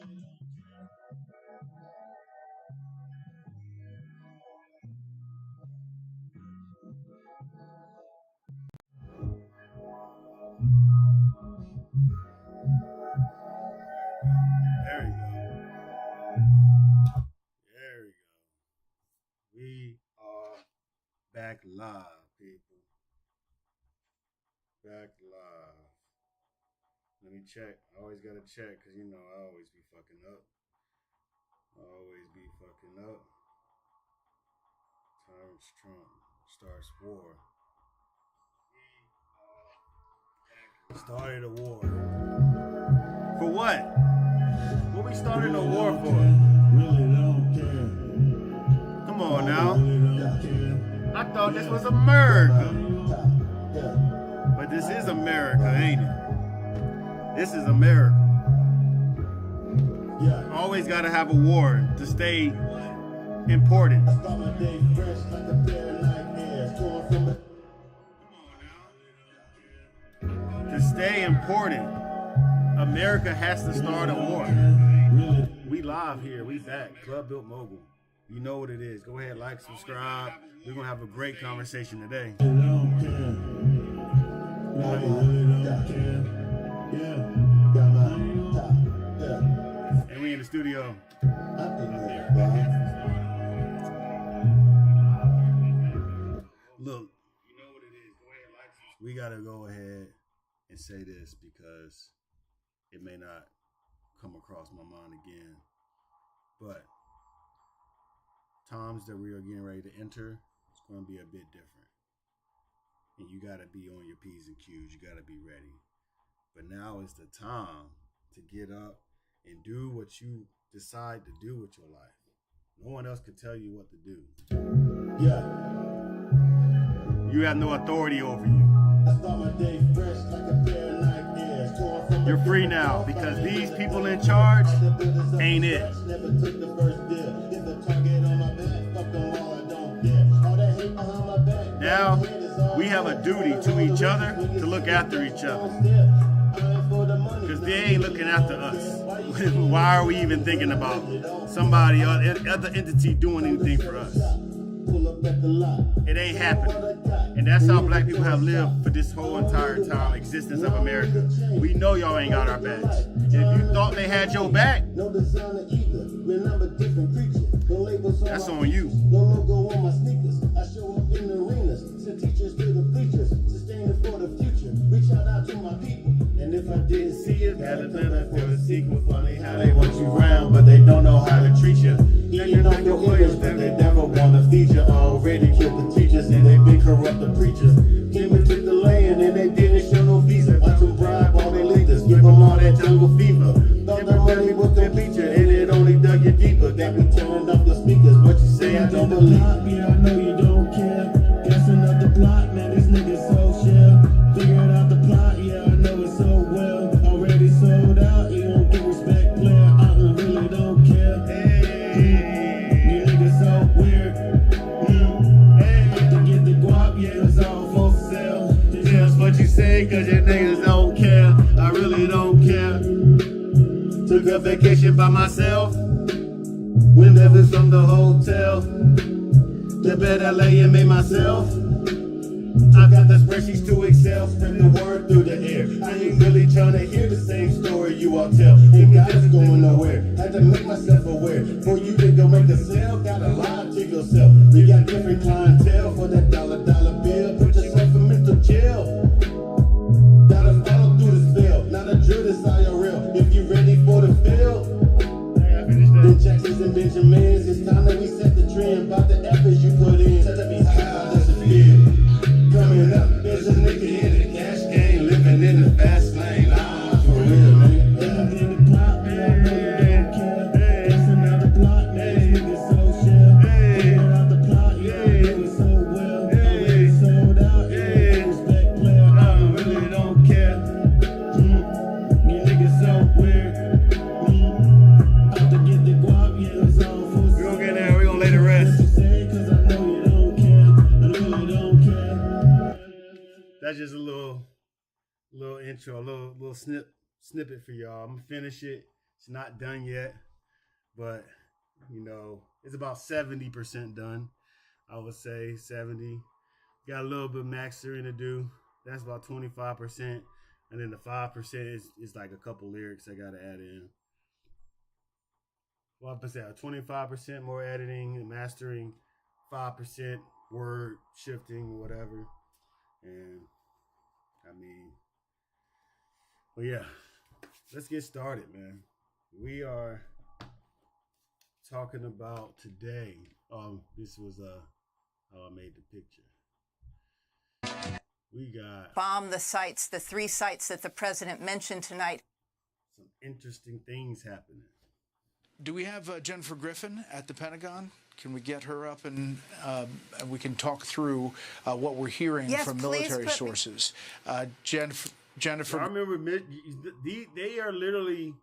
There we go. There we go. We are back live, people. Back live. Let me check. I always got to check because, you know, I always be fucking up. Tyrant Trump starts war. Started a war. For what? What we started a war for? Come on now. I thought this was America. But this is America, ain't it? This is America. Always got to have a war to stay important. To stay important, America has to start a war. We live here. We back. ClubMogol. You know what it is. Go ahead, like, subscribe. We're going to have a great conversation today. And we in the studio. Look, we got to go ahead and say this because it may not come across my mind again. But times that we are getting ready to enter, it's going to be a bit different. And you got to be on your P's and Q's. You got to be ready. But now is the time to get up and do what you decide to do with your life. No one else can tell you what to do. Yeah. You have no authority over you. You're free now because these people in charge ain't it. Now we have a duty to each other to look after each other. Because they ain't looking after us. Why are we even thinking about somebody or other entity doing anything for us? It ain't happening. And that's how black people have lived for this whole entire time existence of America. We know y'all ain't got our backs. And if you thought they had your back, that's on you. And if I didn't see it, had a dinner for the sequel. Funny how they want you round, but they don't know how to treat you. Eating on your image that they never want to feature. Already killed the teachers and they've been corrupt the preachers. Came and took the land and they didn't show no visa. Watch them bribe all their leaders, give them all that jungle fever. Thought the money was their feature and it only dug you deeper. Got me turning up the speakers, what you say I don't believe. Yeah, I know you don't care. Guessing up the plot, man, these niggas so chill. Figured out the plot, yeah, I know it so well. Already sold out, you don't get respect, player. I really don't care. You niggas so weird. Have to get the guap, yeah, it's all for sale. Just what you say, cause your niggas don't care. I really don't care. Took a vacation by myself. Whenever from the hotel. The bed LA and made myself. I got the spreadsheets to Excel, spread the word through the air. I ain't really trying to hear the same story you all tell. Ain't guys going nowhere. Had to make myself aware. For you to go make a sale, gotta lie to yourself. We got different clientele for that dollar bill. Put yourself in mental jail. Gotta follow through the spell. Not a drill, this IRL. If you ready for the field, then Jacksons and Benjamins. It's time that we set the trend. About the efforts you put in. Tell me how does it feel? Coming up, there's a nigga in the cash game, living in the fast lane. For real, man. In the plot, man, I know you don't care. That's another plot, man. These niggas so chill. Figured out the plot, yeah, I know it so well. Already sold out, yeah, respect player. I really don't care. You niggas so weird. About to get the guap, yeah, it's all for sale. We gon' get there, we gon' lay the rest. That's just a little intro, a little snippet for y'all. I'm gonna finish it, It's not done yet, but it's about 70% done. I would say 70. Got a little bit of mastering to do. That's about 25%. And then the 5% is like a couple lyrics I got to add in. 25% more editing and mastering, 5% word shifting, whatever. And well, yeah, let's get started, man. We are talking about today. This was how I made the picture. We got bomb the sites, the 3 sites that the president mentioned tonight. Some interesting things happening. Do we have Jennifer Griffin at the Pentagon? Can we get her up and we can talk through what we're hearing from military sources? Jennifer. I remember they are literally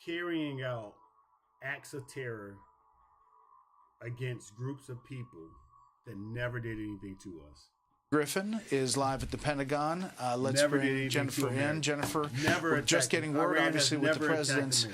carrying out acts of terror against groups of people that never did anything to us. Griffin is live at the Pentagon. Let's bring Jennifer in. Jennifer, we're just getting word, obviously, with the president's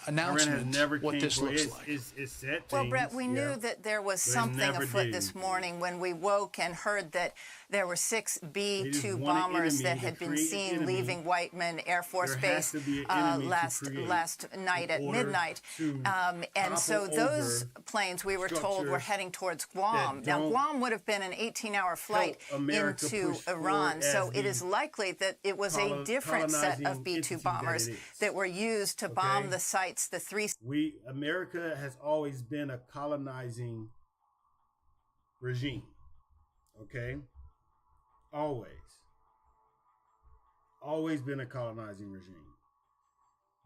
announcement, what this looks like. It's set well, Brett, we knew that there was something afoot this morning when we woke and heard that there were 6 B-2 bombers that had been seen leaving Whiteman Air Force Base last night at midnight. And so those planes, we were told, were heading towards Guam. Now, Guam would have been an 18-hour flight into Iran, so it is likely that it was a different set of B-2 bombers that were used to bomb the sites, the 3... America has always been a colonizing regime, okay? Always been a colonizing regime.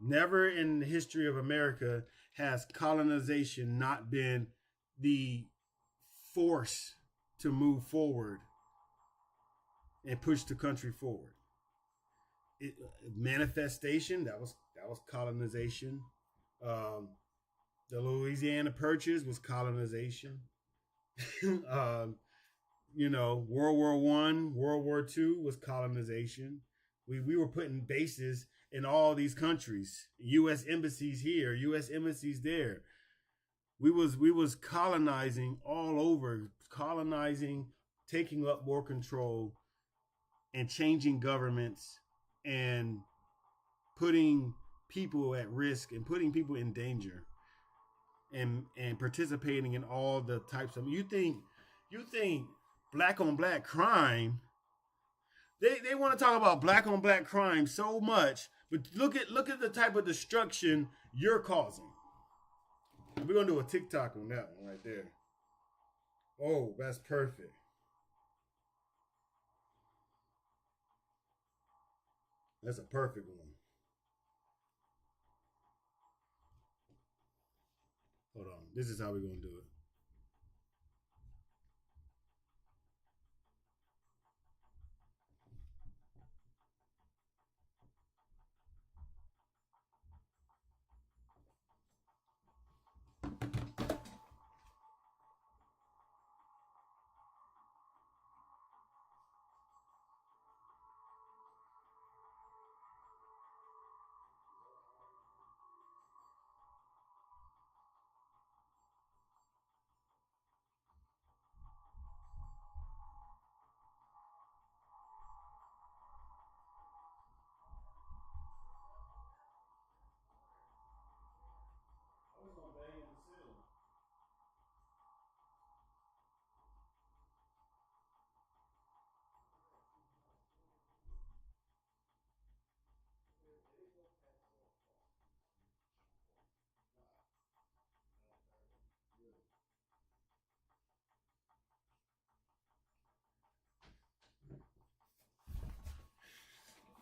Never in the history of America has colonization not been the force to move forward and push the country forward. Manifestation, that was colonization. The Louisiana Purchase was colonization. World War I, World War II was colonization. We were putting bases in all these countries. U.S. embassies here, U.S. embassies there. We was colonizing all over, taking up more control and changing governments and putting people at risk and putting people in danger and participating in all the types of... You think black on black crime, they want to talk about black on black crime so much, but look at the type of destruction you're causing. We're gonna do a TikTok on that one right there. Oh, that's perfect. That's a perfect one. Hold on. This is how we're gonna do it.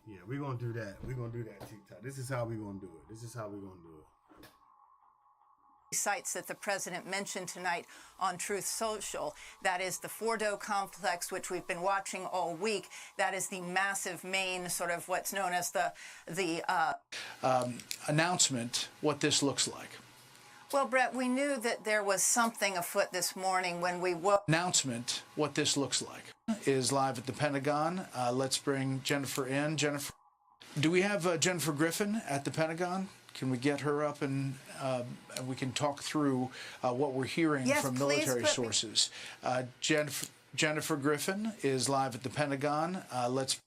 Yeah, we're going to do that. We're going to do that TikTok. This is how we're going to do it. Sites that the president mentioned tonight on Truth Social. That is the Fordo complex, which we've been watching all week. That is the massive main, sort of what's known as the announcement, what this looks like. Well, Brett, we knew that there was something afoot this morning when we woke. Announcement, what this looks like, is live at the Pentagon. Let's bring Jennifer in. Jennifer, do we have Jennifer Griffin at the Pentagon? can we get her up and we can talk through what we're hearing from military sources? Jennifer Griffin is live at the Pentagon. Let's.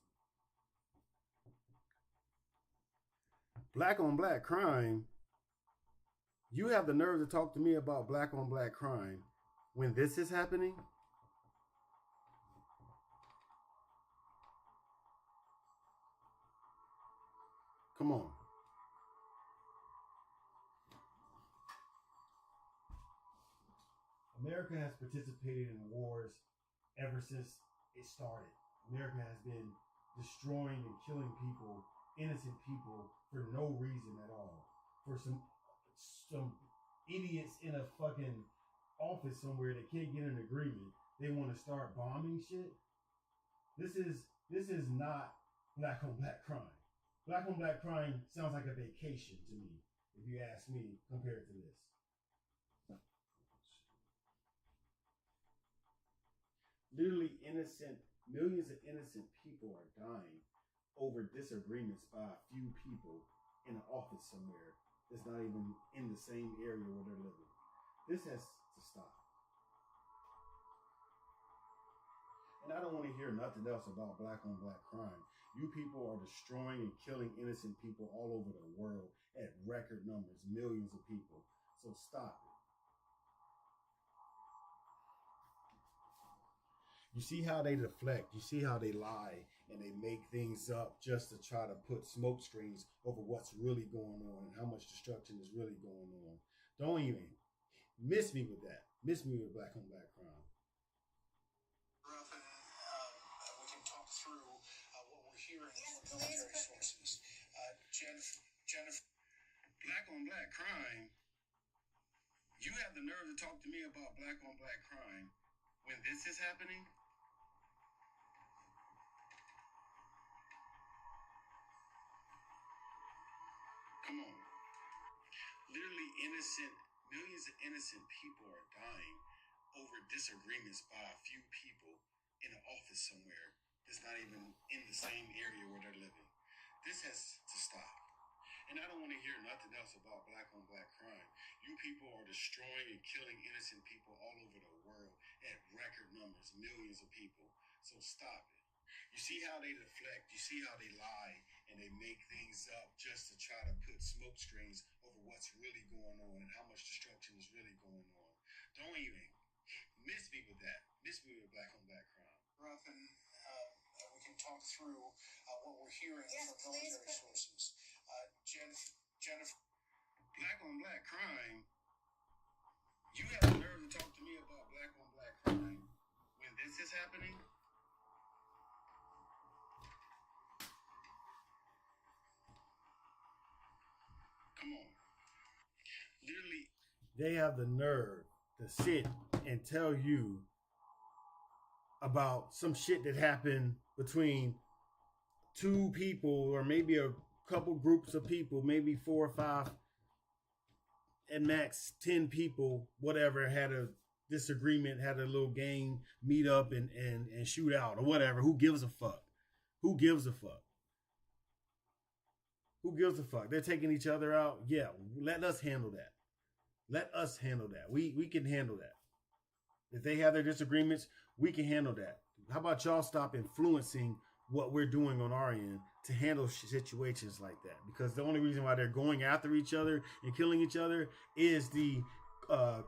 Black on black crime. You have the nerve to talk to me about black on black crime when this is happening? Come on. America has participated in wars ever since it started. America has been destroying and killing people, innocent people, for no reason at all. For some idiots in a fucking office somewhere that can't get an agreement, they want to start bombing shit. This is not black on black crime. Black on black crime sounds like a vacation to me, if you ask me, compared to this. Literally millions of innocent people are dying over disagreements by a few people in an office somewhere that's not even in the same area where they're living. This has to stop. And I don't want to hear nothing else about black on black crime. You people are destroying and killing innocent people all over the world at record numbers, millions of people. So stop it. You see how they deflect, you see how they lie, and they make things up just to try to put smoke screens over what's really going on and how much destruction is really going on. Don't even miss me with that. Miss me with black on black crime. We can talk through what we're hearing from military sources. Jennifer. Black on black crime? You have the nerve to talk to me about black on black crime when this is happening? Come on. Literally millions of innocent people are dying over disagreements by a few people in an office somewhere that's not even in the same area where they're living. This has to stop. And I don't want to hear nothing else about black on black crime. You people are destroying and killing innocent people all over the world at record numbers, millions of people. So stop it. You see how they deflect, you see how they lie, and they make things up just to try to put smoke screens over what's really going on and how much destruction is really going on. Don't even miss me with that. Miss me with black on black crime. Griffin, we can talk through what we're hearing from military sources. Jennifer. Black on black crime? You have the nerve to talk to me about black on black crime when this is happening? Come on. Literally, they have the nerve to sit and tell you about some shit that happened between two people or maybe a couple groups of people, maybe 4 or 5, at max 10 people, whatever, had a disagreement, had a little gang meet up and shoot out or whatever. Who gives a fuck? Who gives a fuck? Who gives a fuck? They're taking each other out. Yeah, let us handle that. Let us handle that. We can handle that. If they have their disagreements, we can handle that. How about y'all stop influencing what we're doing on our end to handle situations like that? Because the only reason why they're going after each other and killing each other is the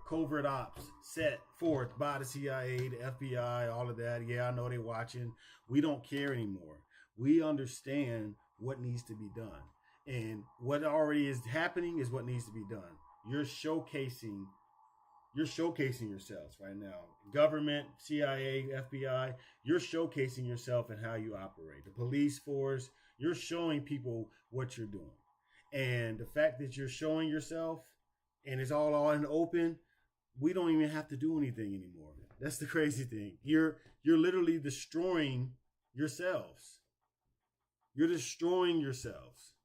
covert ops set forth by the CIA, the FBI, all of that. Yeah, I know they're watching. We don't care anymore. We understand what needs to be done. And what already is happening is what needs to be done. You're showcasing yourselves right now. Government, CIA, FBI, you're showcasing yourself and how you operate. The police force, you're showing people what you're doing. And the fact that you're showing yourself and it's all in the open, we don't even have to do anything anymore. That's the crazy thing. You're literally destroying yourselves. You're destroying yourselves.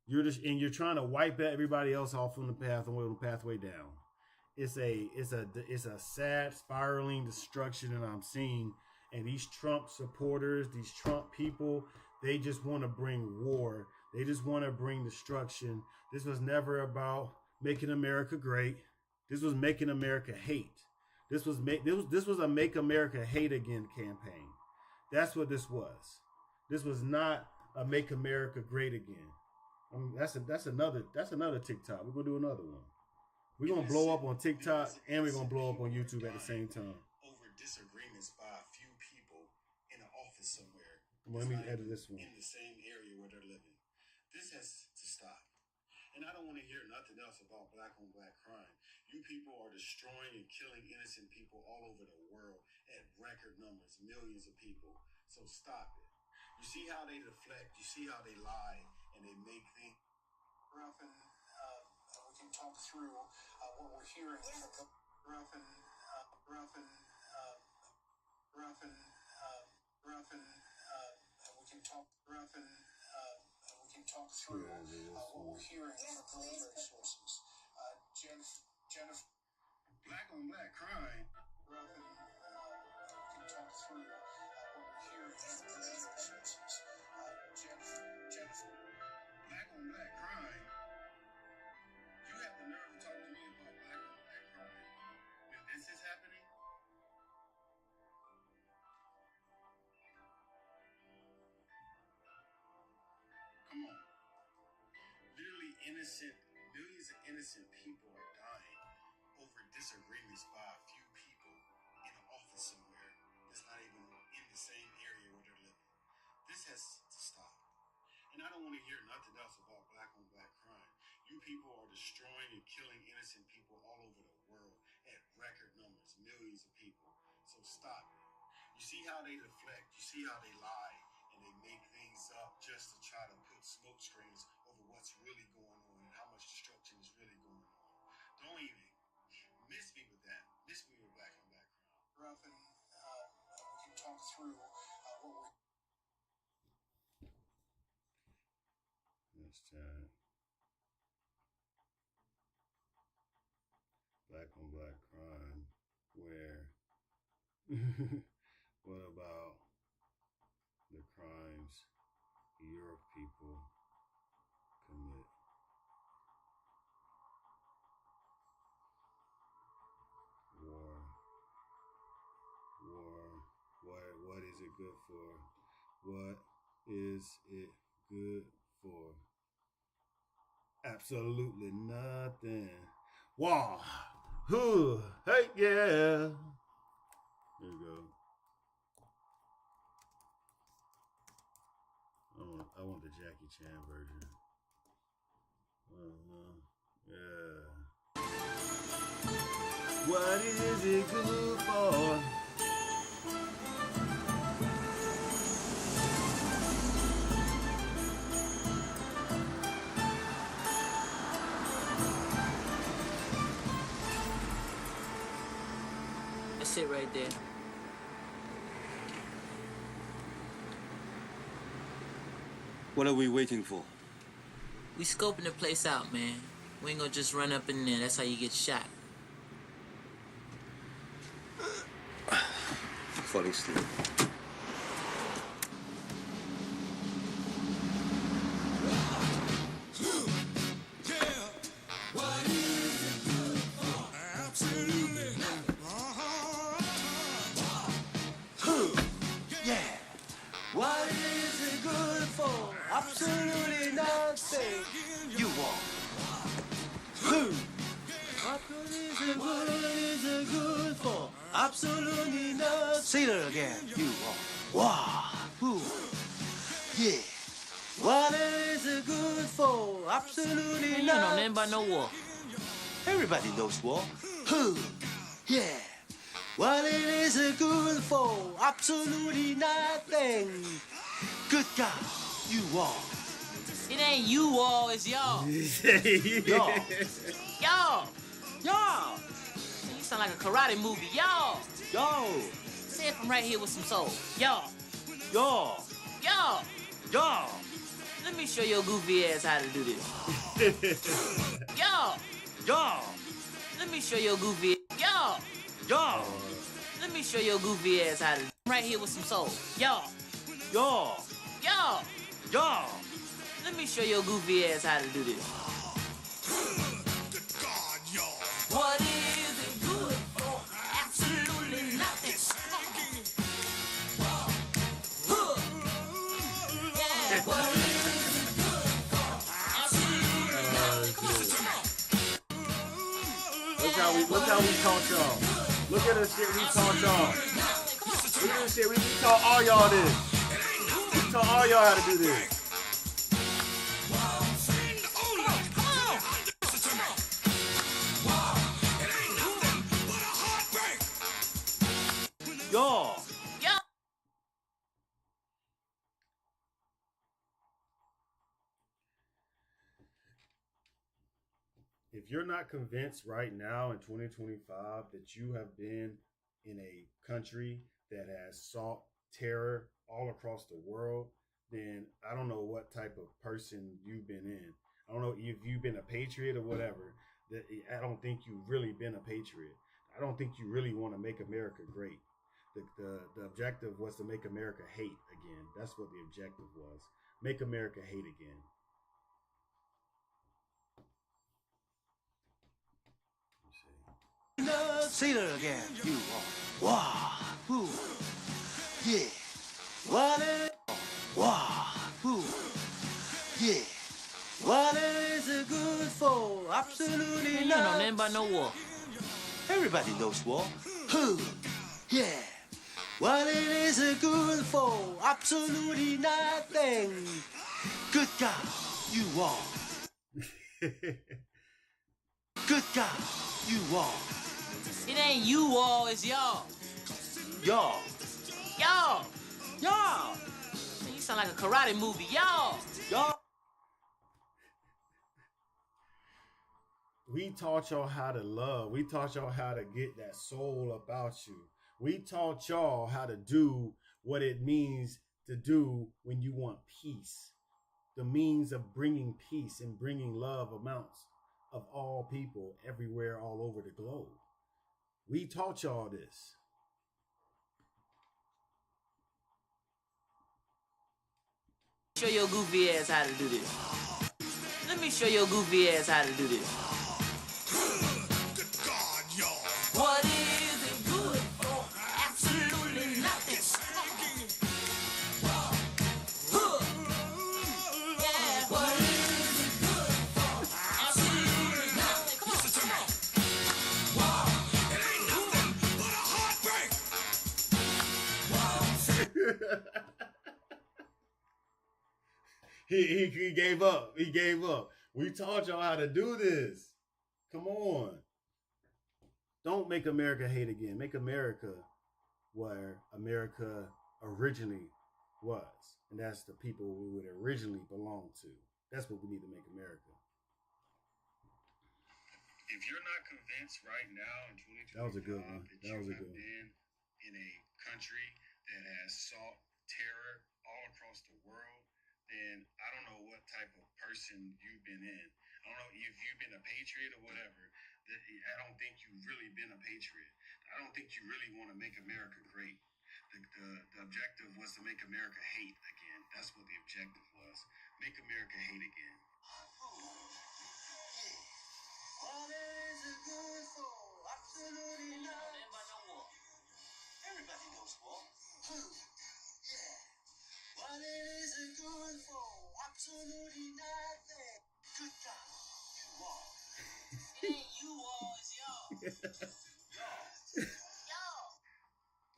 You're trying to wipe everybody else off on the pathway down. It's a sad spiraling destruction that I'm seeing. And these Trump supporters, these Trump people, they just want to bring war They just want to bring destruction. This was never about making America great. This was making America hate. This was a Make America Hate Again campaign. That's what this was. This was not a Make America Great Again. I mean, that's another TikTok. We're gonna do another one. We're gonna blow up on TikTok and we're gonna blow up on YouTube at the same time. Over disagreements by a few people in an office somewhere. Let me edit this one. In the same area where they're living. This has to stop. And I don't want to hear nothing else about black on black crime. You people are destroying and killing innocent people all over the world at record numbers, millions of people. So stop it. You see how they deflect, you see how they lie, and they make things. Ralph, and we can talk through what we're hearing from Ralph and we can talk through what we're hearing from military sources. Jennifer, Black on black crime. Ralph, and we can talk through what we're hearing from military sources. Jennifer, Black on black crime. You have the nerve to talk to me about black on black crime when this is happening? Come on. Literally millions of innocent people are dying over disagreements by a few people in an office somewhere that's not even in the same area where they're living. This has to stop. And I don't want to hear nothing else about black on black crime. You people are destroying and killing innocent people all over the world at record numbers, millions of people. So stop it. You see how they deflect, you see how they lie, and they make things up just to try to put smoke screens over what's really going on and how much destruction is really going on. Don't even miss me with that. Miss me with black on black crime. Ralph, and we can talk through what we're. This time. Black on black crime, where what about the crimes your people commit? War, what is it good for? What is it good for? Absolutely nothing. Wow. Hey, yeah. There you go. I want the Jackie Chan version. Yeah. What is it good for? That's it right there. What are we waiting for? We scoping the place out, man. We ain't gonna just run up in there. That's how you get shot. Falling asleep. What is it good for? Absolutely nothing. You want. What is it good for? Absolutely nothing. Say that again. You want. Wow. Yeah. What is it good for? Absolutely You nothing. don't know nothing about no war. Everybody knows war. Yeah. What is it good for? Absolutely nothing. Good God, you all. It ain't you all, it's y'all. Y'all. Y'all. Y'all. You sound like a karate movie. Y'all. Y'all. Say it from right here with some soul. Y'all. Y'all. Y'all. Y'all. Let me show your goofy ass how to do this. Y'all. Y'all. Let me show your goofy. Y'all. Y'all. Let me show your goofy ass how to. Right here with some soul. Y'all. Y'all. Y'all. Y'all. Let me show your goofy ass how to do this. What is it good for? Absolutely nothing. Yeah, what is it good for? Absolutely Look how we taught y'all. Look at the shit we taught y'all. Look at the shit we taught all y'all this. We taught all y'all how to do this. Yo. Yo. If you're not convinced right now in 2025 that you have been in a country that has sought terror all across the world, then I don't know what type of person you've been in. I don't know if you've been a patriot or whatever. I don't think you've really been a patriot. I don't think you really want to make America great. The objective was to make America hate again. That's what the objective was. Make America hate again. Say that again. You are. Wow. Ooh. Yeah. What is wow. Ooh. Yeah. What is it good for? Absolutely You know nothing. nothing about no war. Everybody knows war. Ooh. Yeah. What it is it good for? Absolutely nothing. Good God, you are. Good God, you are. It ain't you all, it's y'all. Y'all. Y'all. Y'all. Man, you sound like a karate movie. Y'all. Y'all. We taught y'all how to love. We taught y'all how to get that soul about you. We taught y'all how to do what it means to do when you want peace. The means of bringing peace and bringing love amounts of all people everywhere all over the globe. We taught y'all this. Show your goofy ass how to do this. Let me show your goofy ass how to do this. What is it good for? Absolutely nothing. Yeah, what is it good for? Absolutely nothing. He gave up. He gave up. We taught y'all how to do this. Come on. Don't make America hate again. Make America where America originally was. And that's the people we would originally belong to. That's what we need to make America. If you're not convinced right now in 2025 that was a good one. That was a good one. Been in a country that has sought terror all across the world, then I don't know what type of person you've been in. I don't know if you've been a patriot or whatever. I don't think you've really been a patriot. I don't think you really want to make America great. The objective was to make America hate again. That's what the objective was. Make America hate again. What is it good for? Absolutely nothing. Everybody knows war. Yeah. What is it good for? Absolutely nothing. Good God, you are. It ain't you all, it's y'all. Y'all.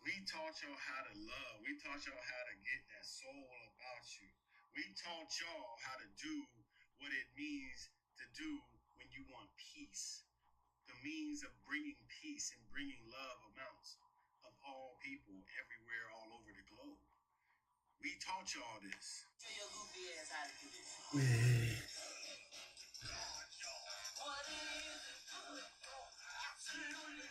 We taught y'all how to love. We taught y'all how to get that soul about you. We taught y'all how to do what it means to do when you want peace. The means of bringing peace and bringing love amounts of all people everywhere all over the globe. We taught y'all this. Show your goofy ass how to do this. What is it good for? Absolutely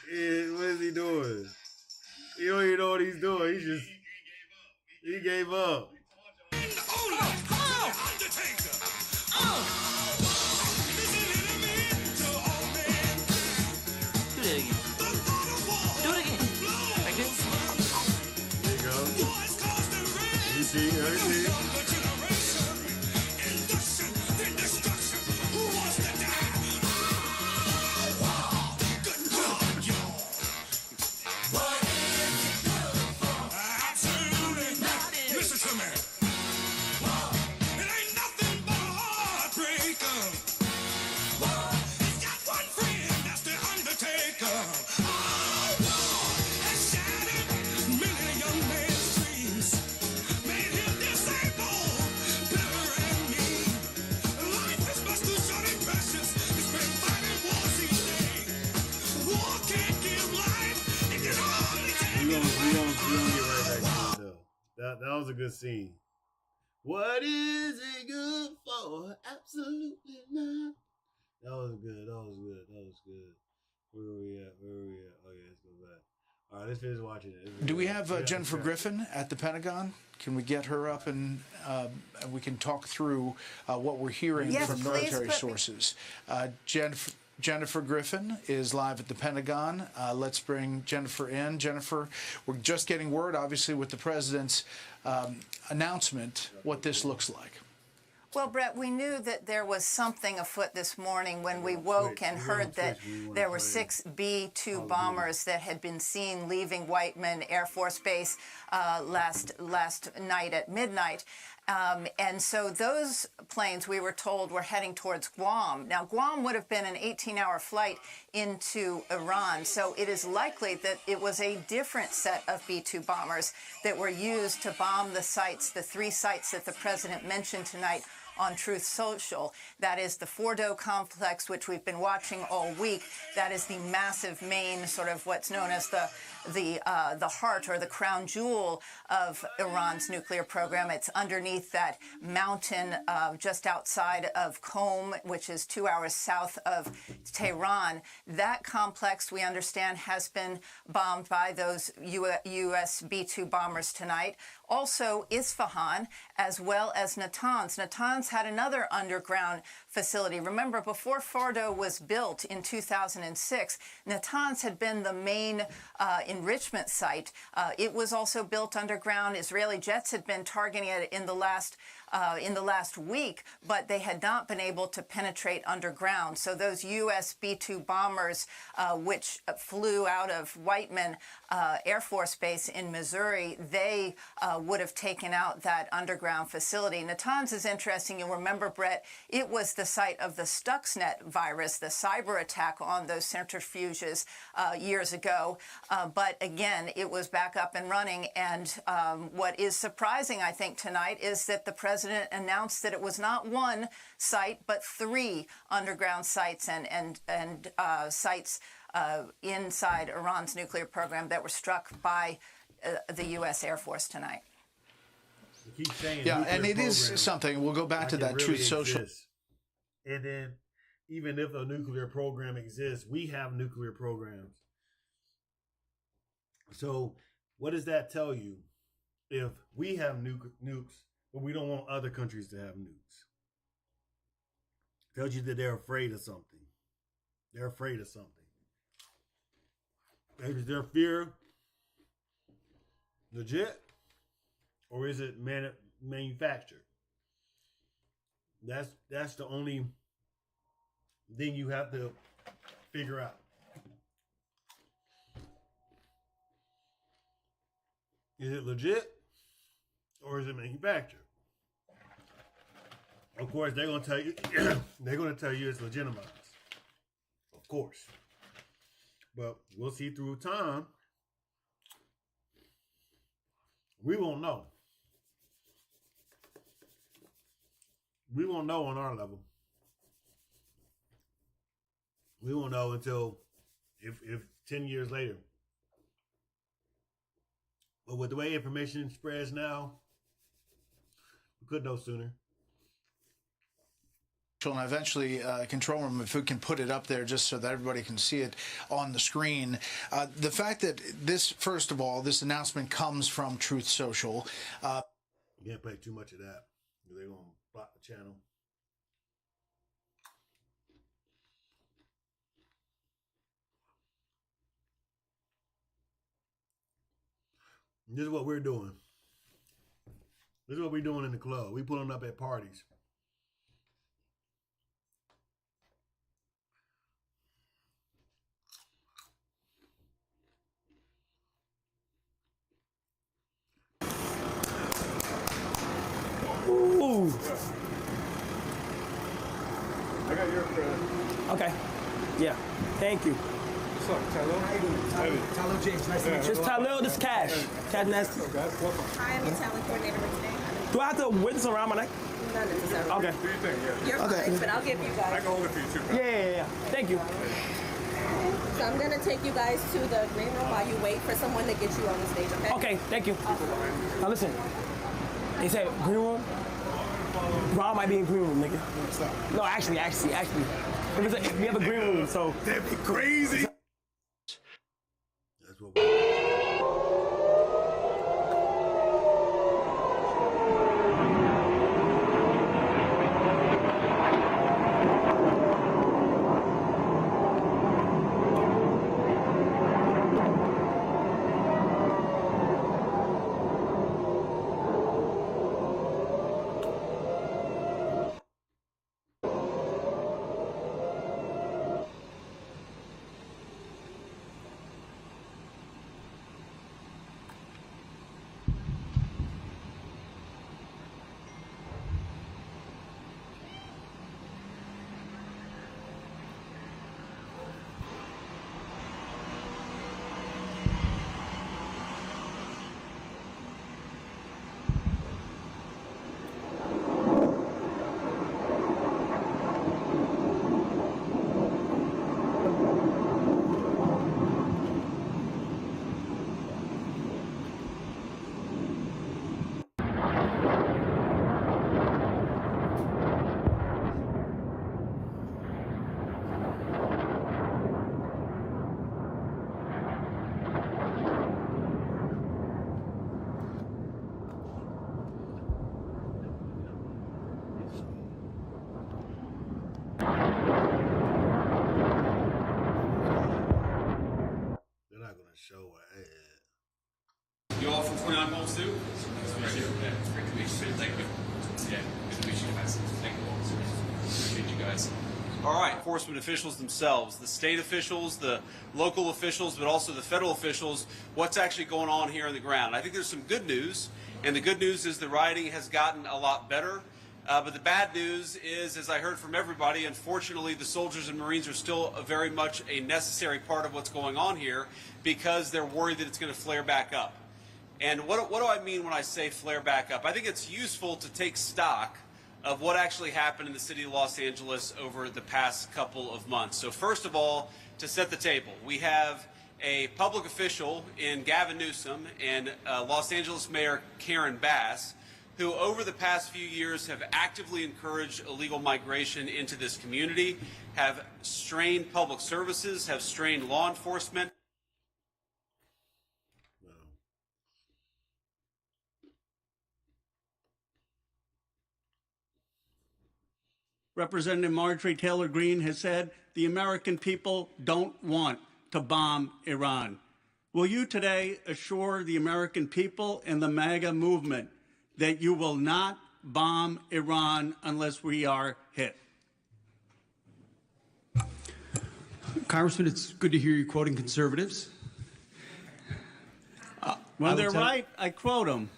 Yeah, what is he doing? You don't even know what he's doing. He gave up. was a good scene. What is it good for? Absolutely not. That was good. Where are we at? Oh, yeah, let's go back. All right, let's finish watching it. Do we have Jennifer Griffin at the Pentagon? Can we get her up and we can talk through what we're hearing from military sources? Jennifer Griffin is live at the Pentagon. Let's bring Jennifer in. Jennifer, we're just getting word, obviously, with the president's announcement, what this looks like. Well, Brett, we knew that there was something afoot this morning when we woke and heard that there were 6 B-2 bombers that had been seen leaving Whiteman Air Force Base last night at midnight. And so those planes, we were told, were heading towards Guam. Now, Guam would have been an 18-hour flight into Iran, so it is likely that it was a different set of B-2 bombers that were used to bomb the sites, the 3 sites that the president mentioned tonight on Truth Social. That is the Fordo complex, which we've been watching all week. That is the massive main, sort of what's known as the heart or the crown jewel of Iran's nuclear program. It's underneath that mountain just outside of Qom, which is 2 hours south of Tehran. That complex, we understand, has been bombed by those U.S. B-2 bombers tonight. Also Isfahan, as well as Natanz. Natanz had another underground facility. Remember, before Fordo was built in 2006, Natanz had been the main enrichment site. It was also built underground. Israeli jets had been targeting it in the last week, but they had not been able to penetrate underground. So those U.S. B-2 bombers, which flew out of Whiteman Air Force Base in Missouri, they would have taken out that underground facility. Natanz is interesting. You'll remember, Brett, it was the site of the Stuxnet virus, the cyber attack on those centrifuges years ago. But again, it was back up and running. And what is surprising, I think, tonight is that the president announced that it was not 1 site, but 3 underground sites and sites inside Iran's nuclear program that were struck by the U.S. Air Force tonight. Yeah, and it is something. We'll go back to that really Truth Social. And then, even if a nuclear program exists, we have nuclear programs. So, what does that tell you? If we have nukes, but we don't want other countries to have nukes, it tells you that they're afraid of something. They're afraid of something. Is their fear legit, or is it manufactured? That's the only thing you have to figure out. Is it legit, or is it manufactured? Of course, they're going to tell you. They're going to tell you it's legitimized. Of course, but we'll see through time. We won't know. We won't know on our level. We won't know until if 10 years later. But with the way information spreads now, we could know sooner. And eventually, control room, if we can put it up there just so that everybody can see it on the screen. The fact that this, first of all, this announcement comes from Truth Social. You can't play too much of that. They're going to block the channel. This is what we're doing. This is what we're doing in the club. We pulling up at parties. Ooh. I got your credit. Okay. Yeah. Thank you. What's up, Tyler? How you doing? Tyler James, nice to meet you. This Tyler, this Cash. Cash Nasty. Hi, I'm your talent coordinator for today. Do I have to witness around my neck? Not necessarily. Okay. Do your thing, yeah. You're fine, but I'll give you I guys. can hold it for you too. Yeah. Thank you. So I'm gonna take you guys to the green room while you wait for someone to get you on the stage, okay? Okay, thank you. Now listen, They said green room? Ron might be in green room, nigga. No, actually. We have a green room, so. That'd be crazy. That's what show her ad. You all from 29 Bulls too? Nice to meet you. Yeah, it's great to meet you. Thank you. Yeah, good to meet you guys. Thank you all. Appreciate you guys. All right, enforcement officials themselves, the state officials, the local officials, but also the federal officials, what's actually going on here on the ground. I think there's some good news, and the good news is the rioting has gotten a lot better. But the bad news is, as I heard from everybody, unfortunately, the soldiers and Marines are still very much a necessary part of what's going on here because they're worried that it's going to flare back up. And what do I mean when I say flare back up? I think it's useful to take stock of what actually happened in the city of Los Angeles over the past couple of months. So first of all, to set the table, we have a public official in Gavin Newsom and Los Angeles Mayor Karen Bass, who over the past few years have actively encouraged illegal migration into this community, have strained public services, have strained law enforcement. Representative Marjorie Taylor Greene has said the American people don't want to bomb Iran. Will you today assure the American people and the MAGA movement that you will not bomb Iran unless we are hit? Congressman, it's good to hear you quoting conservatives. When they're right, I quote them.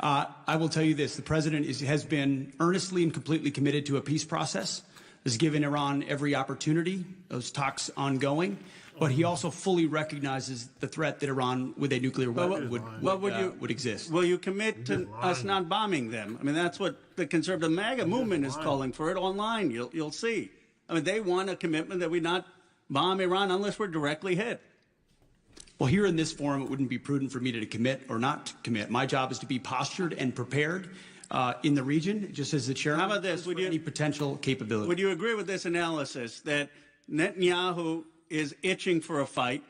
I will tell you this. The president has been earnestly and completely committed to a peace process, has given Iran every opportunity, those talks ongoing, but he also fully recognizes the threat that Iran with a nuclear weapon would exist. Will you commit to us not bombing them? I mean, that's what the conservative MAGA movement is calling for it online. You'll see. I mean, they want a commitment that we not bomb Iran unless we're directly hit. Well, here in this forum, it wouldn't be prudent for me to commit or not to commit. My job is to be postured and prepared in the region, just as the chairman. How about this? Any potential capability? Would you agree with this analysis that Netanyahu is itching for a fight?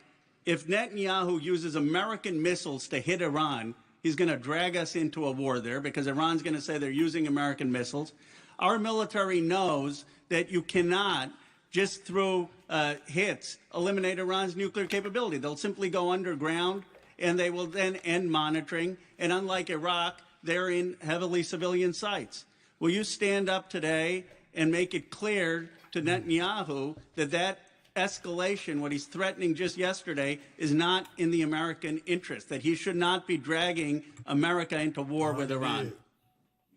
If Netanyahu uses American missiles to hit Iran, he's going to drag us into a war there because Iran's going to say they're using American missiles. Our military knows that you cannot just through hits eliminate Iran's nuclear capability. They'll simply go underground and they will then end monitoring. And unlike Iraq, they're in heavily civilian sites. Will you stand up today and make it clear to Netanyahu that that escalation, what he's threatening just yesterday, is not in the American interest, that he should not be dragging America into war with Iran?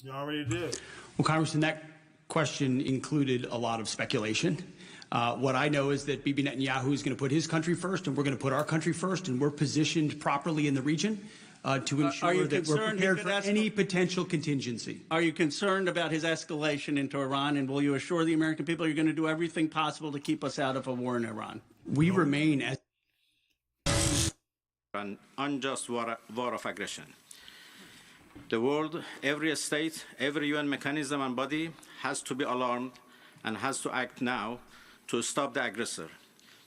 You already did. Well, Congressman, that question included a lot of speculation. What I know is that Bibi Netanyahu is going to put his country first, and we're going to put our country first, and we're positioned properly in the region to ensure that we're prepared for any potential contingency. Are you concerned about his escalation into Iran, and will you assure the American people you're going to do everything possible to keep us out of a war in Iran? We remain as an unjust war of aggression. The world, every state, every UN mechanism and body has to be alarmed and has to act now to stop the aggressor,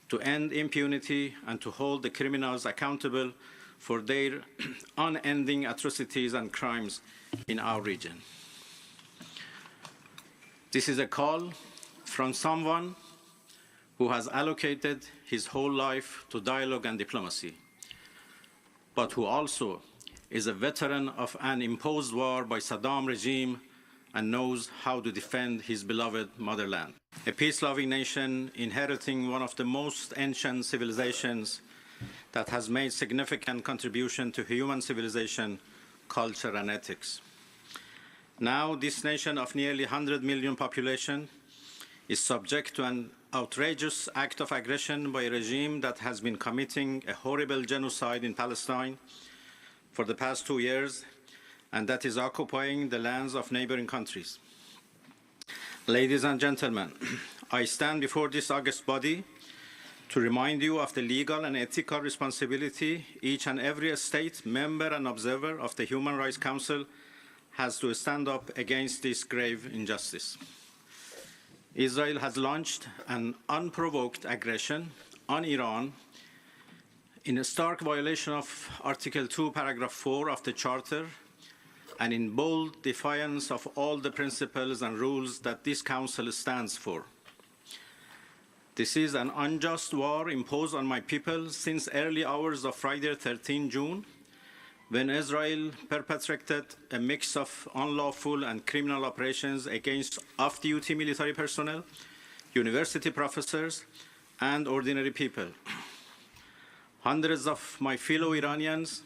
to end impunity and to hold the criminals accountable for their unending atrocities and crimes in our region. This is a call from someone who has allocated his whole life to dialogue and diplomacy, but who also is a veteran of an imposed war by Saddam regime and knows how to defend his beloved motherland. A peace-loving nation inheriting one of the most ancient civilizations that has made significant contribution to human civilization, culture, and ethics. Now, this nation of nearly 100 million population is subject to an outrageous act of aggression by a regime that has been committing a horrible genocide in Palestine for the past 2 years, and that is occupying the lands of neighboring countries. Ladies and gentlemen, I stand before this august body to remind you of the legal and ethical responsibility each and every state, member, and observer of the Human Rights Council has to stand up against this grave injustice. Israel has launched an unprovoked aggression on Iran in a stark violation of Article 2, Paragraph 4 of the Charter, and in bold defiance of all the principles and rules that this Council stands for. This is an unjust war imposed on my people since early hours of Friday, 13 June, when Israel perpetrated a mix of unlawful and criminal operations against off-duty military personnel, university professors, and ordinary people. Hundreds of my fellow Iranians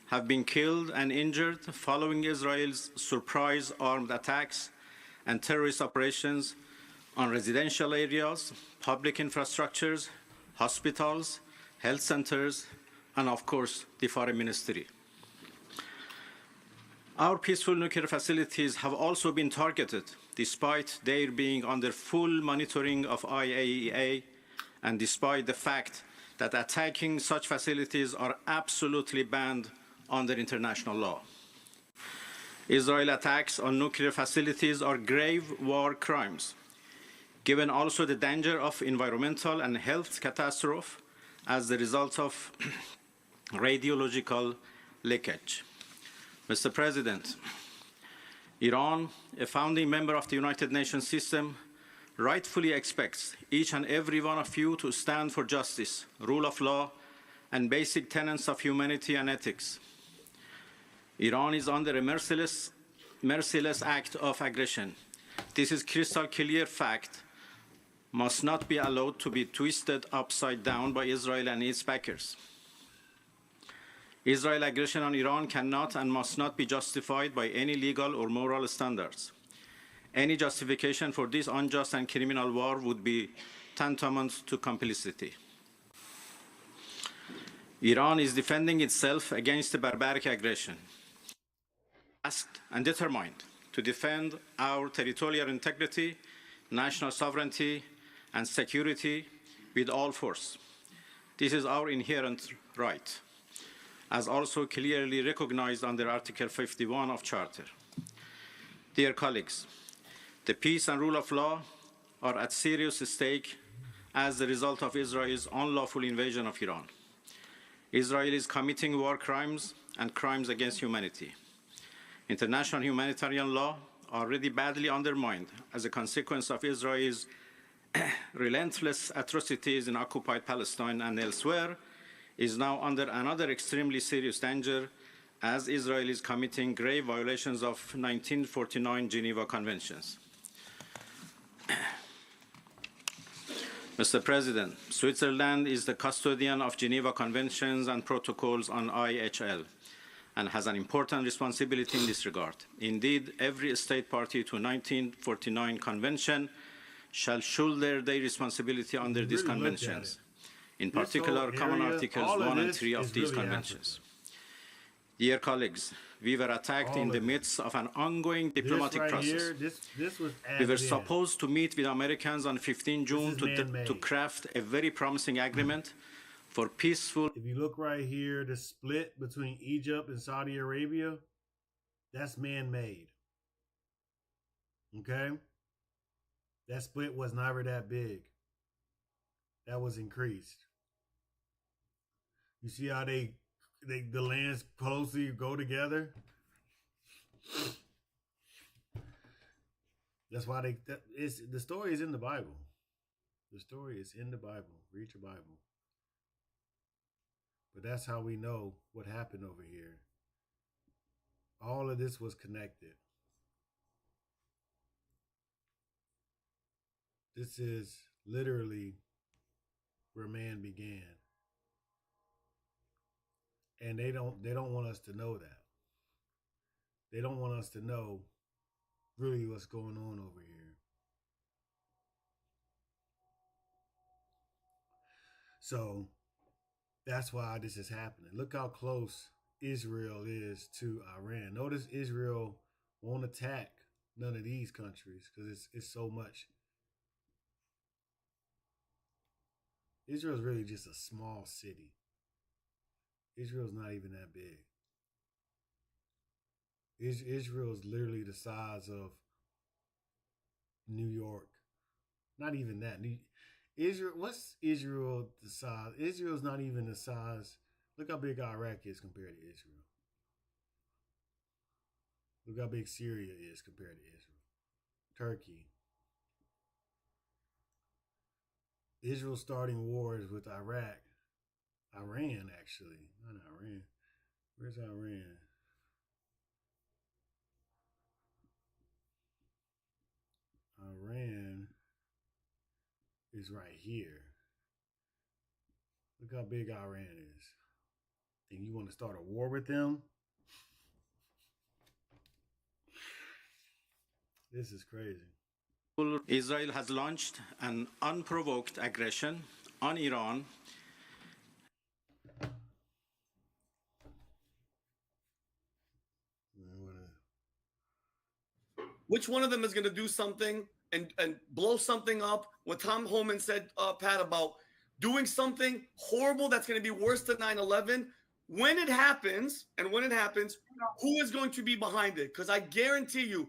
have been killed and injured following Israel's surprise armed attacks and terrorist operations on residential areas, public infrastructures, hospitals, health centers, and of course, the Foreign Ministry. Our peaceful nuclear facilities have also been targeted, despite their being under full monitoring of IAEA, and despite the fact that attacking such facilities are absolutely banned under international law. Israeli attacks on nuclear facilities are grave war crimes, given also the danger of environmental and health catastrophe as the result of radiological leakage. Mr. President, Iran, a founding member of the United Nations system, rightfully expects each and every one of you to stand for justice, rule of law, and basic tenets of humanity and ethics. Iran is under a merciless act of aggression. This is crystal clear fact, must not be allowed to be twisted upside down by Israel and its backers. Israel's aggression on Iran cannot and must not be justified by any legal or moral standards. Any justification for this unjust and criminal war would be tantamount to complicity. Iran is defending itself against the barbaric aggression, asked and determined to defend our territorial integrity, national sovereignty, and security with all force. This is our inherent right, as also clearly recognized under Article 51 of Charter. Dear colleagues, the peace and rule of law are at serious stake as a result of Israel's unlawful invasion of Iran. Israel is committing war crimes and crimes against humanity. International humanitarian law, already badly undermined as a consequence of Israel's relentless atrocities in occupied Palestine and elsewhere, is now under another extremely serious danger as Israel is committing grave violations of 1949 Geneva Conventions. Mr. President, Switzerland is the custodian of Geneva Conventions and protocols on IHL and has an important responsibility in this regard. Indeed, every state party to 1949 Convention shall shoulder their responsibility under these conventions. In particular, common articles 1 and 3 of these conventions. Dear colleagues, we were attacked in the midst of an ongoing diplomatic process. We were supposed to meet with Americans on 15 June to craft a very promising agreement for peaceful... If you look right here, the split between Egypt and Saudi Arabia, That's man-made. Okay? That split was never that big. That was increased. You see how the lands closely go together? That's why the story is in the Bible. The story is in the Bible. Read your Bible. But that's how we know what happened over here. All of this was connected. This is literally where man began. And they don't want us to know that. They don't want us to know really what's going on over here. So that's why this is happening. Look how close Israel is to Iran. Notice Israel won't attack none of these countries because it's so much. Israel's really just a small city. Israel's not even that big. Israel's literally the size of New York. Not even that. Israel, what's Israel the size? Israel's not even the size. Look how big Iraq is compared to Israel. Look how big Syria is compared to Israel. Turkey. Israel starting wars with Iraq. Iran, actually. Not Iran. Where's Iran? Iran is right here. Look how big Iran is. And you want to start a war with them? This is crazy. Israel has launched an unprovoked aggression on Iran. Which one of them is going to do something and blow something up? What Tom Homan said, Pat, about doing something horrible that's going to be worse than 9/11. When it happens, who is going to be behind it? Because I guarantee you,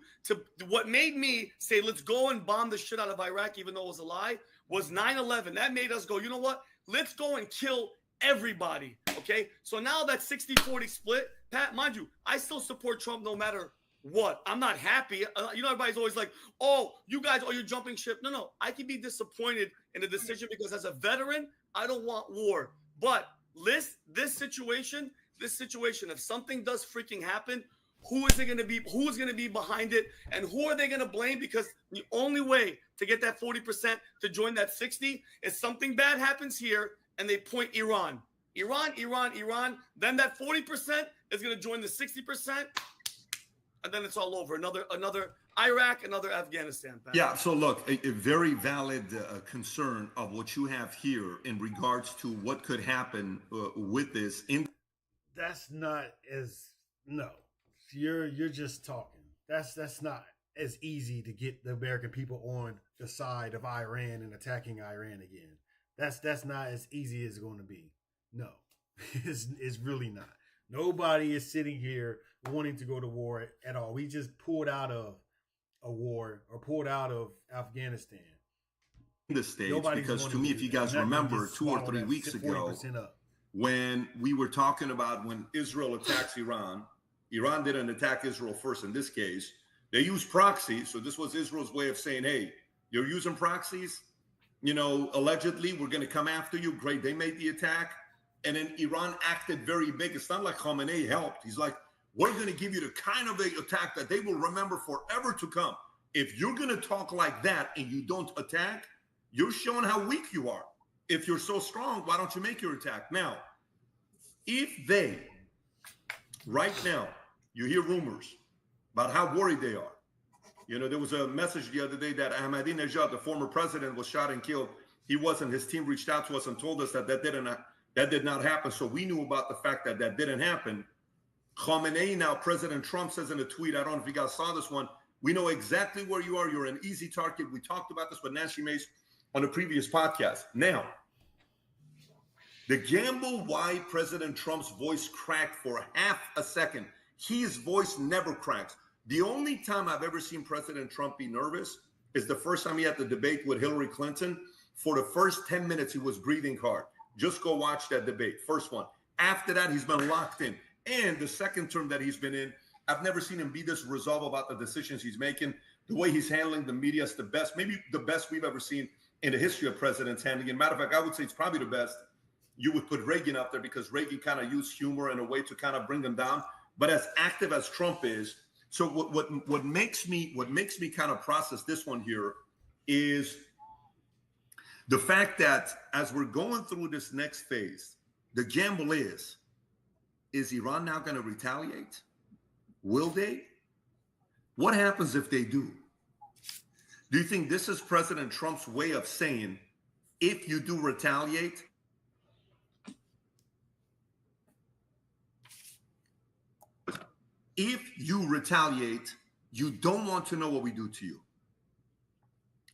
what made me say, let's go and bomb the shit out of Iraq, even though it was a lie, was 9/11. That made us go, you know what? Let's go and kill everybody, okay? So now that 60-40 split, Pat, mind you, I still support Trump no matter what. I'm not happy. Everybody's always like, oh, you guys, you're jumping ship. No, I can be disappointed in the decision because as a veteran, I don't want war. But this situation, if something does freaking happen, who is it going to be? Who's going to be behind it? And who are they going to blame? Because the only way to get that 40% to join that 60 is something bad happens here and they point Iran. Then that 40% is going to join the 60%. And then it's all over. Another Iraq, another Afghanistan. Yeah, so look, a very valid concern of what you have here in regards to what could happen with this. That's not as, no, you're just talking. That's not as easy to get the American people on the side of Iran and attacking Iran again. That's not as easy as it's going to be. No, it's really not. Nobody is sitting here wanting to go to war at all. We just pulled out of a war or pulled out of Afghanistan. In the States, because to me, if you guys remember 2 or 3 weeks ago, when we were talking about when Israel attacks Iran didn't attack Israel first in this case. They used proxies. So this was Israel's way of saying, hey, you're using proxies, allegedly, we're going to come after you. Great. They made the attack. And then Iran acted very big. It's not like Khamenei helped. He's like, we're going to give you the kind of attack that they will remember forever to come. If you're going to talk like that and you don't attack, you're showing how weak you are. If you're so strong, why don't you make your attack? Now, if they, right now, you hear rumors about how worried they are. There was a message the other day that Ahmadinejad, the former president, was shot and killed. He wasn't. His team reached out to us and told us that did not happen. So we knew about the fact that didn't happen. Khamenei, now President Trump, says in a tweet, I don't know if you guys saw this one, we know exactly where you are. You're an easy target. We talked about this with Nancy Mace on a previous podcast. Now, the gamble why President Trump's voice cracked for half a second His voice never cracks. The only time I've ever seen President Trump be nervous is the first time he had the debate with Hillary Clinton. For the first 10 minutes, he was breathing hard. Just go watch that debate. First one. After that, he's been locked in. And the second term that he's been in, I've never seen him be this resolved about the decisions he's making. The way he's handling the media is the best, maybe the best we've ever seen in the history of presidents handling. And matter of fact, I would say it's probably the best. You would put Reagan up there because Reagan kind of used humor in a way to kind of bring them down. But as active as Trump is, so what makes me kind of process this one here is the fact that as we're going through this next phase, the gamble is Iran now going to retaliate? Will they? What happens if they do? Do you think this is President Trump's way of saying, if you do retaliate, you don't want to know what we do to you?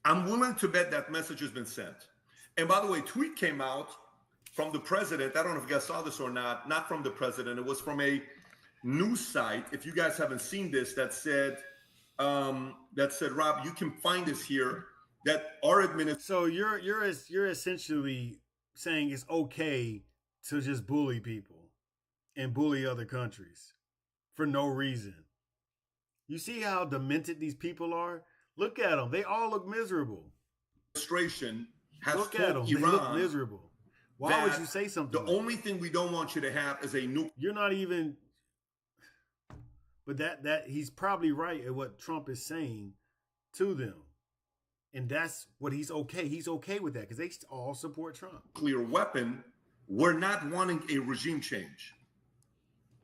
I'm willing to bet that message has been sent. And by the way, tweet came out from the president. I don't know if you guys saw this or not from the president. It was from a news site. If you guys haven't seen this, that said, Rob, you can find this here, that our administration. So you're essentially saying it's okay to just bully people and bully other countries for no reason. You see how demented these people are? Look at them. They all look miserable. Administration has look at them. They look miserable. Why would you say something? The only thing we don't want you to have is a nuke. You're not even. But that he's probably right at what Trump is saying to them. And that's what he's okay. He's okay with that because they all support Trump. Nuclear weapon, we're not wanting a regime change.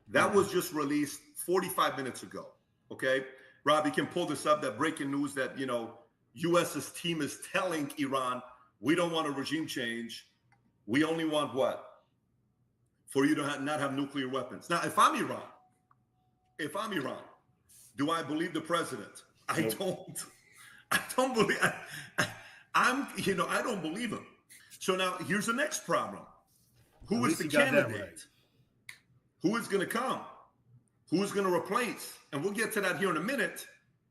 That was just released 45 minutes ago. Okay? Rob, you can pull this up, that breaking news that, U.S.'s team is telling Iran, we don't want a regime change. We only want what? For you to not have nuclear weapons. Now, if I'm Iran, do I believe the president? I don't believe. I don't believe him. So now here's the next problem. Who is the candidate? Right. Who is going to come? Who is going to replace? And we'll get to that here in a minute.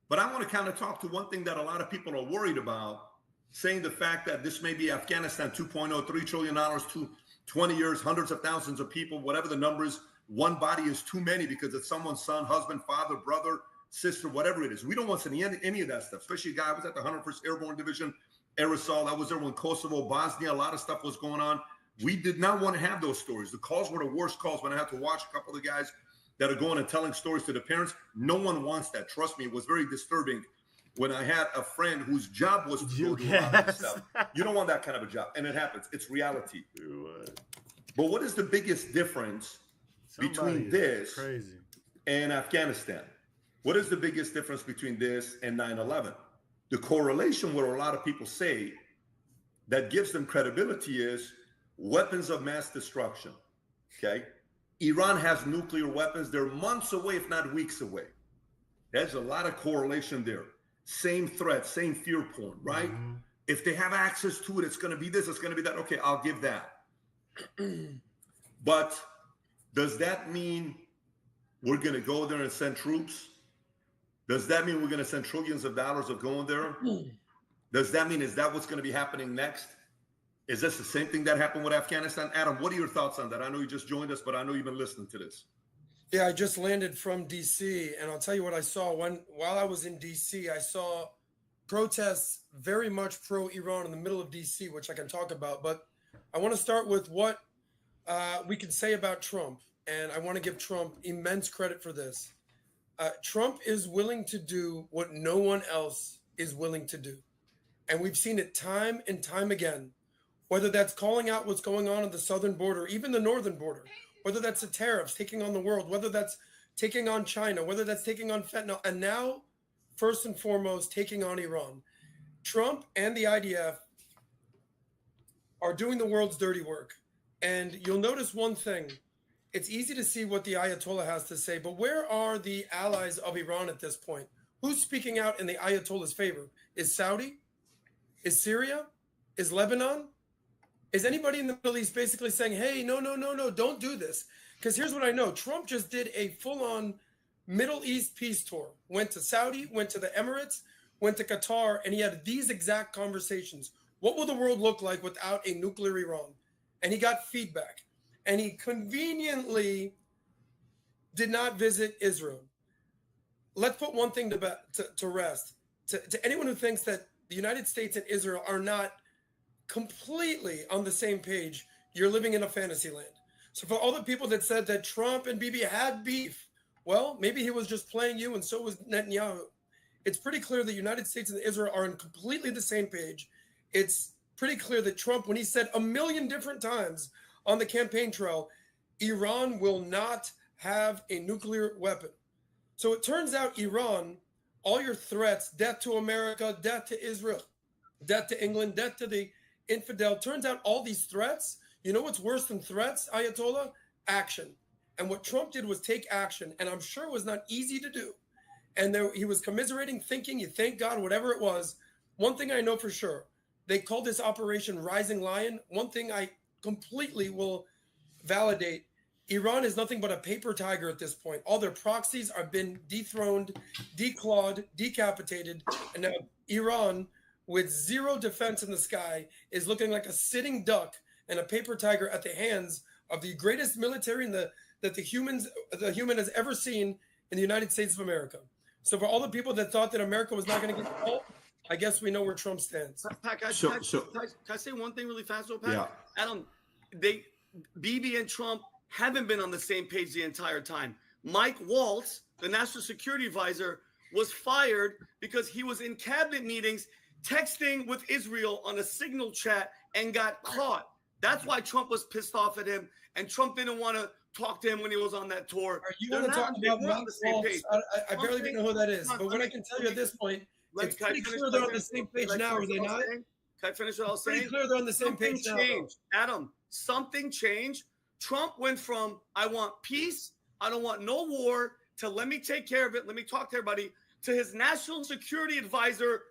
But I want to kind of talk to one thing that a lot of people are worried about, saying the fact that this may be Afghanistan 2.0, $3 trillion, 20 years, hundreds of thousands of people, whatever the numbers. One body is too many because it's someone's son, husband, father, brother, sister, whatever it is. We don't want to see any of that stuff, especially a guy who was at the 101st Airborne Division, Aerosol. I was there when Kosovo, Bosnia, a lot of stuff was going on. We did not want to have those stories. The calls were the worst calls when I had to watch a couple of the guys that are going and telling stories to the parents. No one wants that. Trust me, it was very disturbing when I had a friend whose job was to go do a lot of this stuff. You don't want that kind of a job. And it happens. It's reality. But what is the biggest difference between this and Afghanistan? What is the biggest difference between this and 9/11? The correlation where a lot of people say that gives them credibility is weapons of mass destruction. Okay? Iran has nuclear weapons. They're months away, if not weeks away. There's a lot of correlation there. Same threat, same fear porn, right? Mm-hmm. If they have access to it, it's going to be this, it's going to be that. Okay, I'll give that. But does that mean we're going to go there and send troops? Does that mean we're going to send trillions of dollars of going there? Does that mean, is that what's going to be happening next? Is this the same thing that happened with Afghanistan? Adam, what are your thoughts on that? I know you just joined us, but I know you've been listening to this. Yeah, I just landed from D.C., and I'll tell you what I saw. While I was in D.C., I saw protests very much pro-Iran in the middle of D.C., which I can talk about. But I want to start with what we can say about Trump, and I want to give Trump immense credit for this. Trump is willing to do what no one else is willing to do. And we've seen it time and time again, whether that's calling out what's going on the southern border, even the northern border, whether that's the tariffs taking on the world, whether that's taking on China, whether that's taking on fentanyl, and now, first and foremost, taking on Iran. Trump and the IDF are doing the world's dirty work. And you'll notice one thing. It's easy to see what the Ayatollah has to say, but where are the allies of Iran at this point? Who's speaking out in the Ayatollah's favor? Is Saudi? Is Syria? Is Lebanon? Is anybody in the Middle East basically saying, hey, no, don't do this? Because here's what I know. Trump just did a full-on Middle East peace tour, went to Saudi, went to the Emirates, went to Qatar, and he had these exact conversations. What will the world look like without a nuclear Iran? And he got feedback. And he conveniently did not visit Israel. Let's put one thing to rest. To anyone who thinks that the United States and Israel are not completely on the same page, you're living in a fantasy land. So for all the people that said that Trump and Bibi had beef, well, maybe he was just playing you and so was Netanyahu. It's pretty clear the United States and Israel are on completely the same page. It's pretty clear that Trump, when he said a million different times on the campaign trail, Iran will not have a nuclear weapon. So it turns out Iran, all your threats, death to America, death to Israel, death to England, death to the infidel, turns out all these threats, you know what's worse than threats, Ayatollah? Action. And what Trump did was take action, and I'm sure it was not easy to do. And he was commiserating, thinking, you thank God, whatever it was. One thing I know for sure, they called this Operation Rising Lion. One thing I completely will validate, Iran is nothing but a paper tiger at this point. All their proxies have been dethroned, declawed, decapitated, and now Iran, with zero defense in the sky, is looking like a sitting duck and a paper tiger at the hands of the greatest military that the human has ever seen in the United States of America. So for all the people that thought that America was not going to get involved, I guess we know where Trump stands. Pat, can I say one thing really fast, though, Pat? Yeah. Adam, Bibi and Trump haven't been on the same page the entire time. Mike Waltz, the national security advisor, was fired because he was in cabinet meetings texting with Israel on a signal chat and got caught. That's why Trump was pissed off at him, and Trump didn't want to talk to him when he was on that tour. You want to talk about Mike Waltz? I barely even know who that is, but what I can tell you at this point, it's pretty clear they're on the same page now, are they not? Can I finish what I was saying? Pretty clear they're on the same page now. Adam, something changed. Trump went from, I want peace, I don't want no war, to let me take care of it, let me talk to everybody, to his national security advisor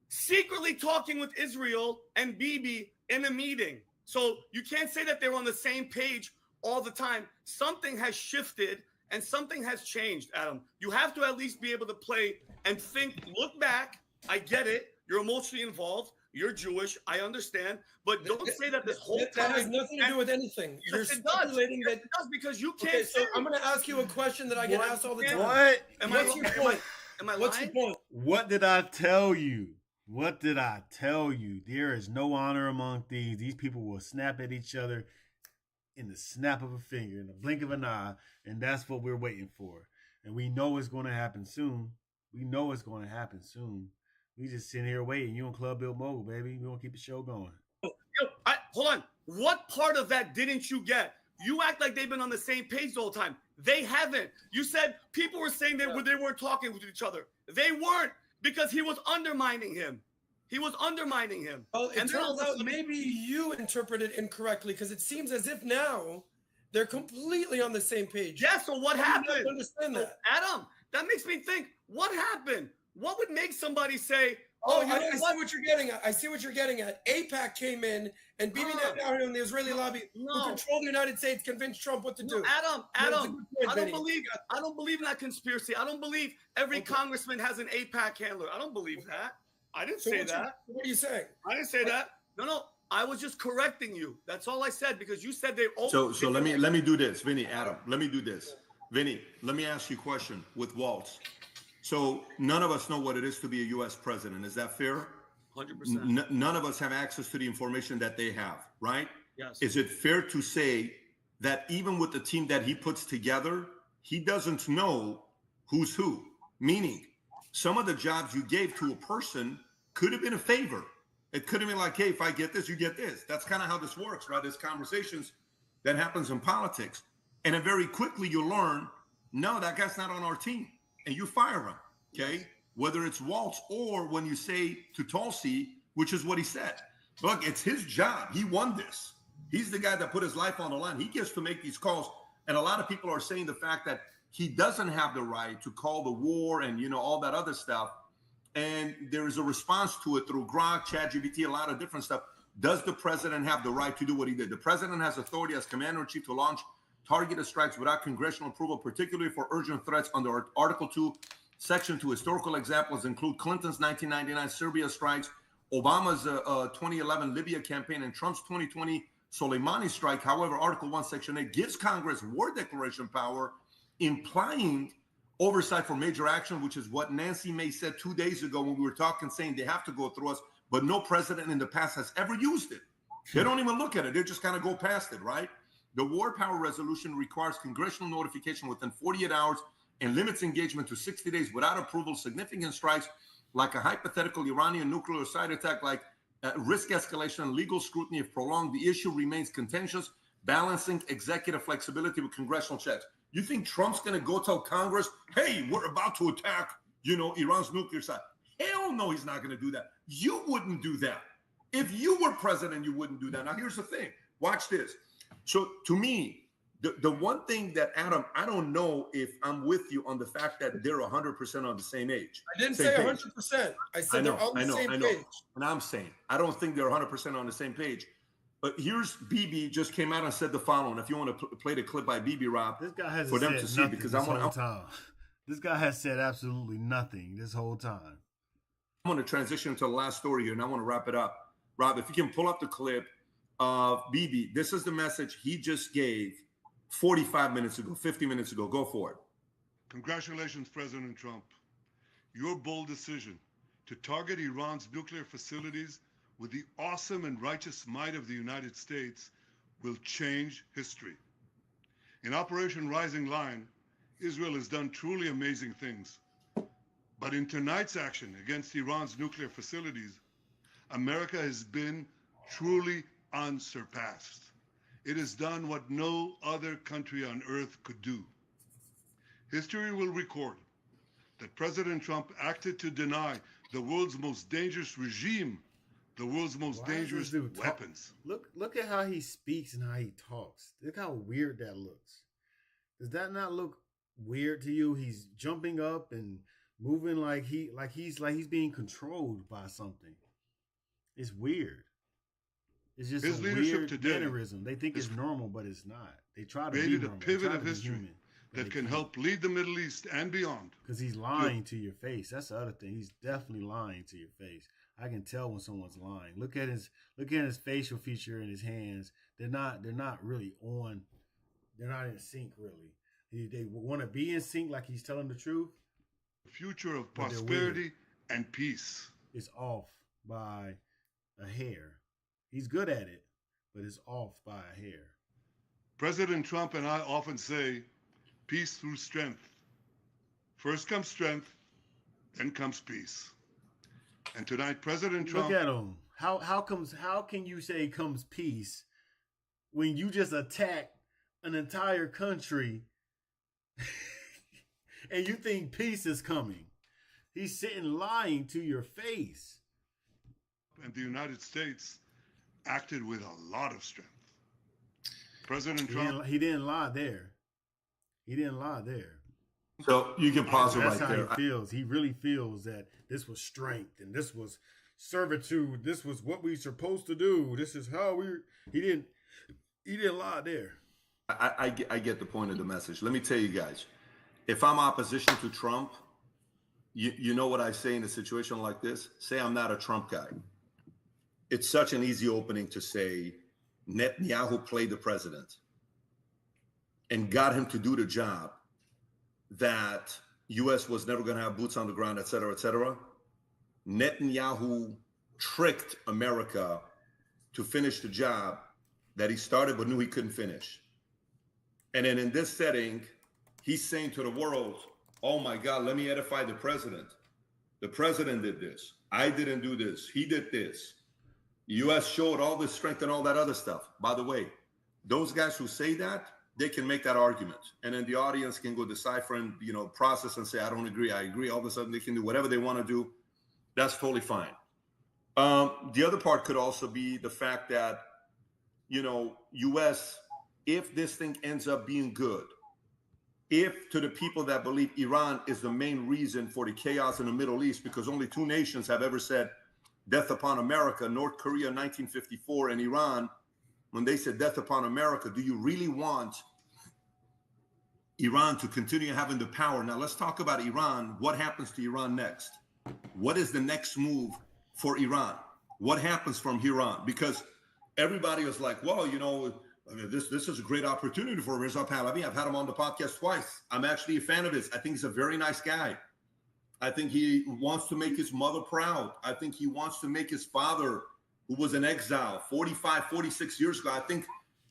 secretly talking with Israel and Bibi in a meeting. So you can't say that they're on the same page all the time. Something has shifted and something has changed, Adam. You have to at least be able to play and think, look back. I get it. You're emotionally involved. You're Jewish. I understand. But don't say that this whole time. That has nothing to do with anything. You're speculating that. It does, because you can't. Okay, so I'm going to ask you a question that I get asked all the time. What? What's your point? What's your point? What did I tell you? What did I tell you? There is no honor among thieves. These people will snap at each other in the snap of a finger, in the blink of an eye, and that's what we're waiting for. And we know it's going to happen soon. We know it's going to happen soon. We just sitting here waiting. You on ClubMogol, baby. We want to keep the show going. Hold on. What part of that didn't you get? You act like they've been on the same page the whole time. They haven't. You said people were saying they weren't talking with each other. They weren't, because he was undermining him. He was undermining him. Well, it turns out maybe you interpreted incorrectly, because it seems as if now they're completely on the same page. Yeah, so what happened? I don't understand that. Adam, that makes me think, what happened? What would make somebody say, I see what you're getting at. I see what you're getting at. AIPAC came in, and Bibi Netanyahu and the Israeli lobby who control the United States convinced Trump what to do. Adam, I don't believe in that conspiracy. I don't believe every congressman has an AIPAC handler. I don't believe that. I didn't say that. What are you saying? I didn't say that. No. I was just correcting you. That's all I said, because you said they. So let me do this, Vinny. Adam, let me do this. Vinny, let me ask you a question with Waltz. So none of us know what it is to be a U.S. president. Is that fair? 100%. None of us have access to the information that they have, right? Yes. Is it fair to say that even with the team that he puts together, he doesn't know who's who? Meaning, some of the jobs you gave to a person could have been a favor. It could have been like, hey, if I get this, you get this. That's kind of how this works, right? There's conversations that happens in politics. And then very quickly you learn, no, that guy's not on our team. And you fire him, okay? Whether it's Waltz or when you say to Tulsi, which is what he said. Look, it's his job. He won this. He's the guy that put his life on the line. He gets to make these calls. And a lot of people are saying the fact that he doesn't have the right to call the war and, all that other stuff. And there is a response to it through Grok, ChatGPT, a lot of different stuff. Does the president have the right to do what he did? The president has authority as commander-in-chief to launch targeted strikes without congressional approval, particularly for urgent threats under Article 2, Section 2. Historical examples include Clinton's 1999 Serbia strikes, Obama's 2011 Libya campaign, and Trump's 2020 Soleimani strike. However, Article 1, Section 8 gives Congress war declaration power, implying oversight for major action, which is what Nancy May said 2 days ago when we were talking, saying they have to go through us, but no president in the past has ever used it. They don't even look at it. They just kind of go past it, right? The war power resolution requires congressional notification within 48 hours and limits engagement to 60 days without approval. Significant strikes like a hypothetical Iranian nuclear side attack, like risk escalation and legal scrutiny if prolonged. The issue remains contentious, balancing executive flexibility with congressional checks. You think Trump's going to go tell Congress, hey, we're about to attack, Iran's nuclear side? Hell no, he's not going to do that. You wouldn't do that. If you were president, you wouldn't do that. Now, here's the thing. Watch this. So to me, the one thing that, Adam, I don't know if I'm with you on the fact that they're 100% on the same age. I didn't say 100%. I said they're on the same page. And I'm saying, I don't think they're 100% on the same page. But here's BB just came out and said the following. If you want to play the clip by BB, Rob, this guy has for them to see, because I want to. This guy has said absolutely nothing this whole time. I want to transition to the last story here, and I want to wrap it up. Rob, if you can pull up the clip of BB, this is the message he just gave 45 minutes ago, 50 minutes ago. Go for it. Congratulations, President Trump. Your bold decision to target Iran's nuclear facilities with the awesome and righteous might of the United States will change history. In Operation Rising Lion, Israel has done truly amazing things. But in tonight's action against Iran's nuclear facilities, America has been truly unsurpassed. It has done what no other country on earth could do. History will record that President Trump acted to deny the world's most dangerous regime the world's most dangerous weapons. Look at how he speaks and how he talks. Look how weird that looks. Does that not look weird to you? He's jumping up and moving like he's being controlled by something. It's weird. It's just his a leadership weird today mannerism. They think it's normal, but it's not. They try to created be normal. a pivot of history that can help lead the Middle East and beyond. Because he's lying to your face. That's the other thing. He's definitely lying to your face. I can tell when someone's lying. Look at his facial feature and his hands. They're not really on. They're not in sync really. They want to be in sync like he's telling the truth. The future of prosperity and peace is off by a hair. He's good at it, but it's off by a hair. President Trump and I often say, peace through strength. First comes strength, then comes peace. And tonight, President Trump... Look at him. How can you say comes peace when you just attacked an entire country and you think peace is coming? He's sitting lying to your face. And the United States acted with a lot of strength. President Trump... He didn't lie there. He didn't lie there. So you can pause it right there. That's how he feels. He really feels that this was strength and this was servitude. This was what we supposed to do. This is how he didn't lie there. I get the point of the message. Let me tell you guys, if I'm opposition to Trump, you know what I say in a situation like this? Say I'm not a Trump guy. It's such an easy opening to say Netanyahu played the president and got him to do the job that U.S. was never going to have boots on the ground, et cetera, et cetera. Netanyahu tricked America to finish the job that he started but knew he couldn't finish. And then in this setting, he's saying to the world, oh my God, let me edify the president. The president did this. I didn't do this. He did this. The U.S. showed all this strength and all that other stuff. By the way, those guys who say that, they can make that argument. And then the audience can go decipher and, process and say, I don't agree, I agree. All of a sudden, they can do whatever they want to do. That's totally fine. The other part could also be the fact that, U.S., if this thing ends up being good, if to the people that believe Iran is the main reason for the chaos in the Middle East, because only two nations have ever said death upon America, North Korea in 1954 and Iran, when they said death upon America, do you really want Iran to continue having the power. Now let's talk about Iran. What happens to Iran next? What is the next move for Iran? What happens from here on? Because everybody was like, well, you know, this is a great opportunity for Reza Pahlavi. I've had him on the podcast twice. I'm actually a fan of his. I think he's a very nice guy. I think he wants to make his mother proud. I think he wants to make his father, who was in exile 45, 46 years ago, I think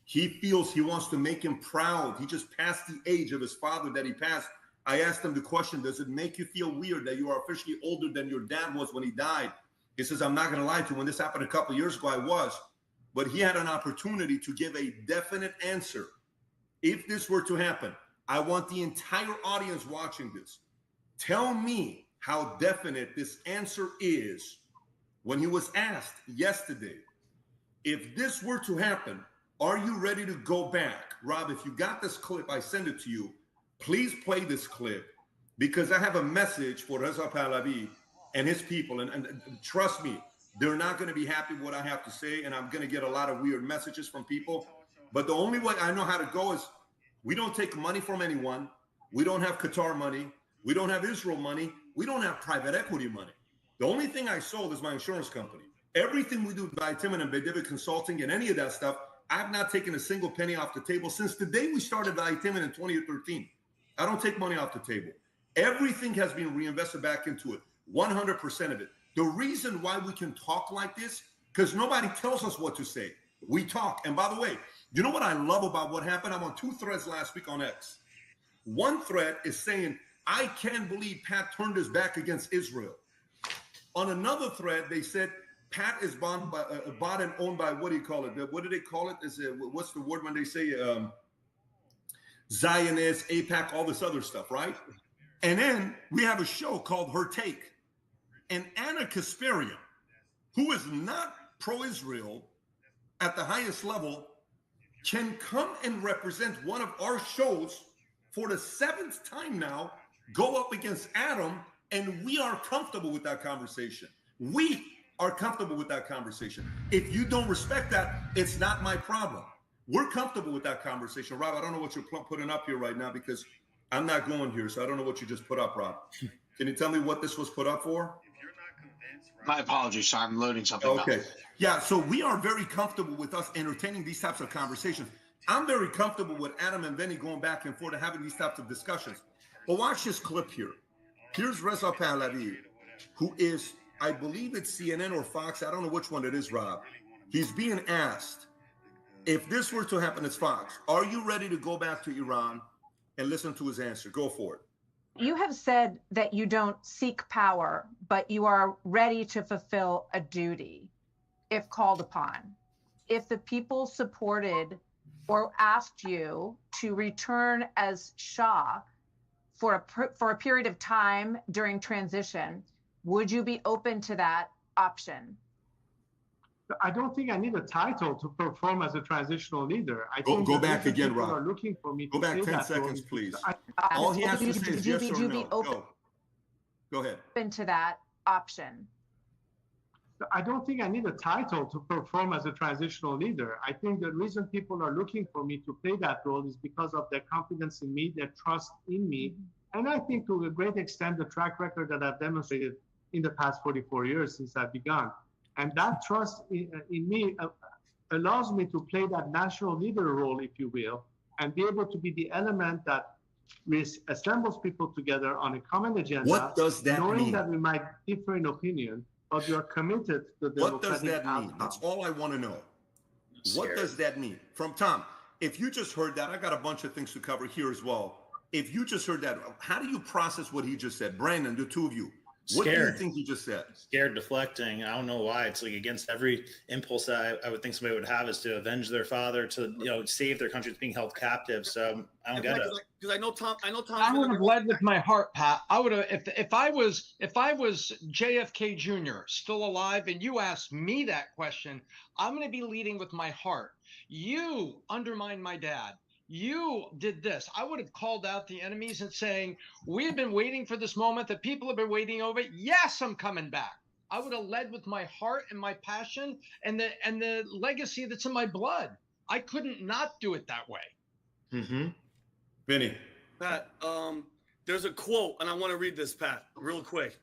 he feels he wants to make him proud. He just passed the age of his father that he passed. I asked him the question, does it make you feel weird that you are officially older than your dad was when he died? He says, I'm not going to lie to you. When this happened a couple of years ago, I was. But he had an opportunity to give a definite answer. If this were to happen, I want the entire audience watching this. Tell me how definite this answer is. When he was asked yesterday, if this were to happen, are you ready to go back? Rob, if you got this clip, I send it to you. Please play this clip, because I have a message for Reza Pahlavi and his people. And trust me, they're not going to be happy with what I have to say, and I'm going to get a lot of weird messages from people. But the only way I know how to go is we don't take money from anyone. We don't have Qatar money. We don't have Israel money. We don't have private equity money. The only thing I sold is my insurance company. Everything we do by Timon and Bedivic Consulting and any of that stuff, I've not taken a single penny off the table since the day we started Timon in 2013. I don't take money off the table. Everything has been reinvested back into it, 100% of it. The reason why we can talk like this, because nobody tells us what to say. We talk. And by the way, you know what I love about what happened? I'm on 2 threads last week on X. One thread is saying, I can't believe Pat turned his back against Israel. On another thread, they said, Pat is bought and owned by, what do you call it? What do they call it? What's the word when they say Zionist, AIPAC, all this other stuff, right? And then we have a show called Her Take. And Anna Kasparian, who is not pro-Israel at the highest level, can come and represent one of our shows for the 7th time now, go up against Adam, and we are comfortable with that conversation. We are comfortable with that conversation. If you don't respect that, it's not my problem. We're comfortable with that conversation. Rob, I don't know what you're putting up here right now because I'm not going here, so I don't know what you just put up, Rob. Can you tell me what this was put up for? My apologies, sir. I'm loading something up. Okay. Yeah, so we are very comfortable with us entertaining these types of conversations. I'm very comfortable with Adam and Benny going back and forth and having these types of discussions. But watch this clip here. Here's Reza Pahlavi, who is, I believe it's CNN or Fox. I don't know which one it is, Rob. He's being asked, if this were to happen, it's Fox. Are you ready to go back to Iran? And listen to his answer. Go for it. You have said that you don't seek power, but you are ready to fulfill a duty if called upon. If the people supported or asked you to return as Shah for a period of time during transition, would you be open to that option? I don't think I need a title to perform as a transitional leader. I go, think go back again, Rob. Are looking for me go to back 10 seconds, please. All he has to say is yes or no. Go ahead. Open to that option. I don't think I need a title to perform as a transitional leader. I think the reason people are looking for me to play that role is because of their confidence in me, their trust in me. And I think to a great extent, the track record that I've demonstrated in the past 44 years since I've begun. And that trust in me allows me to play that national leader role, if you will, and be able to be the element that assembles people together on a common agenda. What does that knowing mean? that we might differ in opinion, but you are committed to the What does that mean? That's all I want to know. What does that mean? From Tom, if you just heard that, I got a bunch of things to cover here as well. If you just heard that, how do you process what he just said? Brandon, the two of you. What do you think he just said? Scared, deflecting. I don't know why. It's like against every impulse that I would think somebody would have is to avenge their father, to save their country that's being held captive. So I don't get it. Because I know Tom. I would have led with my heart, Pat. I would have if I was JFK Jr. still alive, and you asked me that question, I'm going to be leading with my heart. You undermined my dad. You did this. I would have called out the enemies and saying, we have been waiting for this moment. The people have been waiting over it. Yes, I'm coming back. I would have led with my heart and my passion and the legacy that's in my blood. I couldn't not do it that way. Mm-hmm. Vinny. Pat, there's a quote, and I want to read this, Pat, real quick.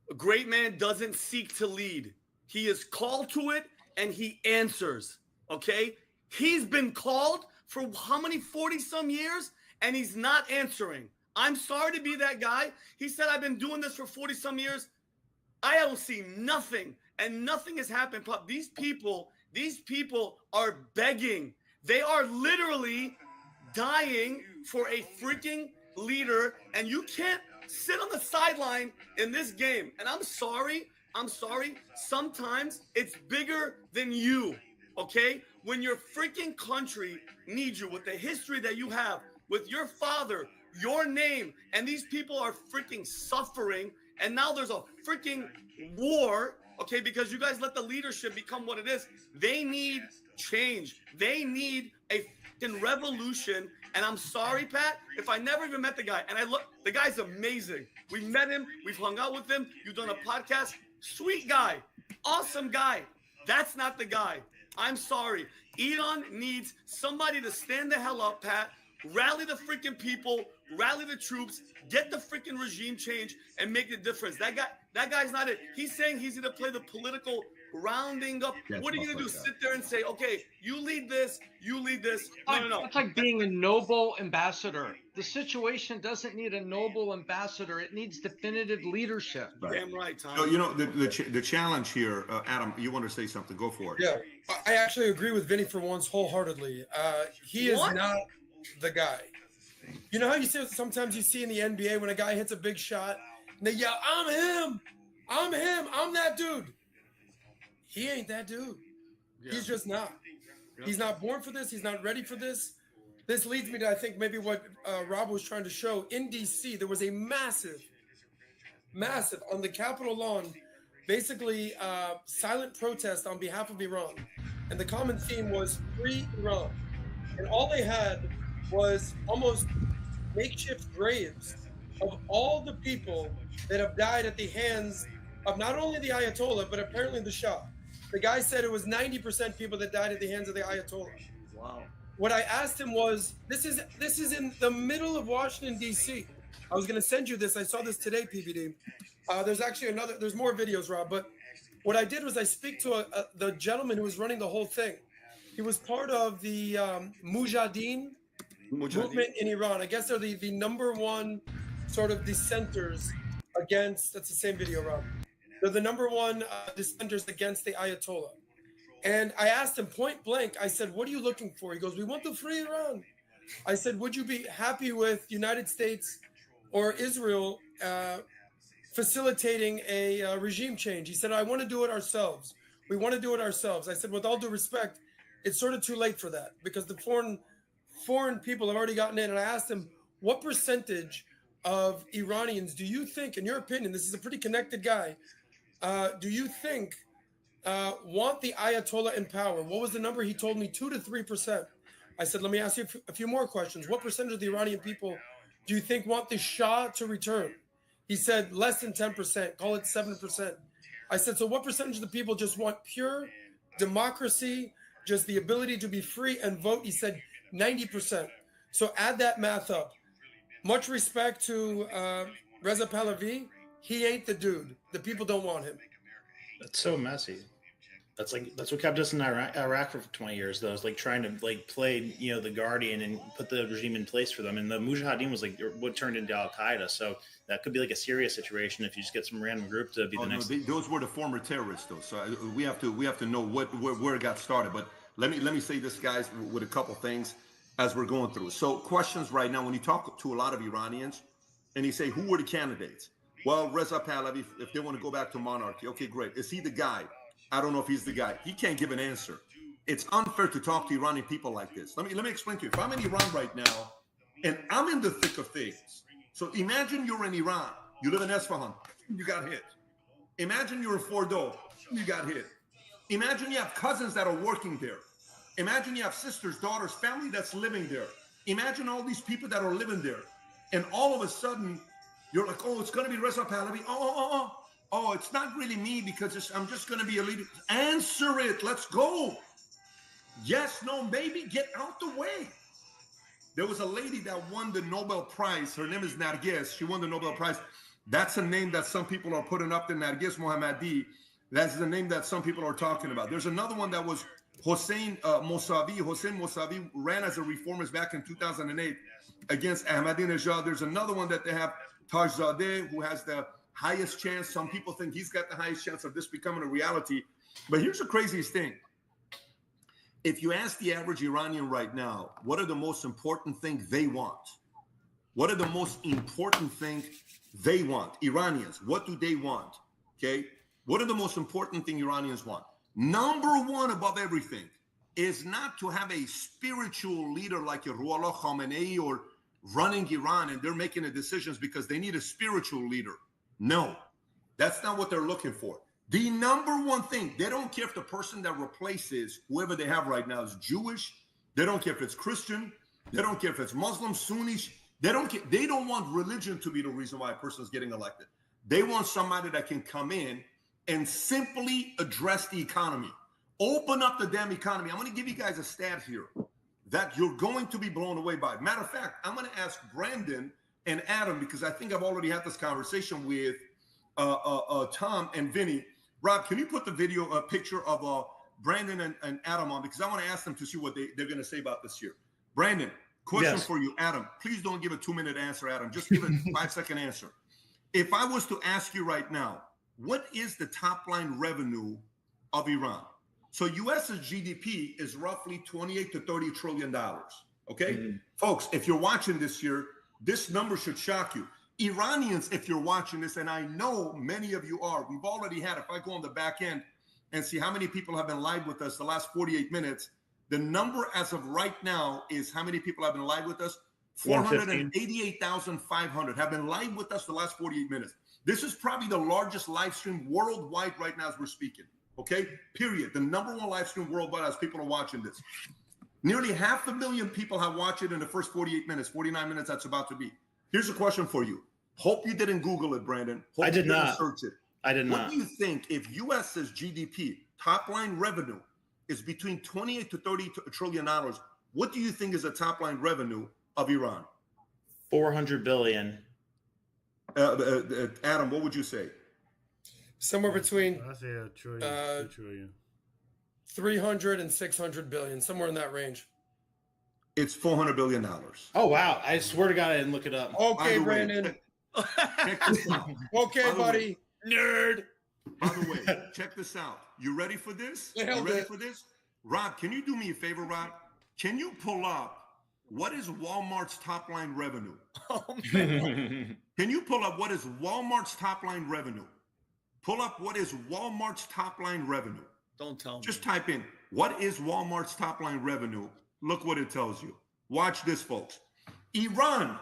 A great man doesn't seek to lead. He is called to it, and he answers, okay? He's been called for how many 40-some years, and he's not answering. I'm sorry to be that guy. He said, I've been doing this for 40-some years. I don't see nothing, and nothing has happened. These people are begging. They are literally dying for a freaking leader, and you can't sit on the sideline in this game. And I'm sorry. Sometimes it's bigger than you, okay? When your freaking country needs you with the history that you have, with your father, your name, and these people are freaking suffering, and now there's a freaking war, okay, because you guys let the leadership become what it is. They need change. They need a freaking revolution. And I'm sorry, Pat, if I never even met the guy. And the guy's amazing. We met him. We've hung out with him. You've done a podcast. Sweet guy. Awesome guy. That's not the guy. I'm sorry. Iran needs somebody to stand the hell up, Pat. Rally the freaking people. Rally the troops. Get the freaking regime change and make the difference. That guy's not it. He's saying he's going to play the political rounding up. What are you going to do? Sit there and say, okay, you lead this, you lead this. No. It's like being a noble ambassador. The situation doesn't need a noble ambassador. It needs definitive leadership. Damn right, Tom. So, you know, the challenge here, Adam, you want to say something? Go for it. Yeah, I actually agree with Vinny for once wholeheartedly. He is not the guy. You know how you see sometimes you see in the NBA when a guy hits a big shot and they yell, I'm him, I'm that dude. He ain't that dude. Yeah. He's just not. Yep. He's not born for this. He's not ready for this. This leads me to, I think, maybe what Rob was trying to show. In D.C., there was a massive, on the Capitol lawn, basically silent protest on behalf of Iran. And the common theme was free Iran. And all they had was almost makeshift graves of all the people that have died at the hands of not only the Ayatollah, but apparently the Shah. The guy said it was 90% people that died at the hands of the Ayatollah. Wow. What I asked him was, this is in the middle of Washington, D.C. I was going to send you this. I saw this today, PBD. There's actually there's more videos, Rob. But what I did was I speak to the gentleman who was running the whole thing. He was part of the Mujahideen movement in Iran. I guess they're the number one sort of dissenters against, that's the same video, Rob. They're the number one dissenters against the Ayatollah. And I asked him point blank, I said, what are you looking for? He goes, we want to free Iran. I said, would you be happy with United States or Israel facilitating a regime change? He said, I want to do it ourselves. We want to do it ourselves. I said, with all due respect, it's sort of too late for that because the foreign people have already gotten in. And I asked him, what percentage of Iranians do you think, in your opinion, this is a pretty connected guy, do you think want the Ayatollah in power? What was the number? He told me 2 to 3%. I said, let me ask you a few more questions. What percentage of the Iranian people do you think want the Shah to return? He said less than 10%, call it 7%. I said, so what percentage of the people just want pure democracy, just the ability to be free and vote? He said 90%. So add that math up. Much respect to Reza Pahlavi. He ain't the dude. The people don't want him. That's so messy. That's what kept us in Iraq for 20 years, though. It's like trying to play, the Guardian and put the regime in place for them. And the Mujahideen was what turned into Al Qaeda. So that could be a serious situation if you just get some random group to be the next. No, those were the former terrorists, though. So we have to know where it got started. But let me say this, guys, with a couple things as we're going through. So questions right now, when you talk to a lot of Iranians and you say, who were the candidates? Well, Reza Pahlavi, if they want to go back to monarchy, okay, great. Is he the guy? I don't know if he's the guy. He can't give an answer. It's unfair to talk to Iranian people like this. Let me explain to you. If I'm in Iran right now, and I'm in the thick of things. So imagine you're in Iran. You live in Esfahan. You got hit. Imagine you're in Fordo. You got hit. Imagine you have cousins that are working there. Imagine you have sisters, daughters, family that's living there. Imagine all these people that are living there. And all of a sudden, you're like, oh, it's going to be Reza Pahlavi. Oh, it's not really me because I'm just going to be a leader. Answer it. Let's go. Yes, no, maybe. Get out the way. There was a lady that won the Nobel Prize. Her name is Nargis. She won the Nobel Prize. That's a name that some people are putting up there, Nargis Mohammadi. That's the name that some people are talking about. There's another one that was Hossein Mousavi. Hossein Mousavi ran as a reformist back in 2008 against Ahmadinejad. There's another one that they have, Tajzadeh, who has the highest chance. Some people think he's got the highest chance of this becoming a reality. But here's the craziest thing. If you ask the average Iranian right now, what are the most important things they want? What are the most important things they want? Iranians, what do they want? Okay? What are the most important things Iranians want? Number one above everything is not to have a spiritual leader like Ruhollah Khamenei or running Iran and they're making the decisions because they need a spiritual leader. No, that's not what they're looking for. The number one thing, they don't care if the person that replaces whoever they have right now is Jewish. They don't care if it's Christian. They don't care if it's Muslim, Sunni. They don't care. They don't want religion to be the reason why a person is getting elected. They want somebody that can come in and simply address the economy. Open up the damn economy. I'm going to give you guys a stat here that you're going to be blown away by. Matter of fact, I'm going to ask Brandon and Adam, because I think I've already had this conversation with Tom and Vinny. Rob, can you put the video, a picture of Brandon and Adam on? Because I want to ask them to see what they're going to say about this year. Brandon, question for you. Adam, please don't give a 2-minute answer, Adam. Just give a 5-second answer. If I was to ask you right now, what is the top line revenue of Iran? So US's GDP is roughly 28 to 30 trillion dollars. Okay, folks, if you're watching this year, this number should shock you. Iranians, if you're watching this, and I know many of you are, we've already had, if I go on the back end and see how many people have been live with us the last 48 minutes, the number as of right now is how many people have been live with us? 488,500 have been live with us the last 48 minutes. This is probably the largest live stream worldwide right now as we're speaking. Okay, period. The number one live stream worldwide as people are watching this. Nearly 500,000 people have watched it in the first 48 minutes, 49 minutes that's about to be. Here's a question for you. Hope you didn't Google it, Brandon. Hope I did you didn't not search it. I did not. What do you think if US's GDP, top line revenue, is between 28 to 30 trillion dollars? What do you think is the top line revenue of Iran? 400 billion. Adam, what would you say? Somewhere between I say a trillion, 2 trillion. 300 and 600 billion, somewhere in that range. It's $400 billion. Oh, wow. I swear to God, I didn't look it up. Okay, Brandon. Check this out. Okay, buddy. Nerd. By the way, check this out. You ready for this? You ready for this? Rob, can you do me a favor, Rob? Can you pull up what is Walmart's top line revenue? Oh, man. Can you pull up what is Walmart's top line revenue? Pull up what is Walmart's top line revenue. Don't tell me. Just type in, what is Walmart's top line revenue? Look what it tells you. Watch this, folks. Iran,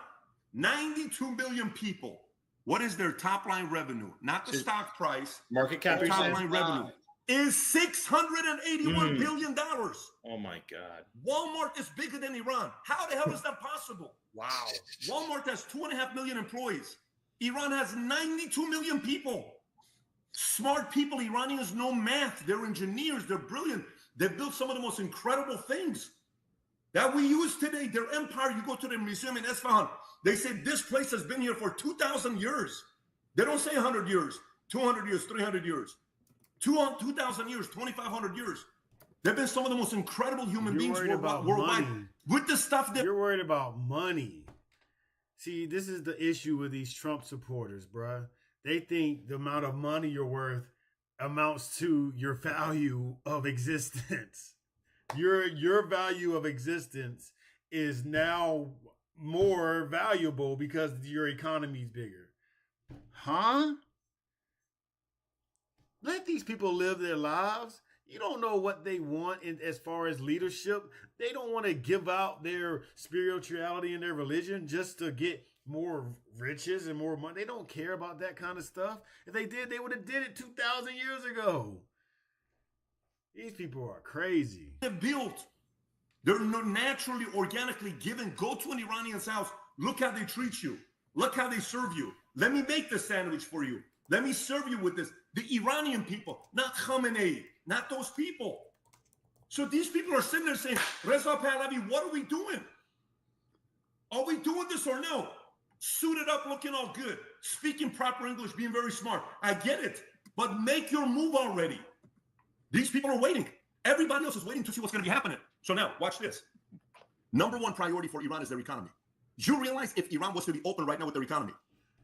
92 million people. What is their top line revenue? Not the stock price. Market cap. Their top line revenue is $681 billion. Oh my God. Walmart is bigger than Iran. How the hell is that possible? Wow. Walmart has 2.5 million employees. Iran has 92 million people. Smart people. Iranians know math. They're engineers. They're brilliant. They've built some of the most incredible things that we use today. Their empire, you go to the museum in Isfahan, they say this place has been here for 2,000 years. They don't say 100 years, 200 years, 300 years, 2,000 years, 2,500 years. They've been some of the most incredible human beings worldwide. With the stuff that you're worried about money. See, this is the issue with these Trump supporters, bruh. They think the amount of money you're worth amounts to your value of existence. Your value of existence is now more valuable because your economy's bigger. Huh? Let these people live their lives. You don't know what they want as far as leadership. They don't want to give out their spirituality and their religion just to get more riches and more money. They don't care about that kind of stuff. If they did, they would have did it 2,000 years ago. These people are crazy. They're built. They're naturally, organically given. Go to an Iranian's house. Look how they treat you. Look how they serve you. Let me make the sandwich for you. Let me serve you with this. The Iranian people, not Khamenei, not those people. So these people are sitting there saying, Reza Pahlavi, what are we doing? Are we doing this or no? Suited up, looking all good, speaking proper English, being very smart. I get it, but make your move already. These people are waiting. Everybody else is waiting to see what's going to be happening. So now, watch this. Number one priority for Iran is their economy. You realize if Iran was to be open right now with their economy,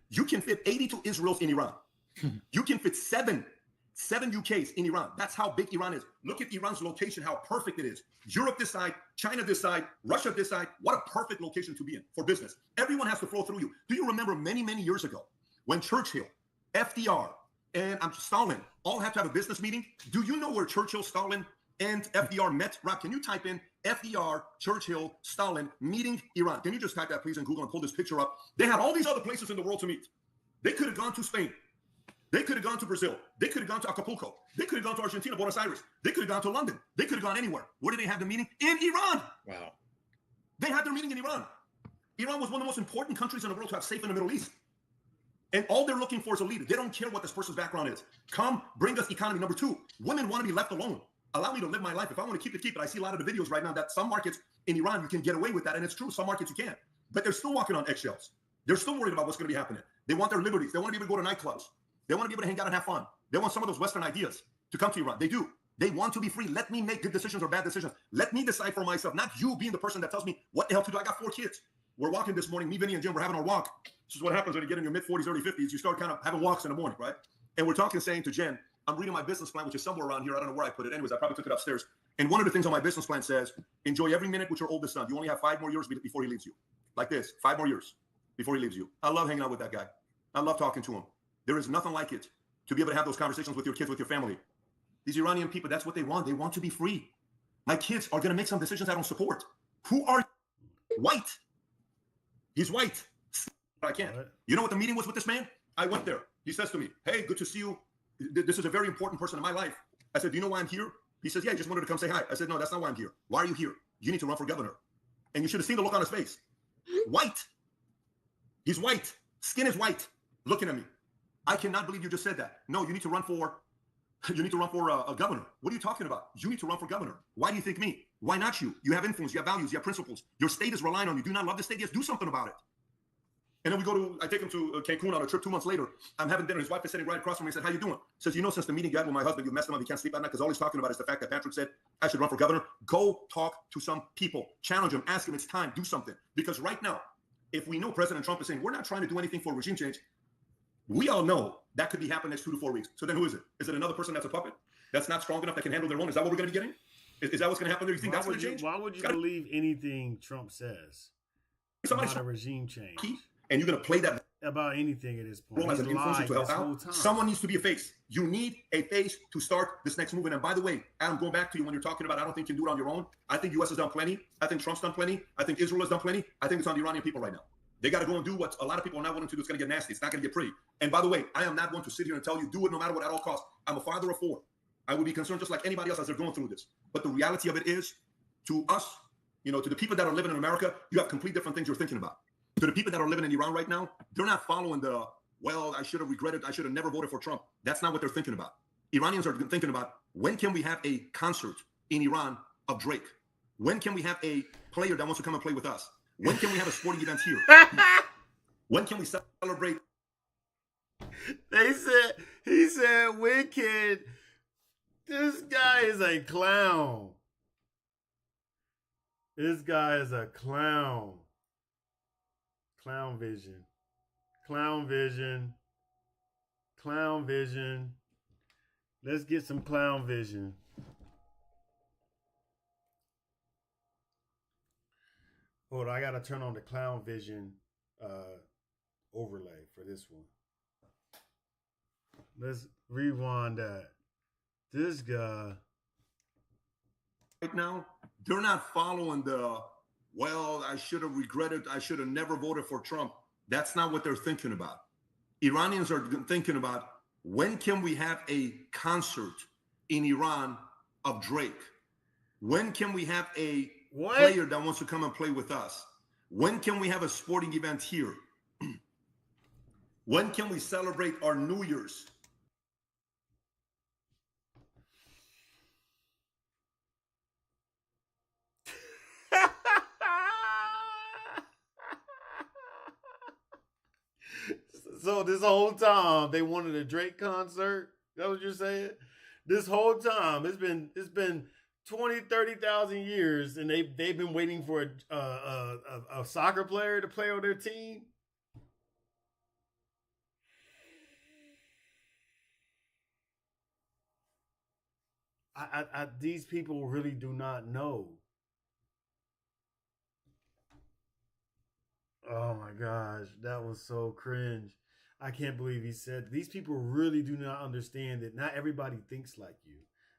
you can fit 82 Israels in Iran. You can fit seven UKs in Iran. That's how big Iran is. Look at Iran's location, how perfect it is. Europe this side, China this side, Russia this side. What a perfect location to be in for business. Everyone has to flow through you. Do you remember many, many years ago when Churchill, FDR, and Stalin all had to have a business meeting? Do you know where Churchill, Stalin, and FDR met? Rob, can you type in FDR, Churchill, Stalin, meeting Iran? Can you just type that, please, in Google and pull this picture up? They had all these other places in the world to meet. They could have gone to Spain. They could have gone to Brazil. They could have gone to Acapulco. They could have gone to Argentina, Buenos Aires. They could have gone to London. They could have gone anywhere. Where did they have the meeting? In Iran. Wow. They had their meeting in Iran. Iran was one of the most important countries in the world to have safe in the Middle East. And all they're looking for is a leader. They don't care what this person's background is. Come, bring us economy. Number two, women want to be left alone. Allow me to live my life. If I want to keep it, keep it. I see a lot of the videos right now that some markets in Iran, you can get away with that. And it's true. Some markets you can't. But they're still walking on eggshells. They're still worried about what's going to be happening. They want their liberties. They want to be able to go to nightclubs. They want to be able to hang out and have fun. They want some of those Western ideas to come to Iran. They do. They want to be free. Let me make good decisions or bad decisions. Let me decide for myself, not you being the person that tells me what the hell to do. I got 4 kids. We're walking this morning. Me, Vinny, and Jim, we're having our walk. This is what happens when you get in your mid-40s, early 50s. You start kind of having walks in the morning, right? And we're talking, saying to Jen, I'm reading my business plan, which is somewhere around here. I don't know where I put it. Anyways, I probably took it upstairs. And one of the things on my business plan says, enjoy every minute with your oldest son. You only have 5 more years before he leaves you. Like this, 5 more years before he leaves you. I love hanging out with that guy. I love talking to him. There is nothing like it to be able to have those conversations with your kids, with your family. These Iranian people, that's what they want. They want to be free. My kids are going to make some decisions I don't support. Who are you? White? He's white. I can't. You know what the meeting was with this man? I went there. He says to me, hey, good to see you. This is a very important person in my life. I said, do you know why I'm here? He says, yeah, I just wanted to come say hi. I said, no, that's not why I'm here. Why are you here? You need to run for governor. And you should have seen the look on his face. White. He's white. Skin is white. Looking at me. I cannot believe you just said that. No, you need to run for a governor. What are you talking about? You need to run for governor. Why do you think me? Why not you? You have influence, you have values, you have principles. Your state is relying on you. Do you not love the state? Yes, do something about it. And then I take him to Cancun on a trip 2 months later. I'm having dinner. His wife is sitting right across from me. He said, how you doing? Says, you know, since the meeting you had with my husband, you messed him up. He can't sleep at night because all he's talking about is the fact that Patrick said, I should run for governor. Go talk to some people. Challenge him. Ask him. It's time. Do something. Because right now, if we know President Trump is saying, we're not trying to do anything for regime change, we all know that could be happening next 2 to 4 weeks. So then who is it? Is it another person that's a puppet? That's not strong enough that can handle their own? Is that what we're going to be getting? Is that what's going to happen there? You think that's going to change? Why would you believe anything Trump says about a regime change? And you're going to play that about anything at this point. Role as an influencer to help out. Someone needs to be a face. You need a face to start this next movement. And by the way, Adam, going back to you when you're talking about, I don't think you can do it on your own. I think U.S. has done plenty. I think Trump's done plenty. I think Israel has done plenty. I think it's on the Iranian people right now. They got to go and do what a lot of people are not willing to do. It's going to get nasty. It's not going to get pretty. And by the way, I am not going to sit here and tell you, do it no matter what at all costs. I'm a father of 4. I would be concerned just like anybody else as they're going through this. But the reality of it is, to us, to the people that are living in America, you have complete different things you're thinking about. To the people that are living in Iran right now, they're not following I should have regretted, I should have never voted for Trump. That's not what they're thinking about. Iranians are thinking about, when can we have a concert in Iran of Drake? When can we have a player that wants to come and play with us? When can we have a sporting event here? When can we celebrate? He said, when can, this guy is a clown. This guy is a clown. Clown vision. Clown vision. Clown vision. Let's get some clown vision. Hold on, I gotta turn on the clown vision overlay for this one. Let's rewind that. This guy. Right now, they're not following I should have regretted, I should have never voted for Trump. That's not what they're thinking about. Iranians are thinking about, when can we have a concert in Iran of Drake? When can we have a player that wants to come and play with us? When can we have a sporting event here? When can we celebrate our New Year's? So this whole time they wanted a Drake concert. That's what you're saying? This whole time it's been 20, 30,000 years, and they've been waiting for a soccer player to play on their team. These people really do not know. Oh my gosh, that was so cringe. I can't believe he said these people really do not understand that not everybody thinks like you.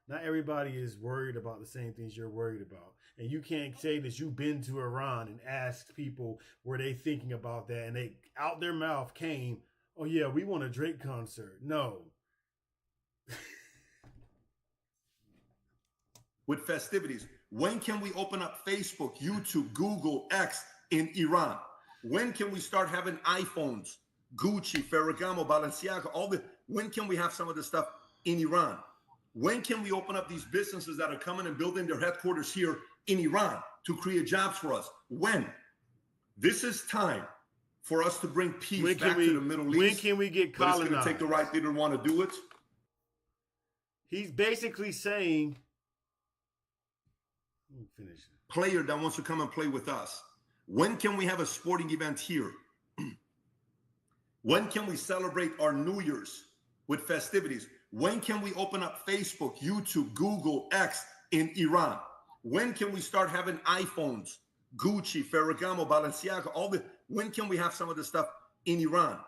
Not everybody is worried about the same things you're worried about. And you can't say that you've been to Iran and asked people were they thinking about that, and they out their mouth came, "Oh yeah, we want a Drake concert." No. With festivities, when can we open up Facebook, YouTube, Google, X in Iran? When can we start having iPhones, Gucci, Ferragamo, Balenciaga, when can we have some of this stuff in Iran? When can we open up these businesses that are coming and building their headquarters here in Iran to create jobs for us? When? This is time for us to bring peace back to the Middle East. When can we get colonized? But it's going to take the right leader to want to do it. He's basically saying, player that wants to come and play with us. When can we have a sporting event here? When can we celebrate our New Year's with festivities? When can we open up Facebook, YouTube, Google, X in Iran? When can we start having iPhones, Gucci, Ferragamo, Balenciaga, when can we have some of this stuff in Iran?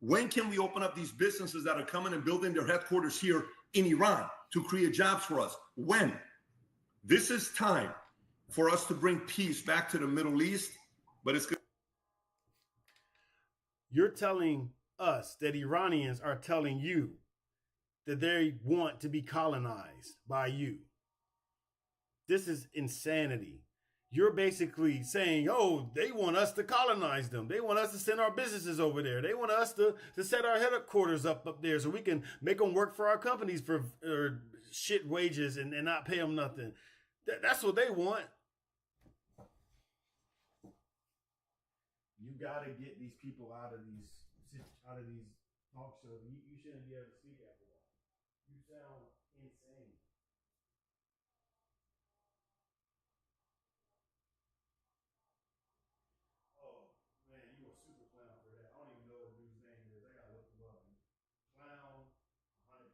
When can we open up these businesses that are coming and building their headquarters here in Iran to create jobs for us? When? This is time for us to bring peace back to the Middle East, but it's good. You're telling us that Iranians are telling you that they want to be colonized by you. This is insanity. You're basically saying, oh, they want us to colonize them. They want us to send our businesses over there. They want us to set our headquarters up there so we can make them work for our companies for shit wages and not pay them nothing. That's what they want. You got to get these people out of these talk shows. You shouldn't be able to speak after all. You sound insane. Oh man, you a super clown for that. I don't even know what dude's name is. I gotta look him up. Clown, 100%.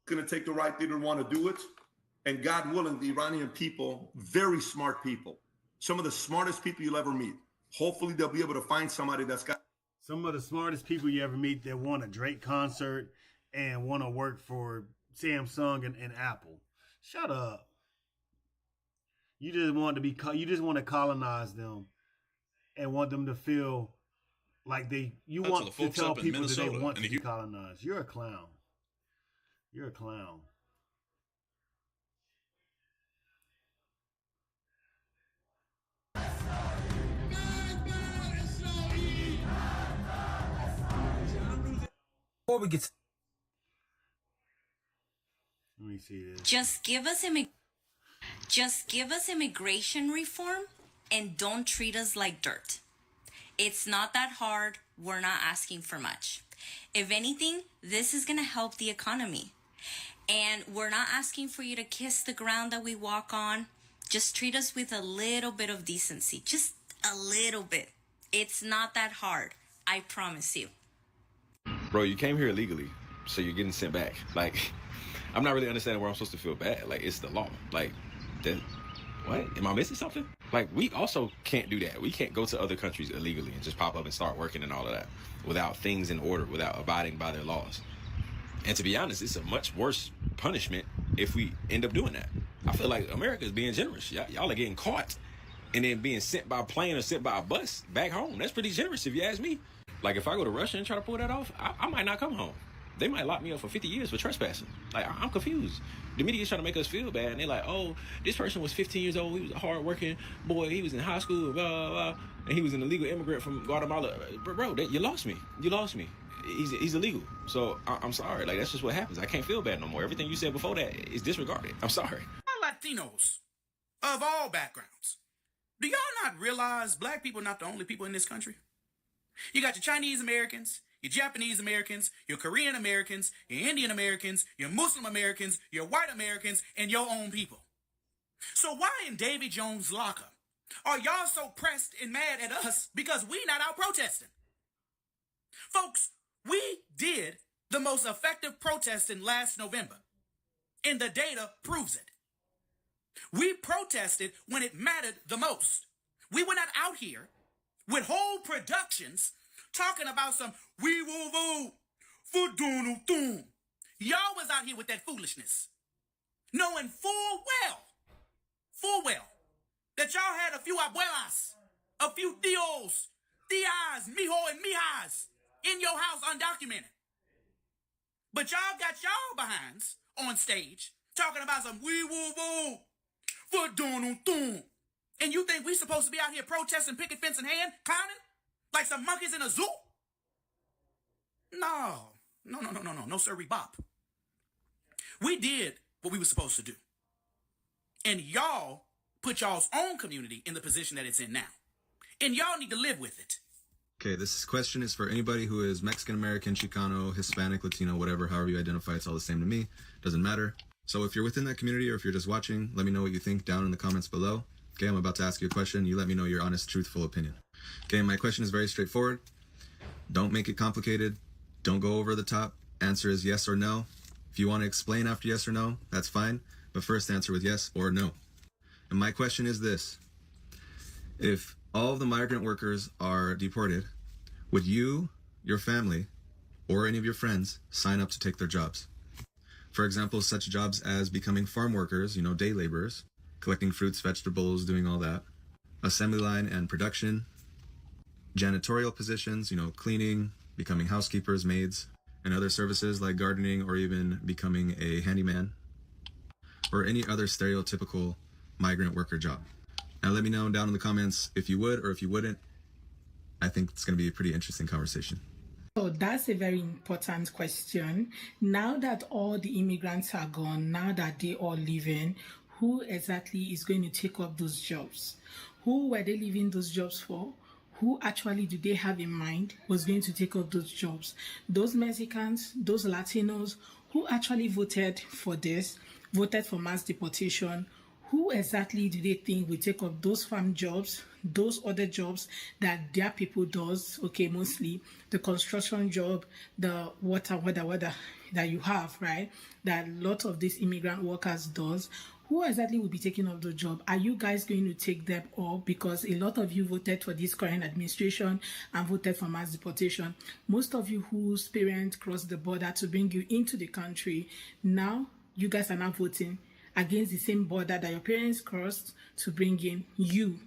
Going to take the right leader to want to do it. And God willing, the Iranian people, very smart people, some of the smartest people you'll ever meet. Hopefully they'll be able to find somebody that's got some of the smartest people you ever meet that want a Drake concert and want to work for Samsung and Apple. Shut up. You just want to colonize them and want them to feel like you want to tell people that they want to be colonized. You're a clown. You're a clown. before we get to Let me see this. Just give us immigration reform and don't treat us like dirt. It's not that hard. We're not asking for much. If anything, this is going to help the economy. And we're not asking for you to kiss the ground that we walk on. Just treat us with a little bit of decency. Just a little bit. It's not that hard. I promise you. Bro, you came here illegally, so you're getting sent back. Like, I'm not really understanding where I'm supposed to feel bad. Like, it's the law. Like, what? Am I missing something? Like, we also can't do that. We can't go to other countries illegally and just pop up and start working and all of that without things in order, without abiding by their laws. And to be honest, it's a much worse punishment if we end up doing that. I feel like America is being generous. Y'all are getting caught and then being sent by plane or sent by a bus back home. That's pretty generous if you ask me. Like, if I go to Russia and try to pull that off, I might not come home. They might lock me up for 50 years for trespassing. Like, I'm confused. The media is trying to make us feel bad. And they're like, oh, this person was 15 years old. He was a hard-working boy. He was in high school, blah, blah, blah. And he was an illegal immigrant from Guatemala. Bro, you lost me. You lost me. He's illegal. So I'm sorry. Like, that's just what happens. I can't feel bad no more. Everything you said before that is disregarded. I'm sorry. Latinos of all backgrounds. Do y'all not realize black people are not the only people in this country? You got your Chinese Americans, your Japanese Americans, your Korean Americans, your Indian Americans, your Muslim Americans, your white Americans, and your own people. So why in Davy Jones' locker are y'all so pressed and mad at us because we not out protesting? Folks, we did the most effective protesting last November, and the data proves it. We protested when it mattered the most. We were not out here with whole productions talking about some we will vote for Donald Trump. Y'all was out here with that foolishness, knowing full well, that y'all had a few abuelas, a few tios, tias, mijo, and mijas in your house undocumented. But y'all got y'all behinds on stage talking about some we will vote for Donald Trump. And you think we supposed to be out here protesting, picket fence in hand, clowning like some monkeys in a zoo? No, sirree bop. We did what we were supposed to do. And y'all put y'all's own community in the position that it's in now. And y'all need to live with it. Okay, this question is for anybody who is Mexican American, Chicano, Hispanic, Latino, whatever, however you identify, it's all the same to me. Doesn't matter. So if you're within that community or if you're just watching, let me know what you think down in the comments below. Okay, I'm about to ask you a question. You let me know your honest, truthful opinion. Okay, my question is very straightforward. Don't make it complicated. Don't go over the top. Answer is yes or no. If you want to explain after yes or no, that's fine. But first answer with yes or no. And my question is this. If all of the migrant workers are deported, would you, your family, or any of your friends sign up to take their jobs? For example, such jobs as becoming farm workers, day laborers, collecting fruits, vegetables, doing all that, assembly line and production, janitorial positions, cleaning, becoming housekeepers, maids, and other services like gardening or even becoming a handyman, or any other stereotypical migrant worker job. Now let me know down in the comments if you would or if you wouldn't. I think it's going to be a pretty interesting conversation. So that's a very important question. Now that all the immigrants are gone, now that they are leaving, who exactly is going to take up those jobs? Who were they leaving those jobs for? Who actually do they have in mind was going to take up those jobs? Those Mexicans, those Latinos, who actually voted for this, voted for mass deportation, who exactly do they think will take up those farm jobs, those other jobs that their people does, okay, mostly the construction job, the water that you have, right, that a lot of these immigrant workers does. Who exactly will be taking up the job? Are you guys going to take them up? Because a lot of you voted for this current administration and voted for mass deportation. Most of you whose parents crossed the border to bring you into the country, now you guys are now voting against the same border that your parents crossed to bring in you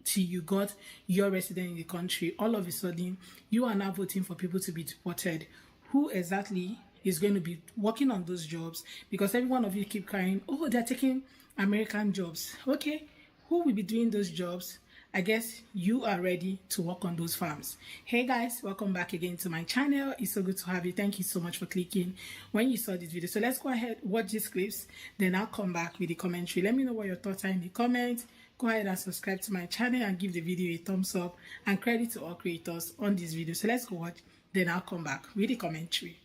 till you got your resident in the country. All of a sudden, you are now voting for people to be deported. Who exactly is going to be working on those jobs? Because every one of you keep crying, oh, they're taking American jobs. Okay, who will be doing those jobs? I guess you are ready to work on those farms. Hey guys, welcome back again to my channel. It's so good to have you. Thank you so much for clicking when you saw this video. So let's go ahead, watch these clips, then I'll come back with the commentary. Let me know what your thoughts are in the comments. Go ahead and subscribe to my channel and give the video a thumbs up, and credit to all creators on this video. So let's go watch, then I'll come back with the commentary.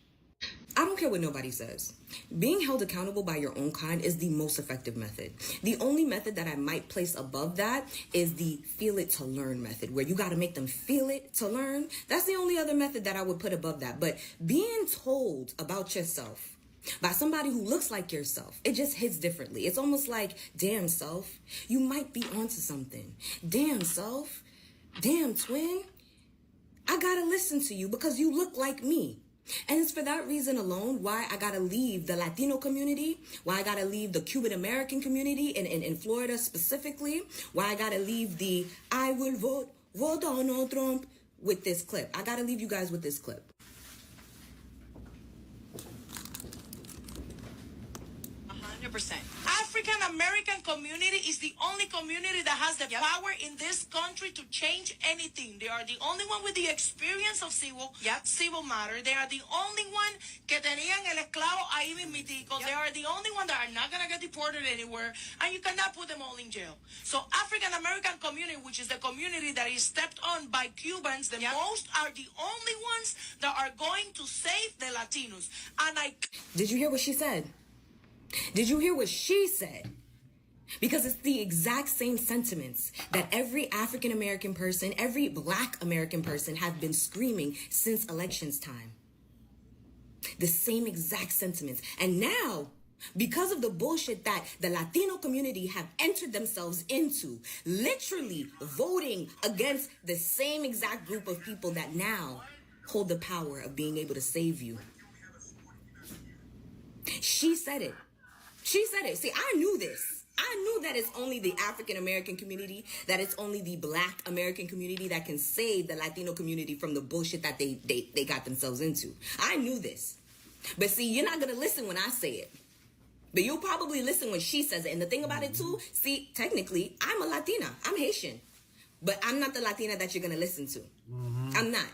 I don't care what nobody says. Being held accountable by your own kind is the most effective method. The only method that I might place above that is the feel it to learn method, where you got to make them feel it to learn. That's the only other method that I would put above that. But being told about yourself by somebody who looks like yourself, it just hits differently. It's almost like, damn self, you might be onto something. Damn self, damn twin, I gotta listen to you because you look like me. And it's for that reason alone why I gotta leave the Latino community, why I gotta leave the Cuban American community in Florida specifically, why I gotta leave the I will vote on Trump with this clip. I gotta leave you guys with this clip. African American community is the only community that has the power in this country to change anything. They are the only one with the experience of civil matter. They are the only one que tenían el esclavo ahí mismitico. They are the only one that are not going to get deported anywhere, and you cannot put them all in jail. So African American community, which is the community that is stepped on by Cubans, the most are the only ones that are going to save the Latinos. And Did you hear what she said? Did you hear what she said? Because it's the exact same sentiments that every African American person, every Black American person have been screaming since elections time. The same exact sentiments. And now, because of the bullshit that the Latino community have entered themselves into, literally voting against the same exact group of people that now hold the power of being able to save you. She said it. She said it. See, I knew this. I knew that it's only the African American community, that it's only the Black American community that can save the Latino community from the bullshit that they got themselves into. I knew this. But see, you're not going to listen when I say it. But you'll probably listen when she says it. And the thing about it too, see, technically, I'm a Latina. I'm Haitian. But I'm not the Latina that you're going to listen to. I'm not.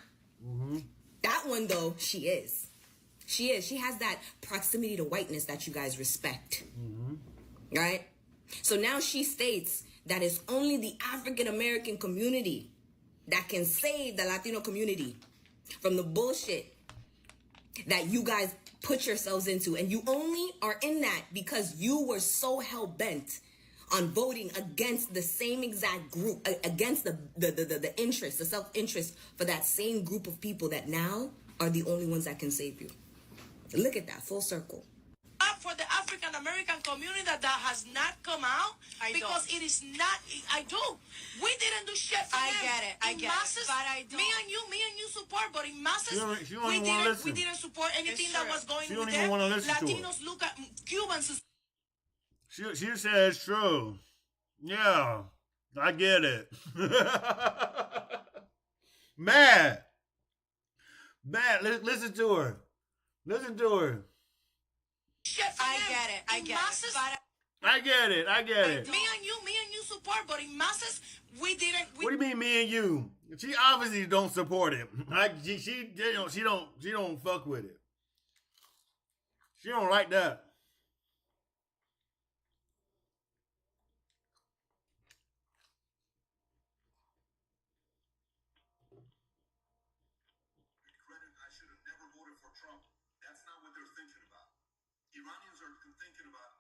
That one, though, she is. She is. She has that proximity to whiteness that you guys respect. Right? So now she states that it's only the African American community that can save the Latino community from the bullshit that you guys put yourselves into. And you only are in that because you were so hell-bent on voting against the same exact group, against the interest, the self-interest for that same group of people that now are the only ones that can save you. Look at that, full circle. For the African American community that has not come out, because it is not. I do. We didn't do shit for them. I get it. But I don't. Me and you support, but in masses, we didn't support anything that was going with them. She don't even want to listen to it. Latinos look at Cubans. She says true. Yeah, I get it. Mad. Listen to her. Listen to her. I get it. I get it. I get it. Me and you support, but in masses, we didn't. What do you mean, me and you? She obviously don't support it. She don't fuck with it. She don't like that. Iranians are thinking about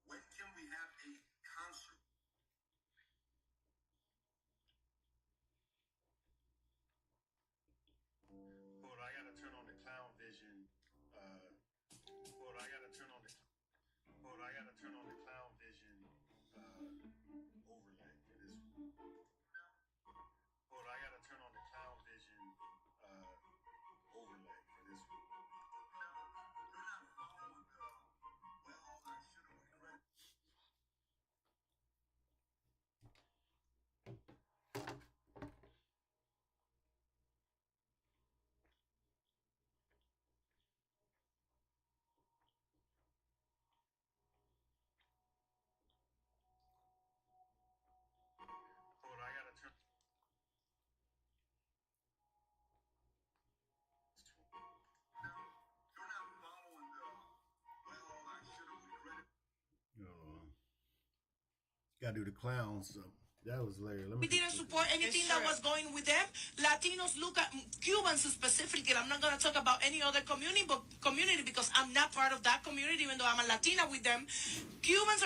when can we have a concert? Hold on, I gotta turn on the clown vision. Hold on, I gotta turn on the clown vision overlay for this one. Hold on, I gotta turn on the clown vision overlay for this one. Gotta do the clowns. So that was hilarious. We didn't support anything that was going with them. Latinos look at Cubans specifically. I'm not going to talk about any other community because I'm not part of that community, even though I'm a Latina with them. Cubans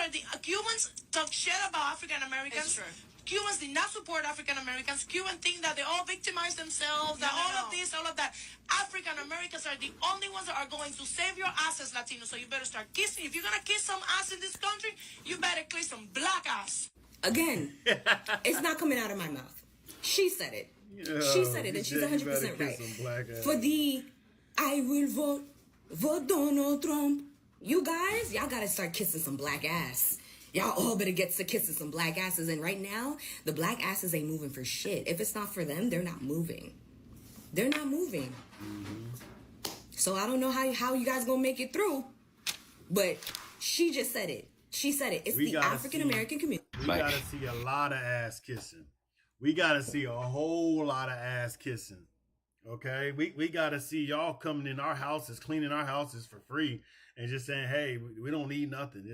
talk shit about African Americans. Cubans did not support African Americans. Cubans think that they all victimize themselves, that all of this, all of that. African Americans are the only ones that are going to save your asses, Latinos. So you better start kissing. If you're going to kiss some ass in this country, you better kiss some black ass. Again, it's not coming out of my mouth. She said it. She said it, and she's 100% right. For the I will vote Donald Trump. You guys, y'all gotta start kissing some black ass. Y'all all better get to kissing some black asses. And right now, the black asses ain't moving for shit. If it's not for them, they're not moving. They're not moving. So I don't know how you guys gonna make it through, but she just said it. She said it. It's the African American community. We gotta see a lot of ass kissing. We gotta see a whole lot of ass kissing. Okay? We gotta see y'all coming in our houses, cleaning our houses for free, and just saying, hey, we don't need nothing.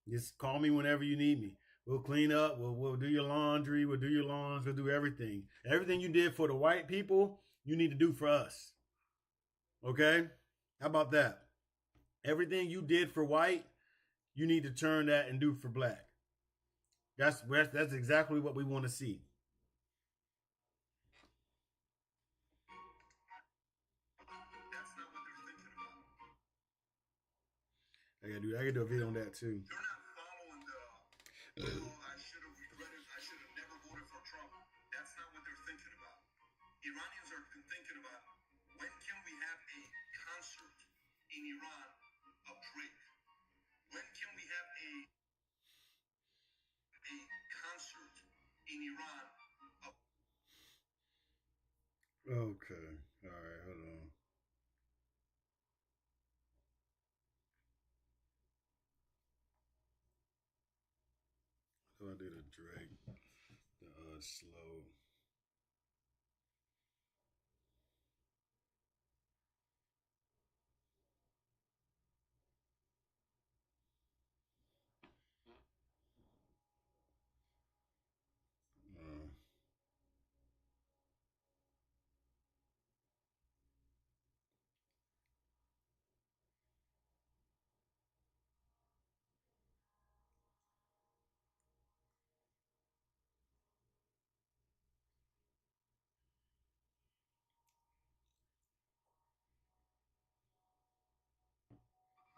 Just call me whenever you need me. We'll clean up. We'll do your laundry. We'll do your lawns. We'll do everything. Everything you did for the white people, you need to do for us. Okay? How about that? Everything you did for white, you need to turn that and do for black. That's exactly what we want to see. I gotta do a video on that too. I should have regretted, I should have never voted for Trump. That's not what they're thinking about. Iranians are thinking about, when can we have a concert in Iran of Drake? When can we have a concert in Iran of... Okay. All right, hold on. So I did a Drake, the slow.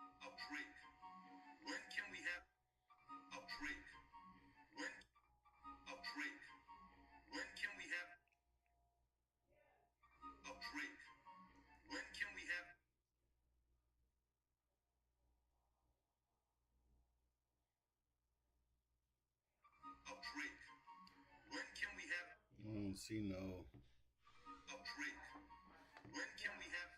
Of Drake. When can we have of Drake? When of Drake? When can we have of Drake? When can we have of Drake? When can we have I don't see no. of Drake? When can we have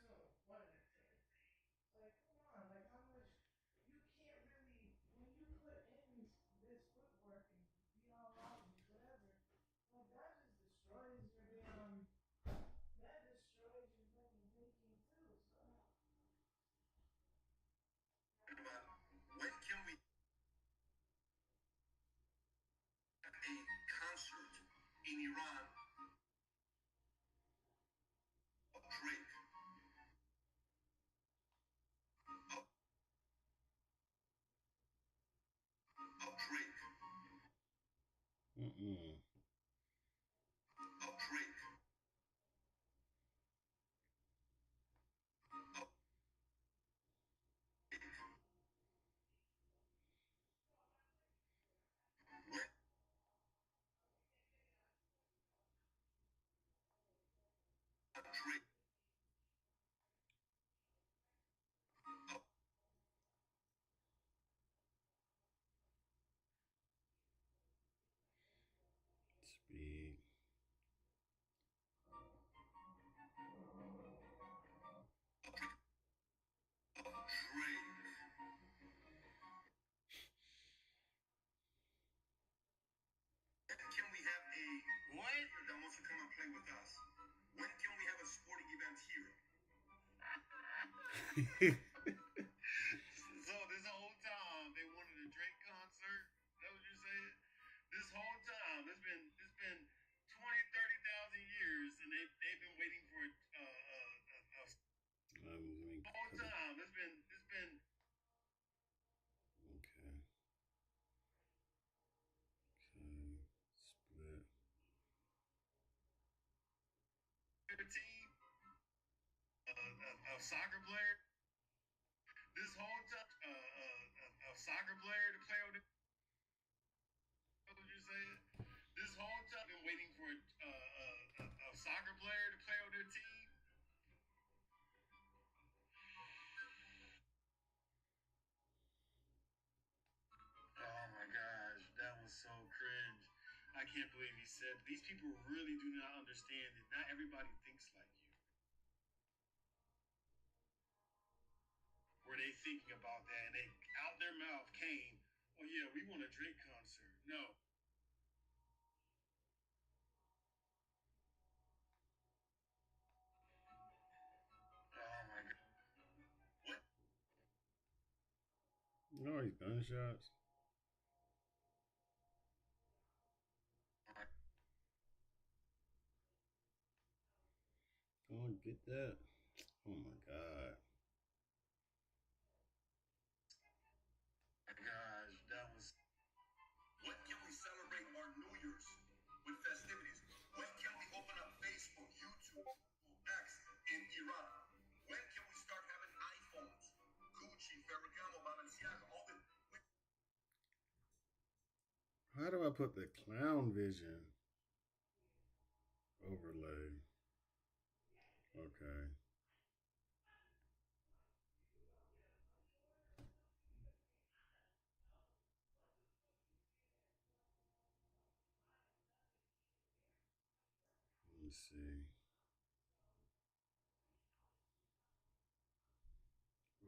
when can we have a concert in Iran of Drake? Of Drake. Of Drake. Speed. Can we have a what that wants to come and play with us? When can we have a sporting event here? So this whole time they wanted a Drake concert. Is that what you're saying? a soccer player. This whole time, a soccer player to play on the. What you're saying? This whole time, been waiting for a soccer player to play on their team. Oh my gosh, that was so cringe. I can't believe he said these people really do not understand that not everybody thinks like you. Were they thinking about that and they out their mouth came, oh yeah, we want a Drake concert. No. Oh my god. What? No, he's gunshots. Oh, get that. Oh my god. My gosh, that was. When can we celebrate our New Year's with festivities? When can we open up Facebook, YouTube, X in Iran? When can we start having iPhones? Gucci, Ferragamo, Balenciaga, all the. How do I put the clown vision overlay? Okay. Let me see.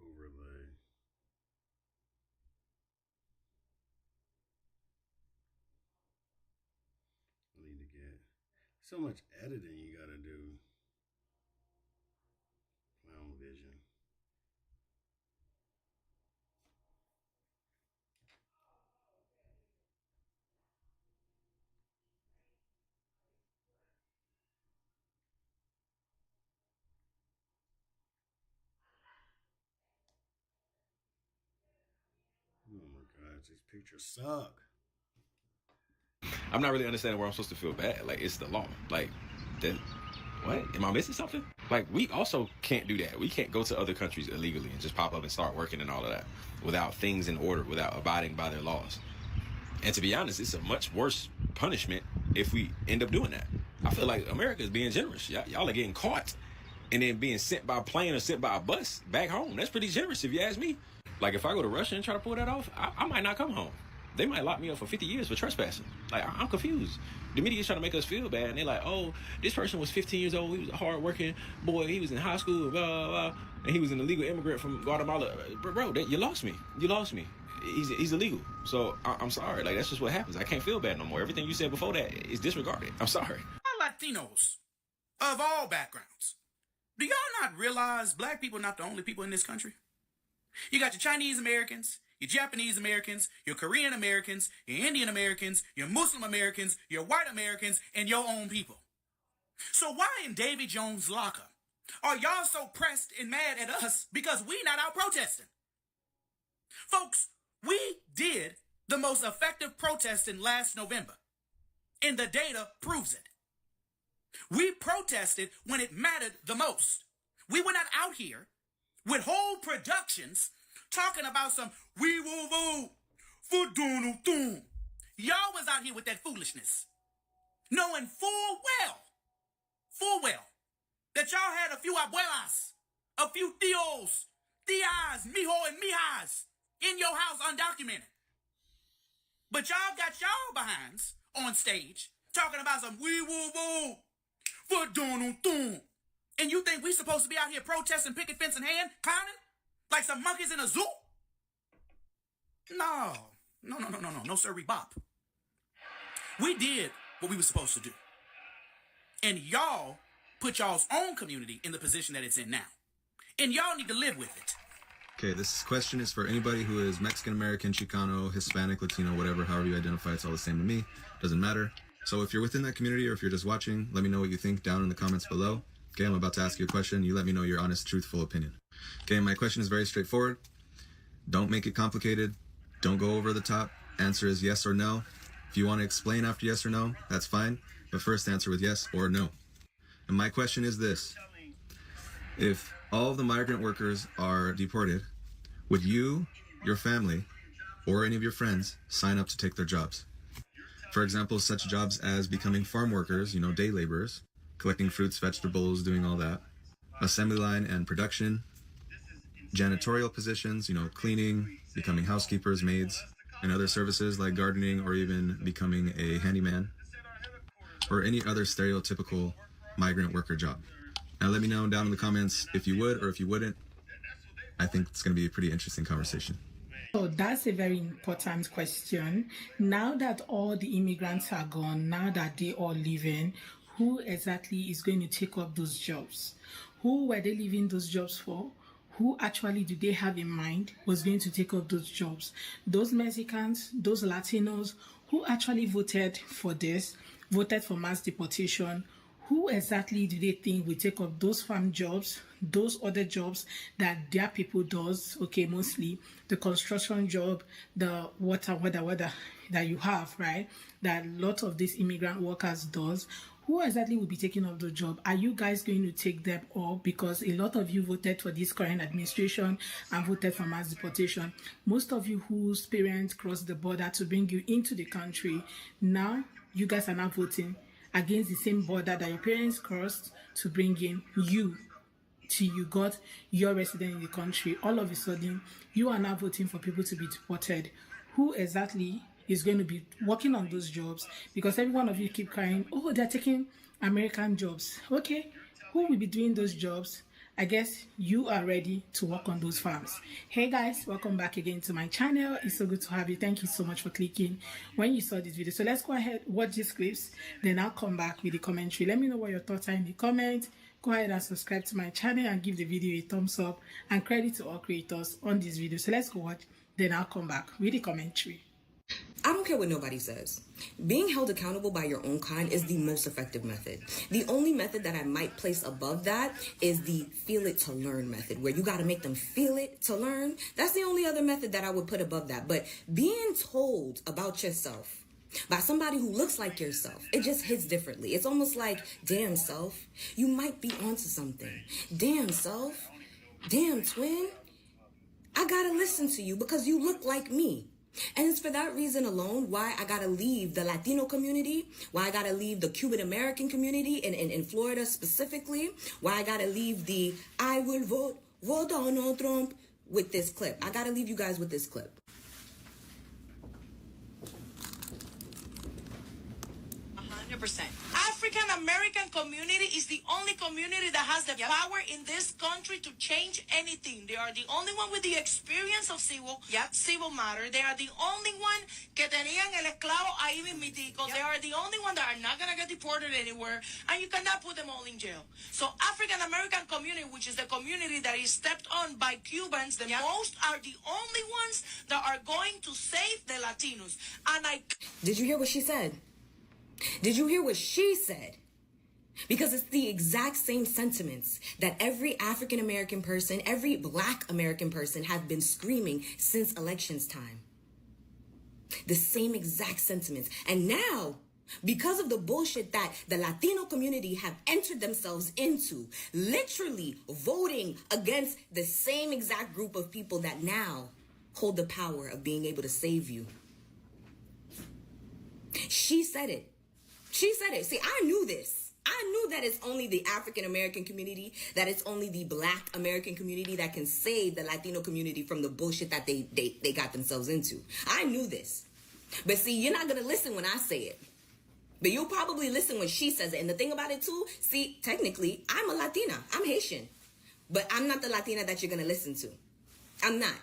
Overlay. I need to get so much editing you gotta do. Clown vision. Oh my god, these pictures suck. I'm not really understanding where I'm supposed to feel bad. Like, it's the law. Like, then, what? Am I missing something? Like, we also can't do that. We can't go to other countries illegally and just pop up and start working and all of that without things in order, without abiding by their laws. And to be honest, it's a much worse punishment if we end up doing that. I feel like America is being generous. Y'all are getting caught and then being sent by plane or sent by a bus back home. That's pretty generous if you ask me. Like, if I go to Russia and try to pull that off, I might not come home. They might lock me up for 50 years for trespassing. Like, I'm confused. The media's trying to make us feel bad, and they're like, oh, this person was 15 years old. He was a hard-working boy. He was in high school, blah, blah, blah, and he was an illegal immigrant from Guatemala. Bro, you lost me. You lost me. He's illegal. So I'm sorry. Like, that's just what happens. I can't feel bad no more. Everything you said before that is disregarded. I'm sorry. Latinos of all backgrounds. Do y'all not realize black people are not the only people in this country? You got your Chinese Americans, your Japanese Americans, your Korean Americans, your Indian Americans, your Muslim Americans, your white Americans, and your own people. So why in Davy Jones' locker are y'all so pressed and mad at us because we not out protesting? Folks, we did the most effective protesting last November, and the data proves it. We protested when it mattered the most. We were not out here with whole productions talking about some we will vote for Donald Trump. Y'all was out here with that foolishness, knowing full well, that y'all had a few abuelas, a few tios, tias, mijo, and mijas in your house undocumented. But y'all got y'all behinds on stage talking about some we will vote for Donald Trump. And you think we supposed to be out here protesting, picket fence in hand, clowning? Like some monkeys in a zoo? No, sirree bop. We did what we were supposed to do. And y'all put y'all's own community in the position that it's in now. And y'all need to live with it. Okay, this question is for anybody who is Mexican American, Chicano, Hispanic, Latino, whatever, however you identify, it's all the same to me. Doesn't matter. So if you're within that community or if you're just watching, let me know what you think down in the comments below. Okay, I'm about to ask you a question. You let me know your honest, truthful opinion. Okay, my question is very straightforward. Don't make it complicated. Don't go over the top. Answer is yes or no. If you want to explain after yes or no, that's fine. But first answer with yes or no. And my question is this. If all of the migrant workers are deported, would you, your family, or any of your friends sign up to take their jobs? For example, such jobs as becoming farm workers, day laborers, collecting fruits, vegetables, doing all that, assembly line and production, janitorial positions, cleaning, becoming housekeepers, maids, and other services like gardening or even becoming a handyman, or any other stereotypical migrant worker job. Now let me know down in the comments if you would or if you wouldn't. I think it's going to be a pretty interesting conversation. So that's a very important question. Now that all the immigrants are gone, now that they are leaving, who exactly is going to take up those jobs? Who were they leaving those jobs for? Who actually do they have in mind was going to take up those jobs? Those Mexicans, those Latinos, who actually voted for this, voted for mass deportation? Who exactly do they think will take up those farm jobs, those other jobs that their people does? Okay, mostly the construction job, the water that you have, right? That a lot of these immigrant workers does. Who exactly will be taking up the job? Are you guys going to take them up? Because a lot of you voted for this current administration and voted for mass deportation. Most of you whose parents crossed the border to bring you into the country, now you guys are now voting against the same border that your parents crossed to bring in you till you got your resident in the country. All of a sudden, you are now voting for people to be deported. Who exactly is going to be working on those jobs? Because every one of you keep crying, oh, they're taking American jobs. Okay, who will be doing those jobs? I guess you are ready to work on those farms. Hey guys, welcome back again to my channel. It's so good to have you. Thank you so much for clicking when you saw this video. So let's go ahead, watch these clips, then I'll come back with the commentary. Let me know what your thoughts are in the comments. Go ahead and subscribe to my channel and give the video a thumbs up, and credit to all creators on this video. So let's go watch, then I'll come back with the commentary. I don't care what nobody says. Being held accountable by your own kind is the most effective method. The only method that I might place above that is the feel it to learn method, where you got to make them feel it to learn. That's the only other method that I would put above that. But being told about yourself by somebody who looks like yourself, it just hits differently. It's almost like, damn self, you might be onto something. Damn self, damn twin, I gotta listen to you because you look like me. And it's for that reason alone why I gotta leave the Latino community, why I gotta leave the Cuban American community in Florida specifically, why I gotta leave the I will vote Donald Trump with this clip. I gotta leave you guys with this clip. African American community is the only community that has the power in this country to change anything. They are the only one with the experience of civil matter. They are the only one que tenían el esclavo ahí mismitico. They are the only one that are not going to get deported anywhere, and you cannot put them all in jail. So African American community, which is the community that is stepped on by Cubans, the most are the only ones that are going to save the Latinos. And Did you hear what she said? Did you hear what she said? Because it's the exact same sentiments that every African American person, every Black American person have been screaming since elections time. The same exact sentiments. And now, because of the bullshit that the Latino community have entered themselves into, literally voting against the same exact group of people that now hold the power of being able to save you. She said it. She said it. See, I knew this. I knew that it's only the African American community, that it's only the Black American community that can save the Latino community from the bullshit that they got themselves into. I knew this. But see, you're not going to listen when I say it. But you'll probably listen when she says it. And the thing about it too, see, technically, I'm a Latina. I'm Haitian. But I'm not the Latina that you're going to listen to. I'm not.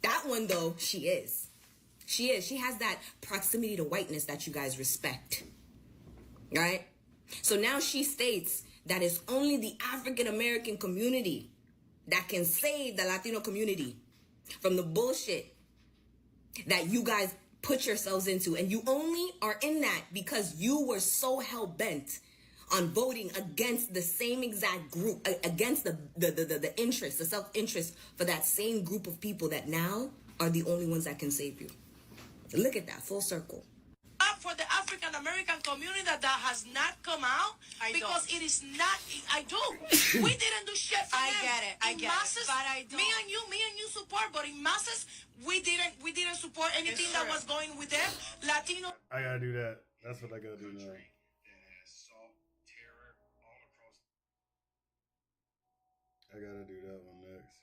That one, though, she is. She is. She has that proximity to whiteness that you guys respect. Right? So now she states that it's only the African American community that can save the Latino community from the bullshit that you guys put yourselves into. And you only are in that because you were so hell-bent on voting against the same exact group, against the interest, the self-interest for that same group of people that now are the only ones that can save you. Look at that, full circle. For the African African-American community that has not come out because it is not, I do. We didn't do shit for them. I get it, but I don't. Me and you support, but in masses, we didn't support anything that was going with them. Latino. I gotta do that. That's what I gotta do now. I gotta do that one next.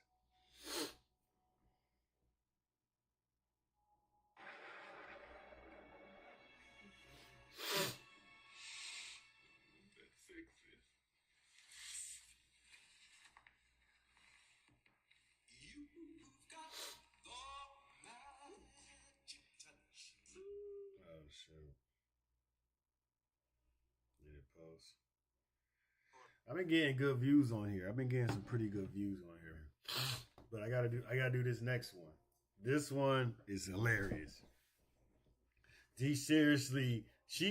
Oh shoot. Need a post. I've been getting good views on here. I've been getting some pretty good views on here. But I gotta do this next one. This one is hilarious. She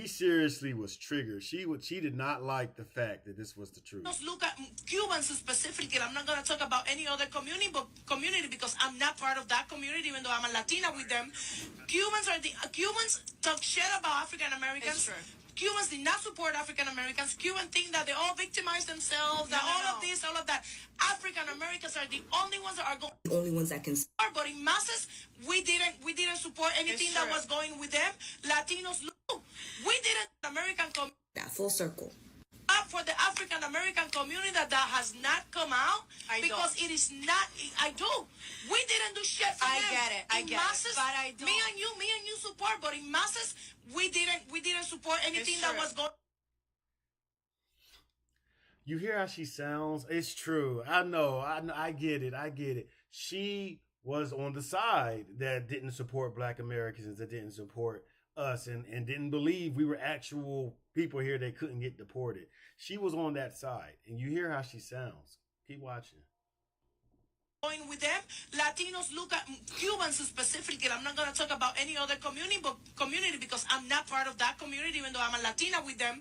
seriously was triggered. She did not like the fact that this was the truth. Let's look at Cubans specifically. I'm not going to talk about any other community because I'm not part of that community, even though I'm a Latina with them. Cubans talk shit about African Americans. Cubans did not support African Americans. Cubans think that they all victimize themselves, all of this, all of that. African Americans are the only ones that are going. The only ones that can. But in masses, we didn't support anything that was going with them. Latinos, we didn't. American community. That full circle. For the African American community that has not come out because it is not. I do. We didn't do shit for them. I get masses, it, but I don't. Me and you support, but in masses, we didn't support anything that was going. You hear how she sounds? It's true. I know. I get it. She was on the side that didn't support Black Americans, that didn't support us, and didn't believe we were actual people here that couldn't get deported. She was on that side, and you hear how she sounds. Keep watching. Going with them, Latinos look at Cubans specifically. I'm not going to talk about any other community because I'm not part of that community, even though I'm a Latina with them.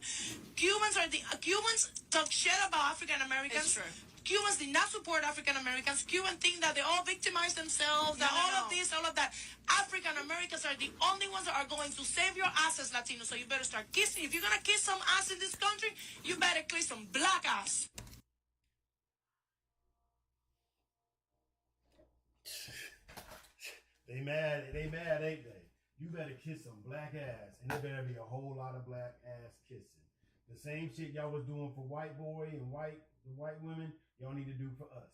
Cubans talk shit about African Americans. Cubans did not support African Americans. Cubans think that they all victimize themselves, all of this, all of that. African Americans are the only ones that are going to save your asses, Latinos. So you better start kissing. If you're going to kiss some ass in this country, you better kiss some black ass. They mad, ain't they? You better kiss some black ass, and there better be a whole lot of black ass kissing. The same shit y'all was doing for white boy and the white women, y'all need to do for us.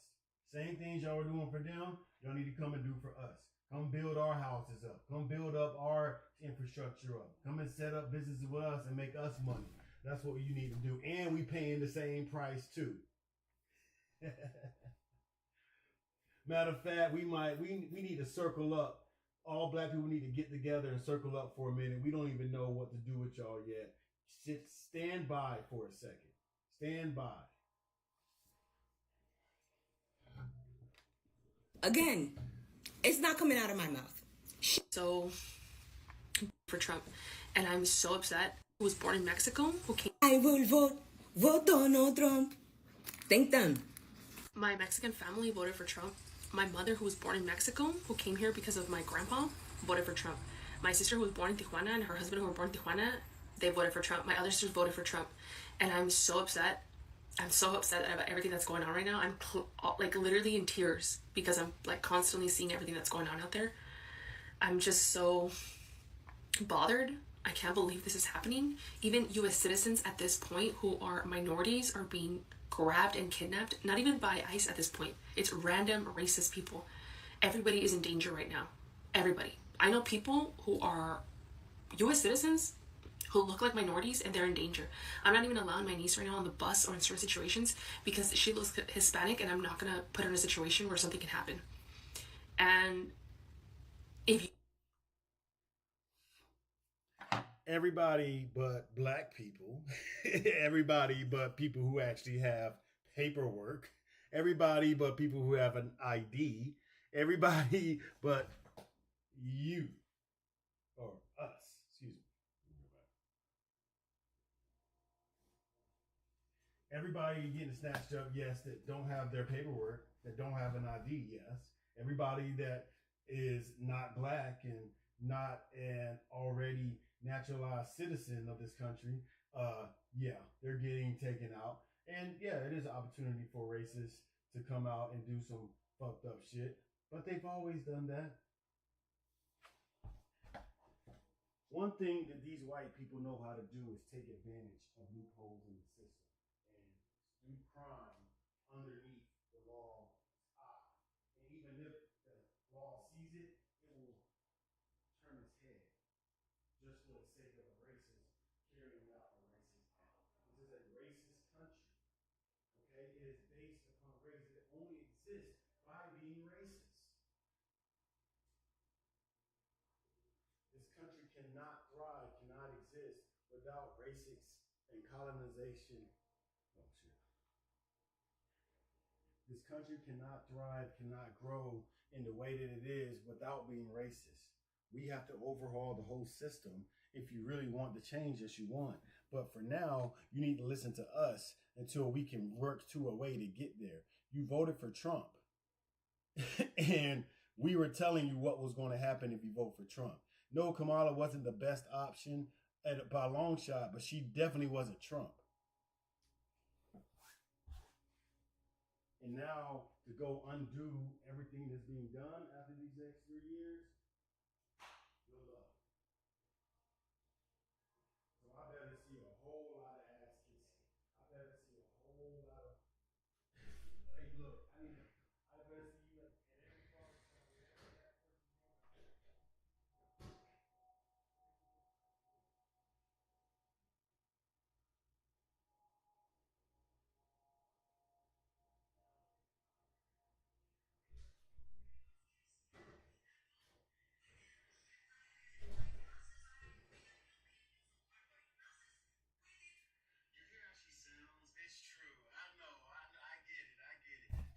Same things y'all were doing for them, y'all need to come and do for us. Come build our houses up. Come build up our infrastructure up. Come and set up businesses with us and make us money. That's what you need to do. And we paying the same price too. Matter of fact, we need to circle up. All Black people need to get together and circle up for a minute. We don't even know what to do with y'all yet. Stand by for a second. Stand by. Again, it's not coming out of my mouth. So, for Trump. And I'm so upset. Who was born in Mexico? Who came? I will vote. Vote Donald Trump. Thank them. My Mexican family voted for Trump. My mother, who was born in Mexico, who came here because of my grandpa, voted for Trump. My sister, who was born in Tijuana, and her husband, who were born in Tijuana, they voted for Trump. My other sisters voted for Trump. And I'm so upset. I'm so upset about everything that's going on right now. I'm like literally in tears because I'm like constantly seeing everything that's going on out there. I'm just so bothered. I can't believe this is happening. Even U.S. citizens at this point who are minorities are being grabbed and kidnapped, not even by ICE at this point. It's random racist people. Everybody is in danger right now. Everybody. I know people who are U.S. citizens who look like minorities and they're in danger. I'm not even allowing my niece right now on the bus or in certain situations because she looks Hispanic and I'm not going to put her in a situation where something can happen. And if you... Everybody but Black people, everybody but people who actually have paperwork, everybody but people who have an ID, everybody but you, or us, excuse me. Everybody getting snatched up, yes, that don't have their paperwork, that don't have an ID, yes. Everybody that is not Black and not an already naturalized citizen of this country, yeah, they're getting taken out. And yeah, it is an opportunity for racists to come out and do some fucked up shit. But they've always done that. One thing that these white people know how to do is take advantage of loopholes in the system and do crime underneath the law's eye. And even if the law sees it, it will turn its head just for the sake of a racist carrying out a racist act. This is a racist country. Okay? It is based upon race. It only exists by being racist. This country cannot thrive, cannot exist without racists and colonization. Oh shit. This country cannot thrive, cannot grow in the way that it is without being racist. We have to overhaul the whole system if you really want the change that you want. But for now, you need to listen to us until we can work to a way to get there. You voted for Trump. And we were telling you what was going to happen if you vote for Trump. No, Kamala wasn't the best option by a long shot, but she definitely wasn't Trump. And now to go undo everything that's being done after these next 3 years, good luck. So I better see a whole lot of ass kissing. I better see a whole lot of. Hey, look, I better see you at every party.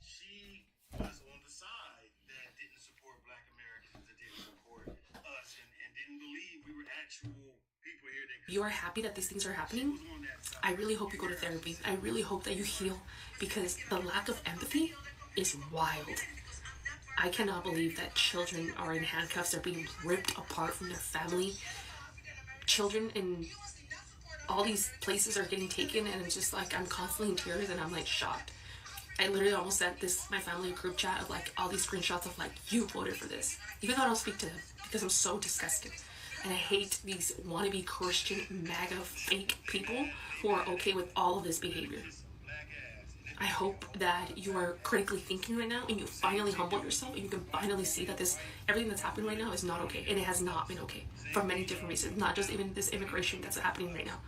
She was on the side that didn't support Black Americans, that didn't support us, and didn't believe we were actual people here. You are happy that these things are happening. I really hope you go to therapy. I really hope that you heal, because the lack of empathy is wild. I cannot believe that children are in handcuffs, they're being ripped apart from their family. Children in all these places are getting taken, and it's just like I'm constantly in tears and I'm like shocked. I literally almost sent my family a group chat of like all these screenshots of like, you voted for this, even though I don't speak to them because I'm so disgusted. And I hate these wannabe Christian MAGA fake people who are okay with all of this behavior. I hope that you are critically thinking right now and you finally humble yourself and you can finally see that everything that's happening right now is not okay, and it has not been okay for many different reasons, not just even this immigration that's happening right now,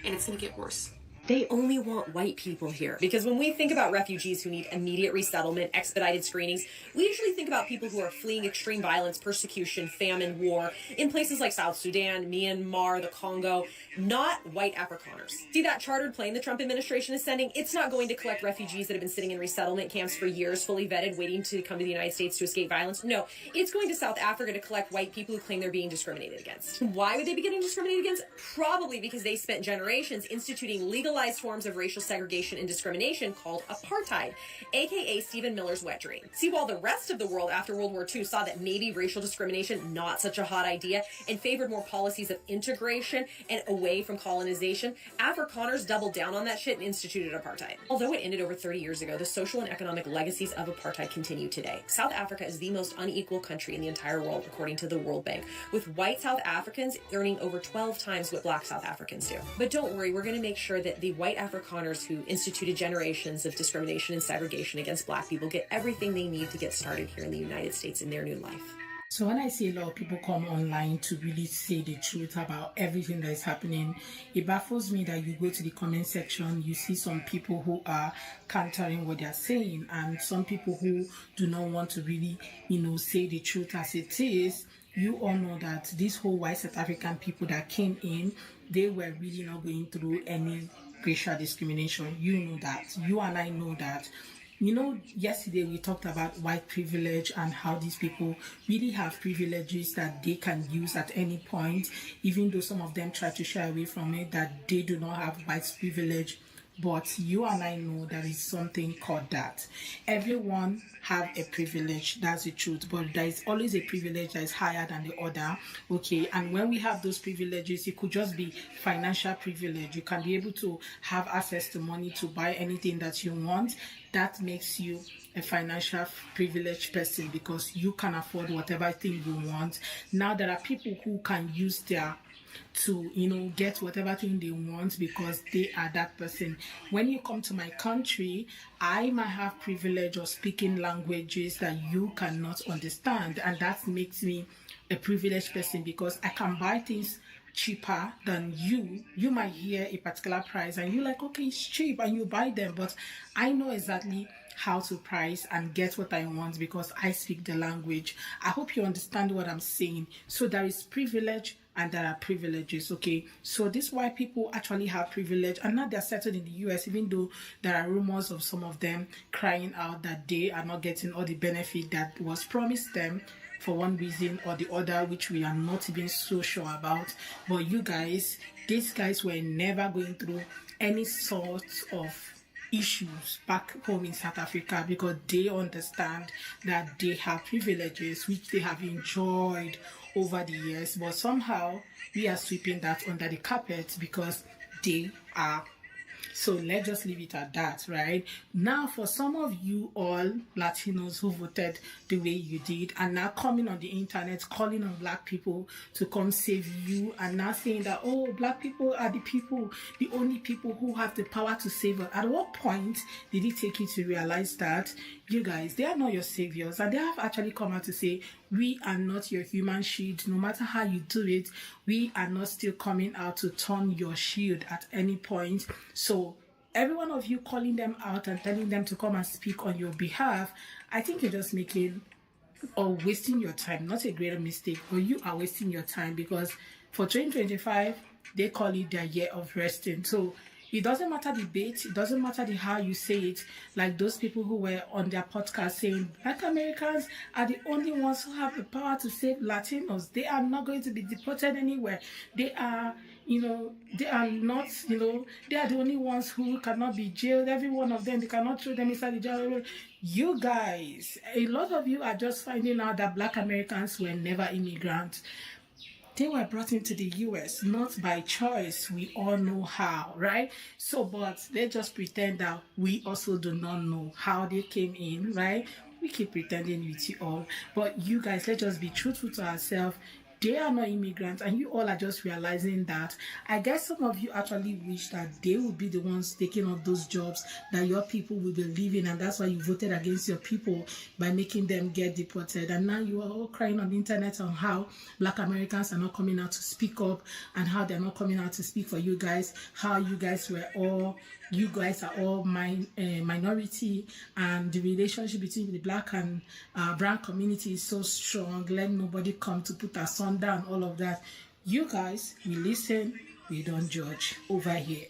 and it's gonna get worse. They only want white people here. Because when we think about refugees who need immediate resettlement, expedited screenings, we usually think about people who are fleeing extreme violence, persecution, famine, war, in places like South Sudan, Myanmar, the Congo, not white Afrikaners. See that chartered plane the Trump administration is sending? It's not going to collect refugees that have been sitting in resettlement camps for years, fully vetted, waiting to come to the United States to escape violence. No, it's going to South Africa to collect white people who claim they're being discriminated against. Why would they be getting discriminated against? Probably because they spent generations instituting legal forms of racial segregation and discrimination called apartheid, aka Stephen Miller's wet dream. See, while the rest of the world after World War II saw that maybe racial discrimination not such a hot idea and favored more policies of integration and away from colonization, Afrikaners doubled down on that shit and instituted apartheid. Although it ended over 30 years ago, the social and economic legacies of apartheid continue today. South Africa is the most unequal country in the entire world, according to the World Bank, with white South Africans earning over 12 times what black South Africans do. But don't worry, we're going to make sure that the white Afrikaners who instituted generations of discrimination and segregation against black people get everything they need to get started here in the United States in their new life. So when I see a lot of people come online to really say the truth about everything that is happening, it baffles me that you go to the comment section, you see some people who are countering what they're saying, and some people who do not want to really, say the truth as it is. You all know that these whole white South African people that came in, they were really not going through any racial discrimination. You know that. You and I know that. Yesterday we talked about white privilege and how these people really have privileges that they can use at any point, even though some of them try to shy away from it, that they do not have white privilege But you and I know there is something called that. Everyone have a privilege, that's the truth. But there is always a privilege that is higher than the other. Okay, and when we have those privileges, it could just be financial privilege. You can be able to have access to money to buy anything that you want. That makes you a financial privileged person because you can afford whatever thing you want. Now there are people who can use their to get whatever thing they want because they are that person. When you come to my country, I might have privilege of speaking languages that you cannot understand, and that makes me a privileged person because I can buy things cheaper than you. You might hear a particular price and you're like, okay, it's cheap, and you buy them, but I know exactly how to price and get what I want because I speak the language. I hope you understand what I'm saying. So there is privilege and there are privileges, okay? So this is why people actually have privilege, and now they're settled in the US, even though there are rumors of some of them crying out that they are not getting all the benefit that was promised them for one reason or the other, which we are not even so sure about. But you guys, these guys were never going through any sort of issues back home in South Africa because they understand that they have privileges which they have enjoyed over the years, but somehow we are sweeping that under the carpet because they are. So let's just leave it at that, right? Now, for some of you all Latinos who voted the way you did and now coming on the internet, calling on black people to come save you and now saying that, oh, black people are the only people who have the power to save us. At what point did it take you to realize that, you guys, they are not your saviors? And they have actually come out to say, we are not your human shield. No matter how you do it, we are not still coming out to turn your shield at any point. So every one of you calling them out and telling them to come and speak on your behalf, I think you're just making or wasting your time. Not a greater mistake, but you are wasting your time because for 2025, they call it their year of resting. So it doesn't matter the bait, it doesn't matter how you say it, like those people who were on their podcast saying Black Americans are the only ones who have the power to save Latinos. They are not going to be deported anywhere. They are, they are not, they are the only ones who cannot be jailed. Every one of them, they cannot throw them inside the jail. You guys, a lot of you are just finding out that Black Americans were never immigrants. They were brought into the US, not by choice. We all know how, right? So, but let's just pretend that we also do not know how they came in, right? We keep pretending with you all. But you guys, let's just be truthful to ourselves. They are not immigrants, and you all are just realizing that. I guess some of you actually wish that they would be the ones taking up those jobs that your people will be leaving, and that's why you voted against your people by making them get deported. And now you are all crying on the internet on how Black Americans are not coming out to speak up and how they're not coming out to speak for you guys, how you guys are all minority, and the relationship between the Black and brown community is so strong. Let nobody come to put us under and all of that. You guys, we listen, we don't judge over here.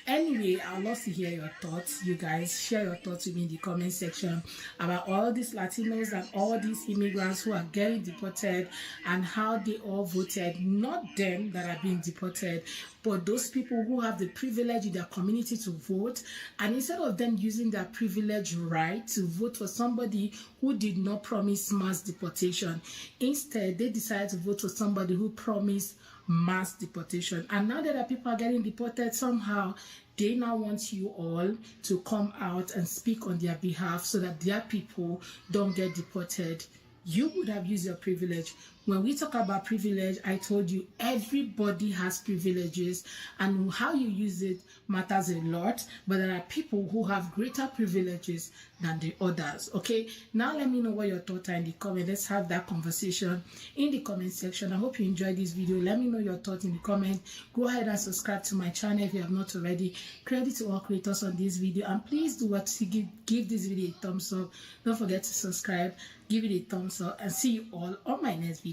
Anyway, I'd love to hear your thoughts. You guys, share your thoughts with me in the comment section about all these Latinos and all these immigrants who are getting deported and how they all voted. Not them that are being deported, but those people who have the privilege in their community to vote, and instead of them using their privilege right to vote for somebody who did not promise mass deportation, instead they decided to vote for somebody who promised mass deportation. And now that people are getting deported, somehow they now want you all to come out and speak on their behalf so that their people don't get deported. You would have used your privilege. When we talk about privilege, I told you everybody has privileges, and how you use it matters a lot, but there are people who have greater privileges than the others. Okay, now let me know what your thoughts are in the comment. Let's have that conversation in the comment section. I hope you enjoyed this video. Let me know your thoughts in the comment. Go ahead and subscribe to my channel if you have not already. Credit to all creators on this video, and please do what to give this video a thumbs up. Don't forget to subscribe, give it a thumbs up, and see you all on my next video.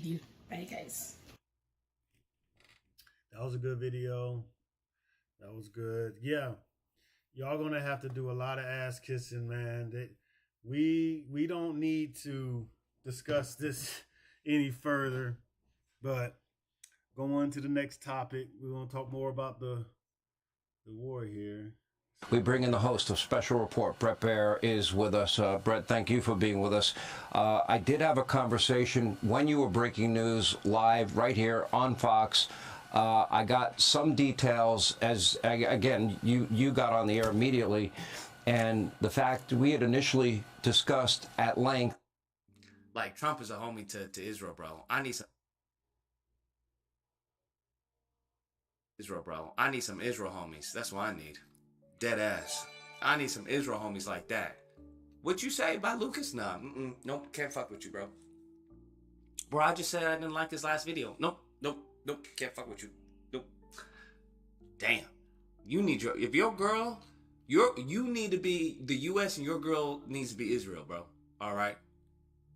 Bye guys. That was a good video. That was good. Yeah, y'all gonna have to do a lot of ass kissing, man. We don't need to discuss this any further, but going to the next topic, we're gonna talk more about the war here. We bring in the host of Special Report. Brett Baer is with us. Brett, thank you for being with us. I did have a conversation when you were breaking news live right here on Fox. I got some details as, again, you got on the air immediately. And the fact we had initially discussed at length. Like, Trump is a homie to Israel, bro. I need some Israel, bro. I need some Israel homies. That's what I need. Dead ass. I need some Israel homies like that. What you say about Lucas? Nah, nope, can't fuck with you, bro. Bro, I just said I didn't like this last video. Nope, can't fuck with you. Nope. Damn. You need if your girl, you need to be the U.S. and your girl needs to be Israel, bro. All right?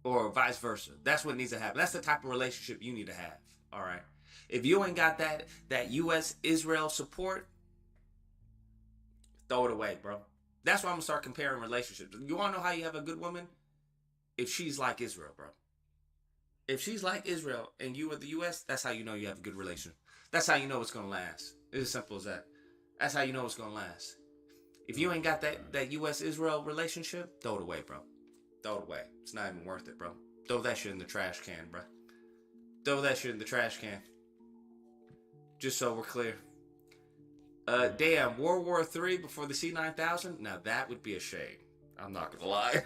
Or vice versa. That's what needs to happen. That's the type of relationship you need to have. All right? If you ain't got that U.S.-Israel support, throw it away, bro. That's why I'm going to start comparing relationships. You want to know how you have a good woman? If she's like Israel, bro. If she's like Israel and you are the U.S., that's how you know you have a good relationship. That's how you know it's going to last. It's as simple as that. That's how you know it's going to last. If you ain't got that U.S.-Israel relationship, throw it away, bro. Throw it away. It's not even worth it, bro. Throw that shit in the trash can, bro. Throw that shit in the trash can. Just so we're clear. Damn, World War III before the C-9000? Now that would be a shame. I'm not gonna lie.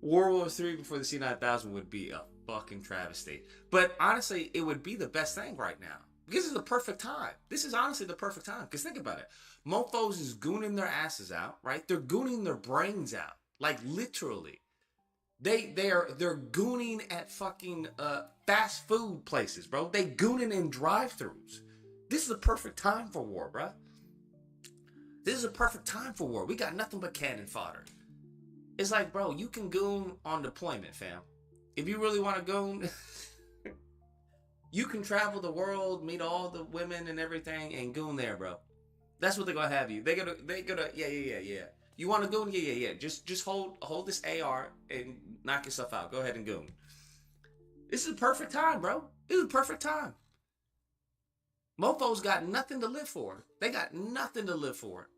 World War III before the C-9000 would be a fucking travesty. But honestly, it would be the best thing right now. This is the perfect time. This is honestly the perfect time. Because think about it. Mofos is gooning their asses out, right? They're gooning their brains out. Like literally. They're gooning at fucking fast food places, bro. They gooning in drive-thrus. This is the perfect time for war, bro. This is a perfect time for war. We got nothing but cannon fodder. It's like, bro, you can goon on deployment, fam. If you really want to goon, you can travel the world, meet all the women and everything, and goon there, bro. That's what they're gonna have you. They gonna, yeah. You want to goon? Yeah. Just hold this AR and knock yourself out. Go ahead and goon. This is a perfect time, bro. This is a perfect time. Mofos got nothing to live for. They got nothing to live for.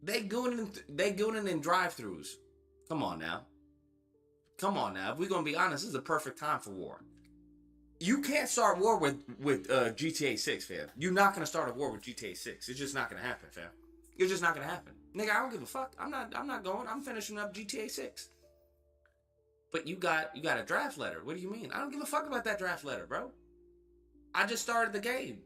They gooning in drive-thrus. Come on now. If we're gonna be honest, this is a perfect time for war. You can't start war with GTA 6, fam. You're not gonna start a war with GTA 6. It's just not gonna happen, fam. It's just not gonna happen. Nigga, I don't give a fuck. I'm not going. I'm finishing up GTA 6. But you got a draft letter. What do you mean? I don't give a fuck about that draft letter, bro. I just started the game.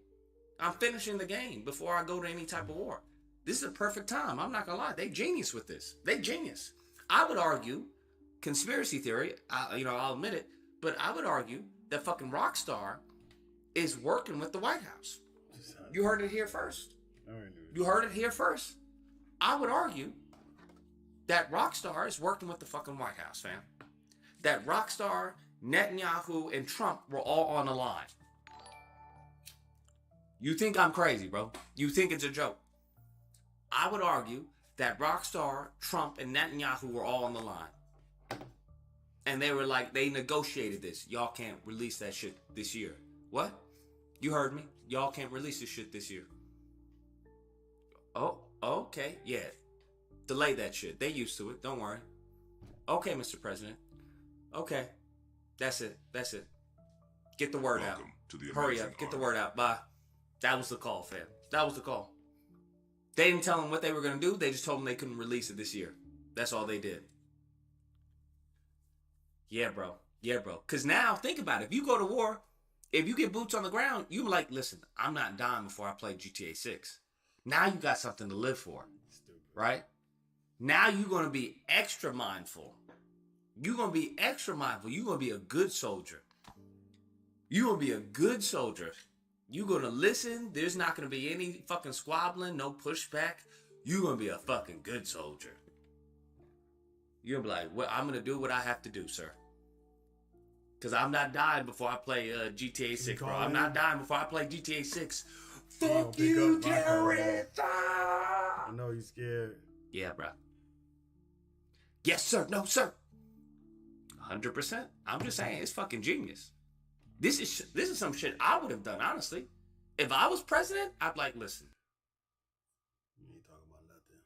I'm finishing the game before I go to any type of war. This is a perfect time. I'm not gonna lie. They genius with this. They genius. I would argue, conspiracy theory, I'll admit it, but I would argue that fucking Rockstar is working with the White House. You heard it here first. You heard it here first. I would argue that Rockstar is working with the fucking White House, fam. That Rockstar, Netanyahu, and Trump were all on the line. You think I'm crazy, bro? You think it's a joke? I would argue that Rockstar, Trump, and Netanyahu were all on the line. And they were like, they negotiated this. Y'all can't release that shit this year. What? You heard me. Y'all can't release this shit this year. Oh, okay. Yeah. Delay that shit. They used to it. Don't worry. Okay, Mr. President. Okay. That's it. Get the word out. Hurry up. Get the word out. Bye. That was the call, fam. That was the call. They didn't tell them what they were going to do. They just told them they couldn't release it this year. That's all they did. Yeah, bro. Because now, think about it. If you go to war, if you get boots on the ground, you like, listen, I'm not dying before I play GTA 6. Now you got something to live for. Right? Now you're going to be extra mindful. You're going to be extra mindful. You're going to be a good soldier. You're going to be a good soldier. You're going to listen. There's not going to be any fucking squabbling, no pushback. You're going to be a fucking good soldier. You're going to be like, well, I'm going to do what I have to do, sir. Because I'm not dying before I play GTA 6, bro. I'm not dying before I play GTA 6. Fuck you, terrorist! I know you're scared. Yeah, bro. Yes, sir. No, sir. 100%. I'm just saying, it's fucking genius. This is some shit I would have done, honestly. If I was president, I'd like, listen, talk about nothing.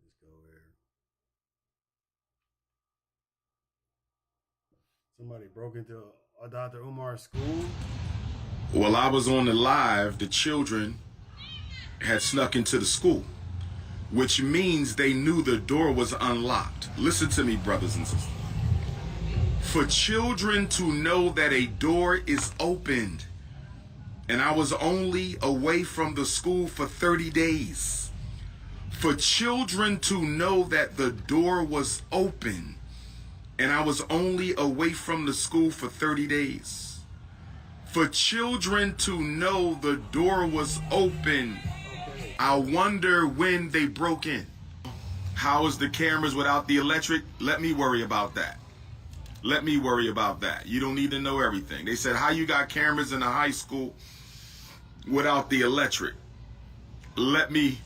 Let's go over here. Somebody broke into Dr. Umar's school. While I was on the live, the children had snuck into the school, which means they knew the door was unlocked. Listen to me, brothers and sisters. For children to know that a door is opened, and I was only away from the school for 30 days. For children to know that the door was open, and I was only away from the school for 30 days. For children to know the door was open, I wonder when they broke in. How is the cameras without the electric? Let me worry about that. Let me worry about that. You don't need to know everything. They said, how you got cameras in a high school without the electric? Let me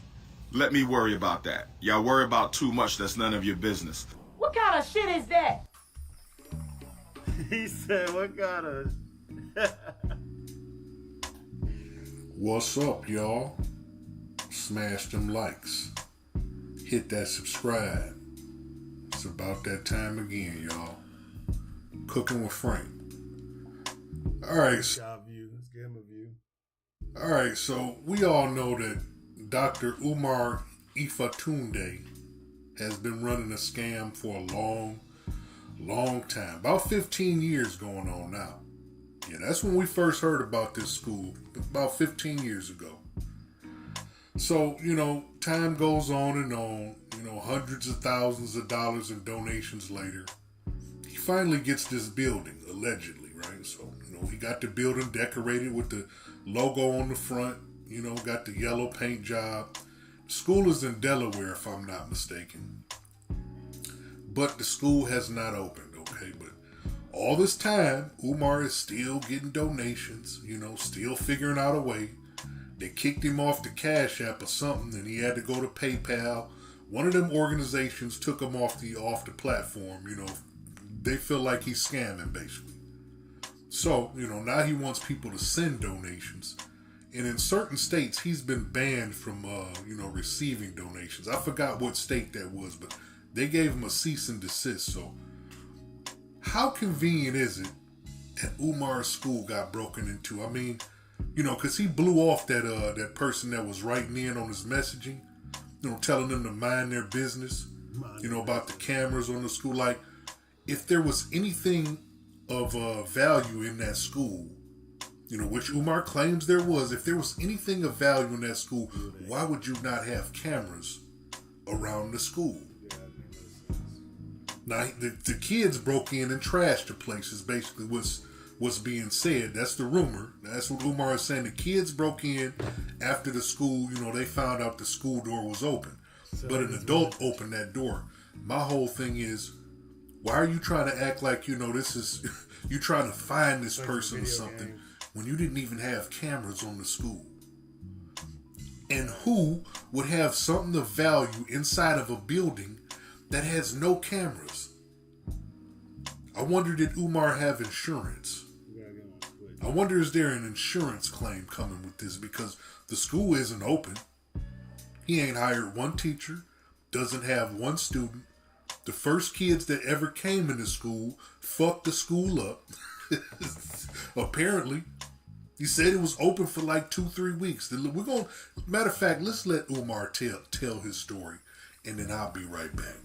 worry about that. Y'all worry about too much. That's none of your business. What kind of shit is that? He said, what kind of... What's up, y'all? Smash them likes. Hit that subscribe. It's about that time again, y'all. Cooking with Frank. Alright. Let's give him a view. Alright, so we all know that Dr. Umar Ifatunde has been running a scam for a long time. About 15 years going on now. Yeah, that's when we first heard about this school, about 15 years ago. So, time goes on and on, hundreds of thousands of dollars in donations later. He finally gets this building, allegedly, right? So, he got the building decorated with the logo on the front, got the yellow paint job. The school is in Delaware, if I'm not mistaken. But the school has not opened, okay? But all this time, Umar is still getting donations, still figuring out a way. They kicked him off the Cash App or something, and he had to go to PayPal. One of them organizations took him off the platform, They feel like he's scamming, basically. So, now he wants people to send donations. And in certain states, he's been banned from, receiving donations. I forgot what state that was, but they gave him a cease and desist. So, how convenient is it that Umar's school got broken into? I mean, because he blew off that person that was writing in on his messaging, telling them to mind their business, about the cameras on the school. Like, if there was anything of value in that school, which Umar claims there was, if there was anything of value in that school, why would you not have cameras around the school? Now, the kids broke in and trashed the place is basically what's being said. That's the rumor. That's what Umar is saying. The kids broke in after the school, they found out the school door was open. But an adult opened that door. My whole thing is, why are you trying to act like, this is, you trying to find this person or something when you didn't even have cameras on the school? And who would have something of value inside of a building that has no cameras? I wonder, did Umar have insurance? I wonder, is there an insurance claim coming with this? Because the school isn't open. He ain't hired one teacher, doesn't have one student. The first kids that ever came into school fucked the school up. Apparently. He said it was open for like 2-3 weeks. Matter of fact, let's let Umar tell his story, and then I'll be right back.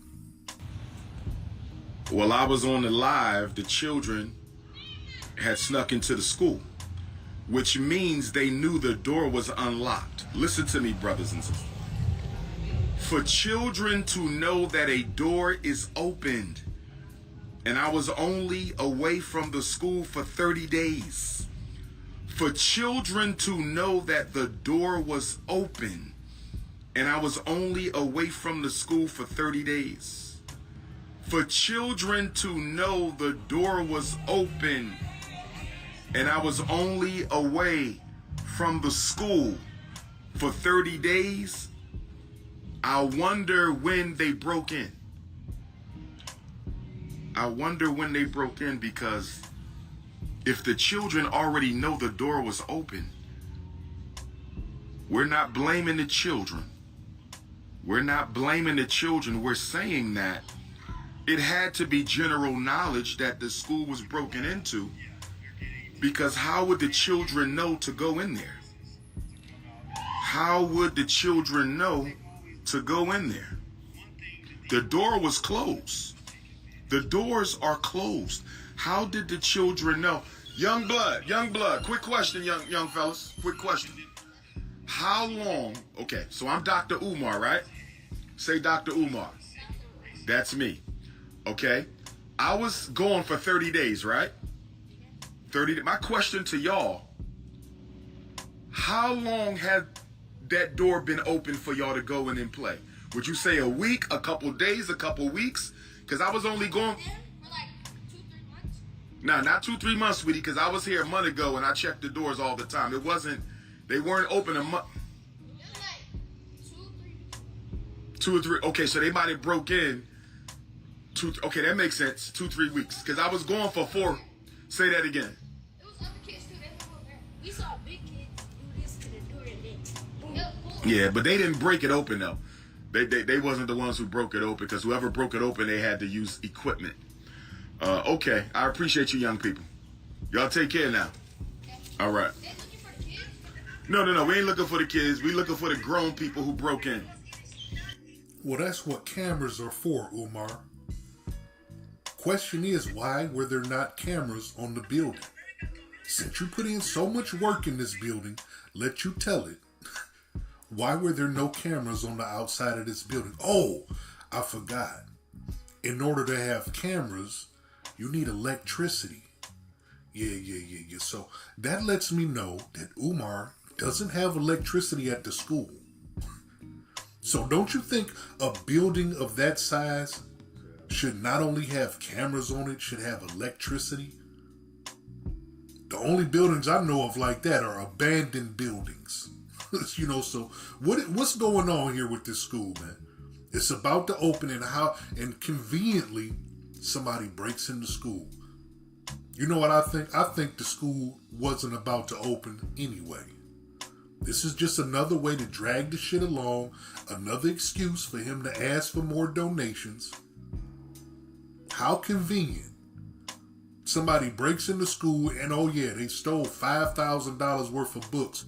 While I was on the live, the children had snuck into the school, which means they knew the door was unlocked. Listen to me, brothers and sisters. For children to know that a door is opened, and I was only away from the school for 30 days. For children to know that the door was open, and I was only away from the school for 30 days. For children to know the door was open, and I was only away from the school for 30 days, I wonder when they broke in. I wonder when they broke in, because if the children already know the door was open, we're not blaming the children. We're not blaming the children. We're saying that it had to be general knowledge that the school was broken into, because how would the children know to go in there? How would the children know to go in there? The door was closed. The doors are closed. How did the children know? Young blood, quick question, young fellas, quick question. How long, okay, so I'm Dr. Umar, right? Say Dr. Umar. That's me. Okay. I was gone for 30 days, right? 30 days. My question to y'all, how long had that door been open for y'all to go in and play? Would you say a week, a couple days, a couple weeks? Because I was only gone. No, not 2-3 months, sweetie, because I was here a month ago and I checked the doors all the time. They weren't open a month. 2 or 3. Okay, so they might have broke in. Okay, that makes sense. 2-3 weeks. Because I was gone for 4. Say that again. It was other kids too. We saw big kids do this to the door and then boom. Yeah, but they didn't break it open though. They wasn't the ones who broke it open, because whoever broke it open, they had to use equipment. Okay, I appreciate you young people. Y'all take care now. All right. No, we ain't looking for the kids. We looking for the grown people who broke in. Well, that's what cameras are for, Umar. Question is, why were there not cameras on the building? Since you put in so much work in this building, let you tell it. Why were there no cameras on the outside of this building? Oh, I forgot. In order to have cameras, you need electricity. Yeah. So that lets me know that Umar doesn't have electricity at the school. So don't you think a building of that size should not only have cameras on it, should have electricity? The only buildings I know of like that are abandoned buildings. So what's going on here with this school, man? It's about to open, and conveniently somebody breaks into school. You know what I think? I think the school wasn't about to open anyway. This is just another way to drag the shit along, another excuse for him to ask for more donations. How convenient. Somebody breaks into school and oh yeah, they stole $5,000 worth of books.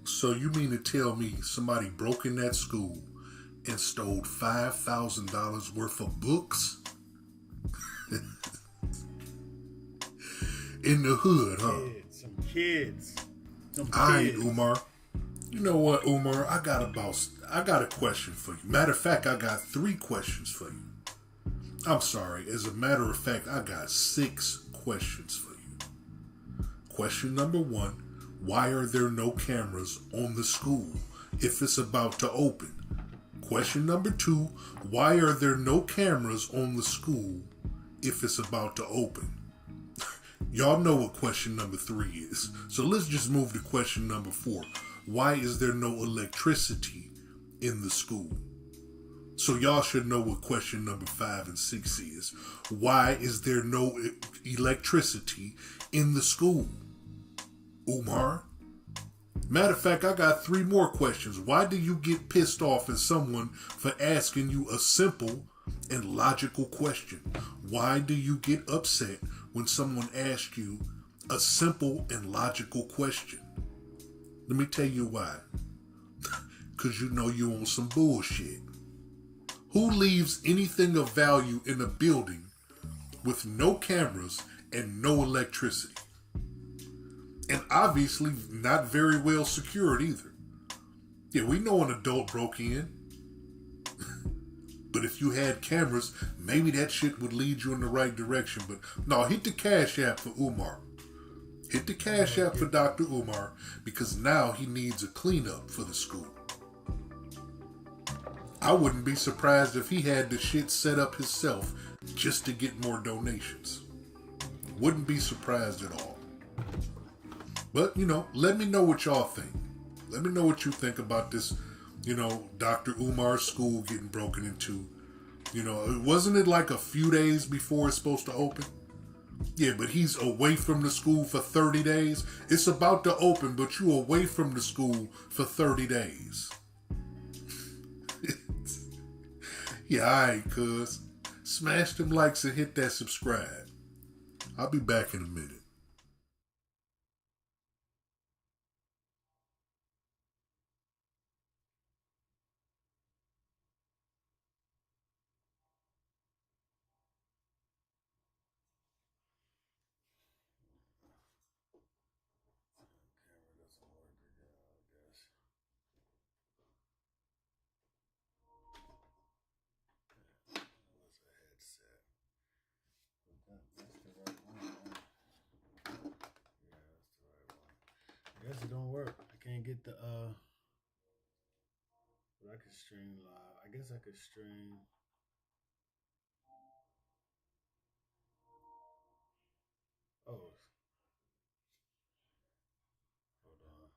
So you mean to tell me somebody broke in that school and stole $5,000 worth of books? In the hood, huh? Some kids. All right, Umar. You know what, Umar? I got a question for you. Matter of fact, I got 3 questions for you. I'm sorry. As a matter of fact, I got 6 questions for you. Question number 1. Why are there no cameras on the school if it's about to open? Question number 2. Why are there no cameras on the school if it's about to open? Y'all know what question number 3 is. So let's just move to question number 4. Why is there no electricity in the school? So y'all should know what question number 5 and 6 is. Why is there no electricity in the school? Umar? Matter of fact, I got 3 more questions. Why do you get pissed off at someone for asking you a simple and logical question? Why do you get upset when someone asks you a simple and logical question? Let me tell you why. Because you know you on some bullshit. Who leaves anything of value in a building with no cameras and no electricity? And obviously not very well secured either. Yeah, we know an adult broke in. But if you had cameras, maybe that shit would lead you in the right direction. But no, hit the Cash App for Umar. Hit the Cash App for Dr. Umar, because now he needs a cleanup for the school. I wouldn't be surprised if he had the shit set up himself just to get more donations. Wouldn't be surprised at all. But, let me know what y'all think. Let me know what you think about this, Dr. Umar's school getting broken into. Wasn't it like a few days before it's supposed to open? Yeah, but he's away from the school for 30 days. It's about to open, but you away from the school for 30 days. Yeah, alright, cuz. Smash them likes and hit that subscribe. I'll be back in a minute. I guess it don't work. I can't get the but I could stream live. I guess I could stream. Oh, hold on.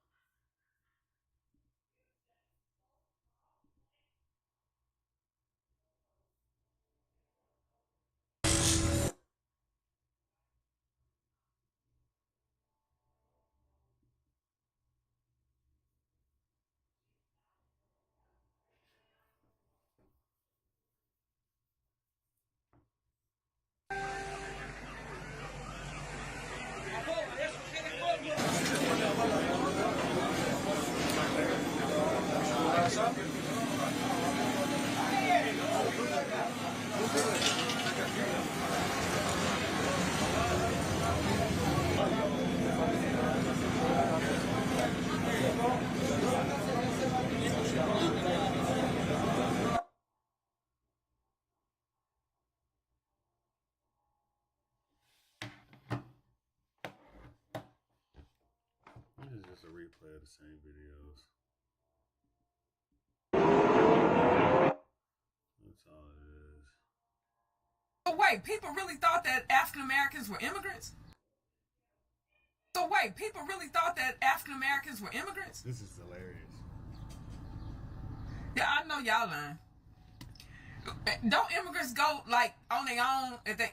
This is just a replay of the same videos. That's all it is. So wait, people really thought that African Americans were immigrants? So wait, people really thought that African Americans were immigrants? This is hilarious. Yeah, I know y'all lying. Don't immigrants go like on their own? If they,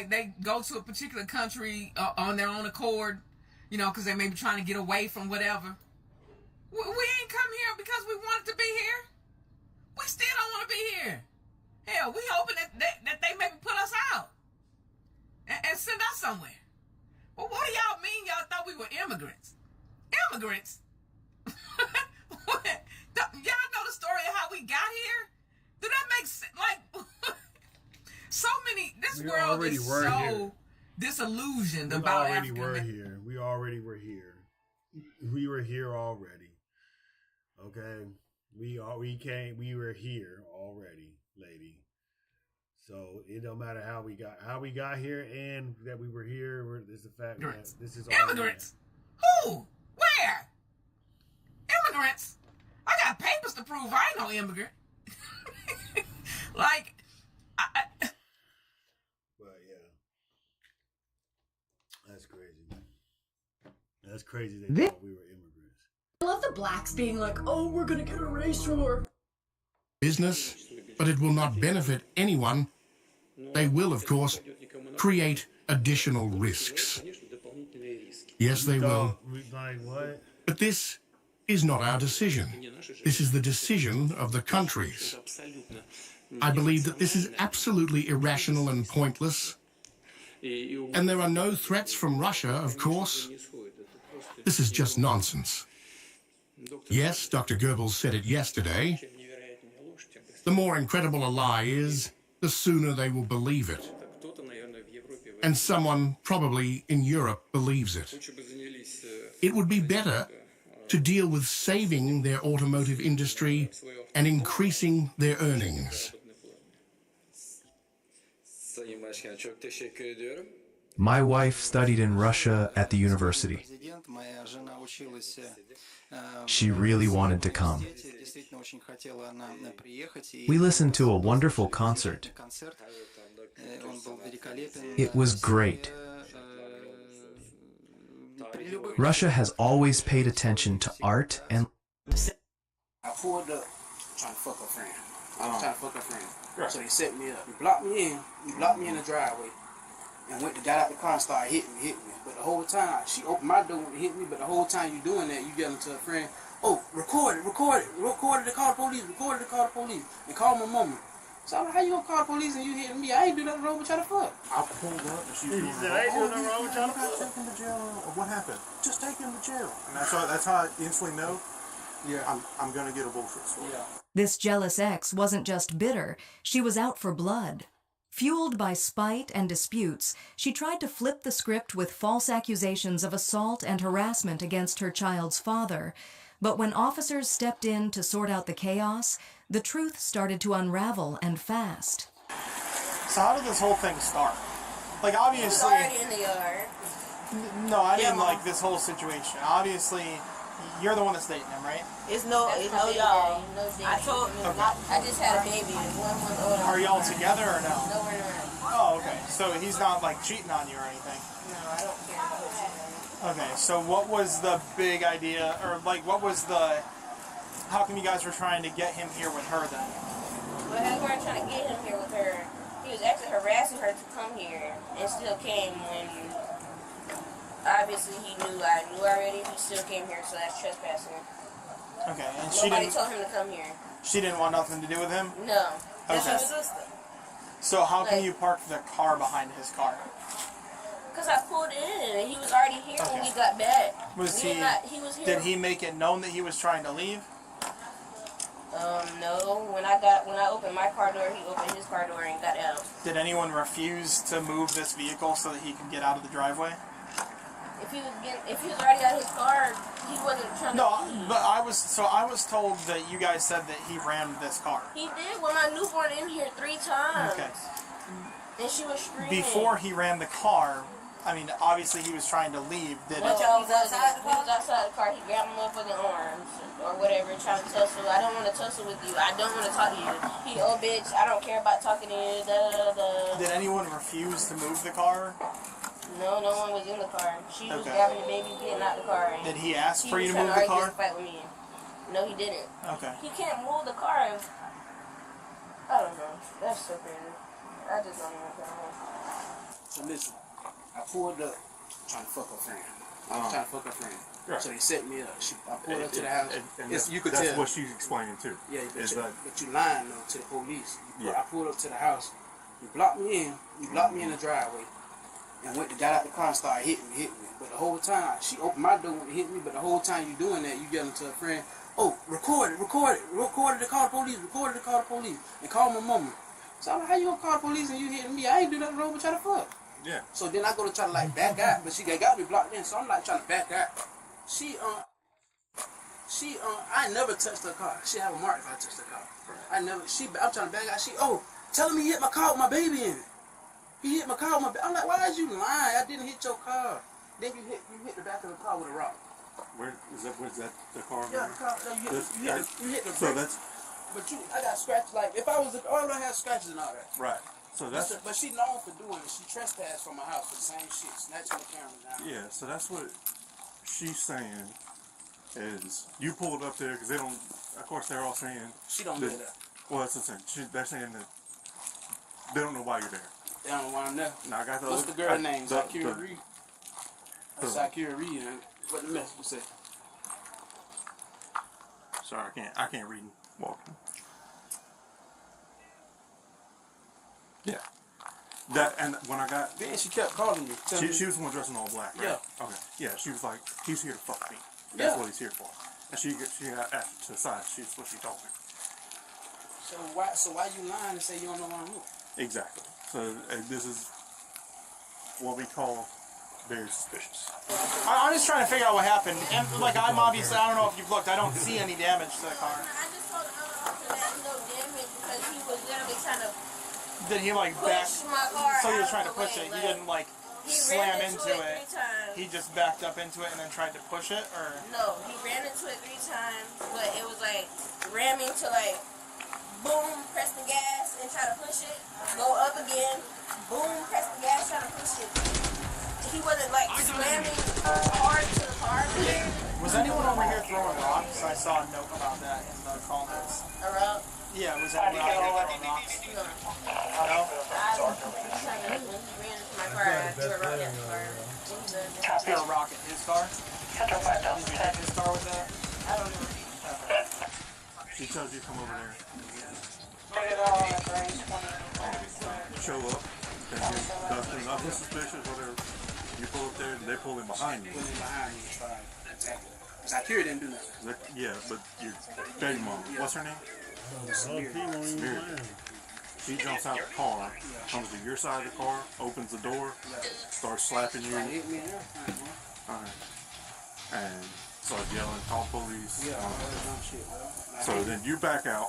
they go to a particular country on their own accord, because they may be trying to get away from whatever. We ain't come here because we wanted to be here. We still don't want to be here. Hell, we hoping that they maybe put us out and send us somewhere. Well, what do y'all mean y'all thought we were immigrants? Immigrants? Y'all know the story of how we got here? Do that make sense? Like, so many, this world is so disillusioned about Africa. We already were here. We already were here. We were here already. Okay? We were here already, lady. So it don't matter how we got here and that we were here. It's the fact that this is all immigrants. Who? Where? Immigrants? I got papers to prove I ain't no immigrant. Like, but yeah, that's crazy. That's crazy. They thought we were immigrants. I love the blacks being like, "Oh, we're gonna get a race war." Business, but it will not benefit anyone. They will, of course, create additional risks. Yes, they will. Like what? But this is not our decision. This is the decision of the countries. I believe that this is absolutely irrational and pointless. And there are no threats from Russia, of course. This is just nonsense. Yes, Dr. Goebbels said it yesterday. The more incredible a lie is, the sooner they will believe it. And someone, probably in Europe, believes it. It would be better to deal with saving their automotive industry and increasing their earnings. My wife studied in Russia at the university. She really wanted to come. We listened to a wonderful concert. It was great. Russia has always paid attention to art and... I pulled up trying to fuck a friend. I was trying to fuck a friend. So they set me up. You blocked me in the driveway. And got out the car and started hitting me. But the whole time, she opened my door and hit me, but the whole time you doing that, you yelling to a friend, "Oh, record it, to call the police, and call my mama." So I'm like, how you gonna call the police and you hitting me? I ain't do nothing wrong with y'all to fuck. I pulled up and she He said, I ain't doing nothing wrong with y'all. Take him to jail. Or what happened? Just take him to jail. And that's how I instantly know. Yeah. I'm gonna get a bullshit story. Yeah. This jealous ex wasn't just bitter, she was out for blood. Fueled by spite and disputes, she tried to flip the script with false accusations of assault and harassment against her child's father. But when officers stepped in to sort out the chaos, the truth started to unravel and fast. So how did this whole thing start? Like, obviously... He was already in the yard. No, I didn't like this whole situation. Obviously, you're the one that's dating him, right? It's no y'all. I told him, I just had a baby. 1 month old. Are y'all together or no? No, we're not. Oh, okay. So he's not, like, cheating on you or anything? No, I don't care about cheating on me. Okay, so what was the big idea, or, like, what was the... How come you guys were trying to get him here with her, then? Well, we weren't trying to get him here with her. He was actually harassing her to come here, and still came when... Obviously, he knew I knew already. He still came here, so that's trespassing. Okay, and she Nobody didn't... told him to come here. She didn't want nothing to do with him? No. That's Okay. his sister. So how can Like- you park the car behind his car? Because I pulled in, and he was already here when we got back. Was he he... He was here. Did he make it known that he was trying to leave? No. When I opened my car door, he opened his car door and got out. Did anyone refuse to move this vehicle so that he could get out of the driveway? If he was already out of his car, he wasn't trying to leave. But I was told that you guys said that he rammed this car. He did with my newborn in here 3 times. Okay. And she was screaming. Before he rammed the car, I mean, obviously he was trying to leave. Did Once y'all was outside the car, he grabbed my motherfucking arms or whatever, trying to tussle. I don't want to tussle with you. I don't want to talk to you. He, oh bitch, I don't care about talking to you. Da, da, da, da. Did anyone refuse to move the car? No, no one was in the car. She was Okay. grabbing the baby, getting out the car. And Did he ask for you to was move trying the argue car? and fight with me. No, he didn't. Okay. He can't move the car. I don't know. That's so crazy. I just don't know. So listen, I pulled up trying to fuck her friend. I was trying to fuck her friend. Right. So they set me up. I pulled up to the house. And Yes, you could that's tell. what she's explaining too. Yeah, is that but you lying though to the police. Yeah. I pulled up to the house. You blocked me in. You blocked me in the driveway. And got out the car and started hitting me. But the whole time, she opened my door and hit me. But the whole time you doing that, you yelling to a friend, oh, record it to call the police, recorded to call the police, and call my mama. So I'm like, how you gonna call the police and you hitting me? I ain't do nothing wrong with y'all to fuck. Yeah. So then I go to try to like back out, but she got me blocked in. So I'm like trying to back out. I never touched her car. She have a mark if I touched her car. Right. I'm trying to back out. Tell him he hit my car with my baby in it. He hit my car with my baby. I'm like, why is you lying? I didn't hit your car. Then you hit the back of the car with a rock. where is that the car? Yeah, the car. You hit the So brake. that's But I got scratches. Like if I was, I would have scratches and all that. right. So that's But she known for doing it. She trespassed from my house for the same shit, snatching the camera down. yeah. So that's what she's saying is you pulled up there because they don't. Of course, they're all saying She don't that, do that. Well, that's the thing. They're saying that they don't know why you're there. They don't know why I'm there. Now I got the What's other- the girl I- name? the- Zakira the- Reed. the- Zakira Reed. What the message say? Sorry, I can't read and walk. Yeah. That and when I got Then she kept calling me. She was the one dressed in all black, right? Yeah. Okay. Yeah, she was like, he's here to fuck me. That's Yeah. what he's here for. And she got asked to the side. She's what she told me. So why you lying and say you don't know why I'm here? Exactly. So this is what we call very suspicious. I'm just trying to figure out what happened. And like, I'm obviously, I don't know if you've looked, I don't see any damage to the car. I just told the other officer that no damage because he was literally trying to Did he like back? push my car. So he was out trying of to the push way, it. He like, didn't like he slam ran into into it. 3 times. He just backed up into it and then tried to push it, or No, he ran into it 3 times, but it was like ramming to like boom, press the gas and try to push it, go up again, boom, press the gas, try to push it. He wasn't like slamming hard to the car. was anyone over here throwing rocks? I saw a note about that in the comments. A rock? Yeah, was anyone out here throwing rocks? No. No? When he ran into my car, I threw a rock at the car. Threw a rock at his car? Did you hit his car with that? I don't know. She tells you to come over there. Show up. Then you nothing suspicious, whatever. You pull up there, they pull in behind you. Pull in behind me, it's fine. Exactly. Because Akira didn't do nothing. Yeah, but your baby mom, what's her name? Spirit. She jumps out the car, comes to your side of the car, opens the door, starts slapping you. And starts yelling, call police. So then you back out.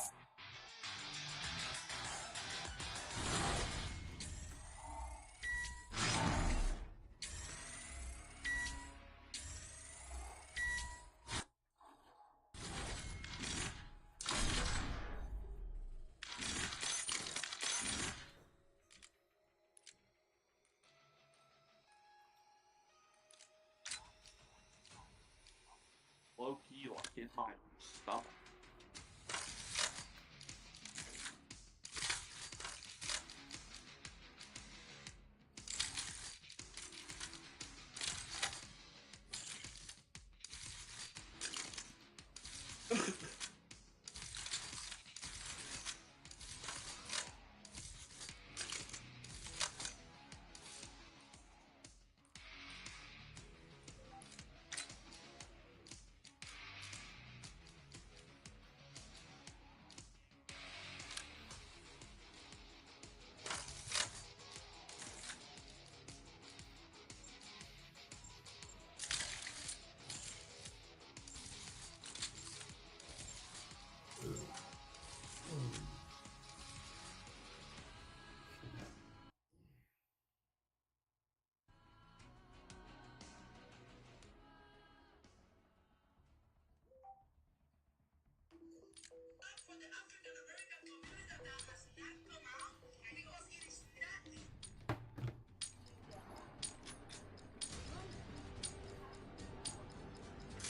Low key, like in my stomach.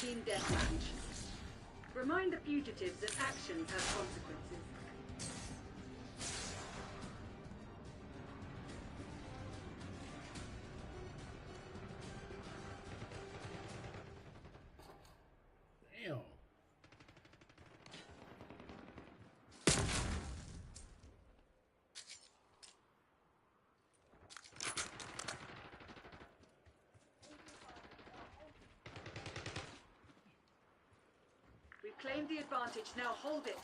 Team deathmatch. Remind the fugitives that actions have consequences. Damn. We've claimed the advantage, now hold it.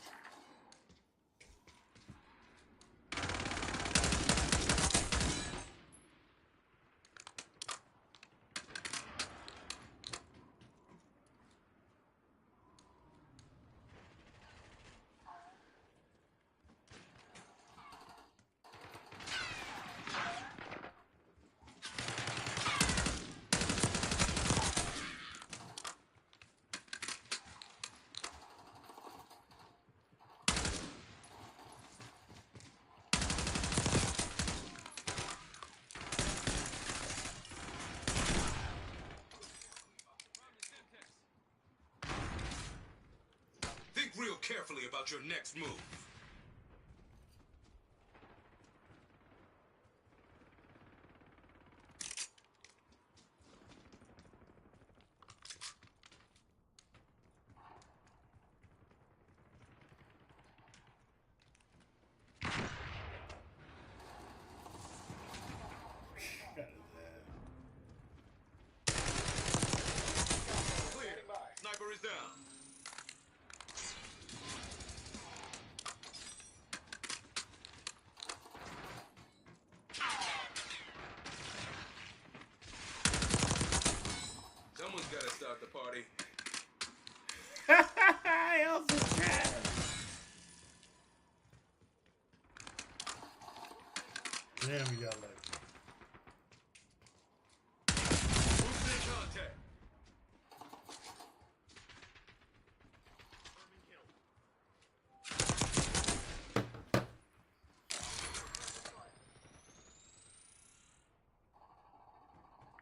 Think real carefully about your next move. Clear. Sniper is down. Someone's got to start the party. I also tried. Damn, we got like. Who's in contact?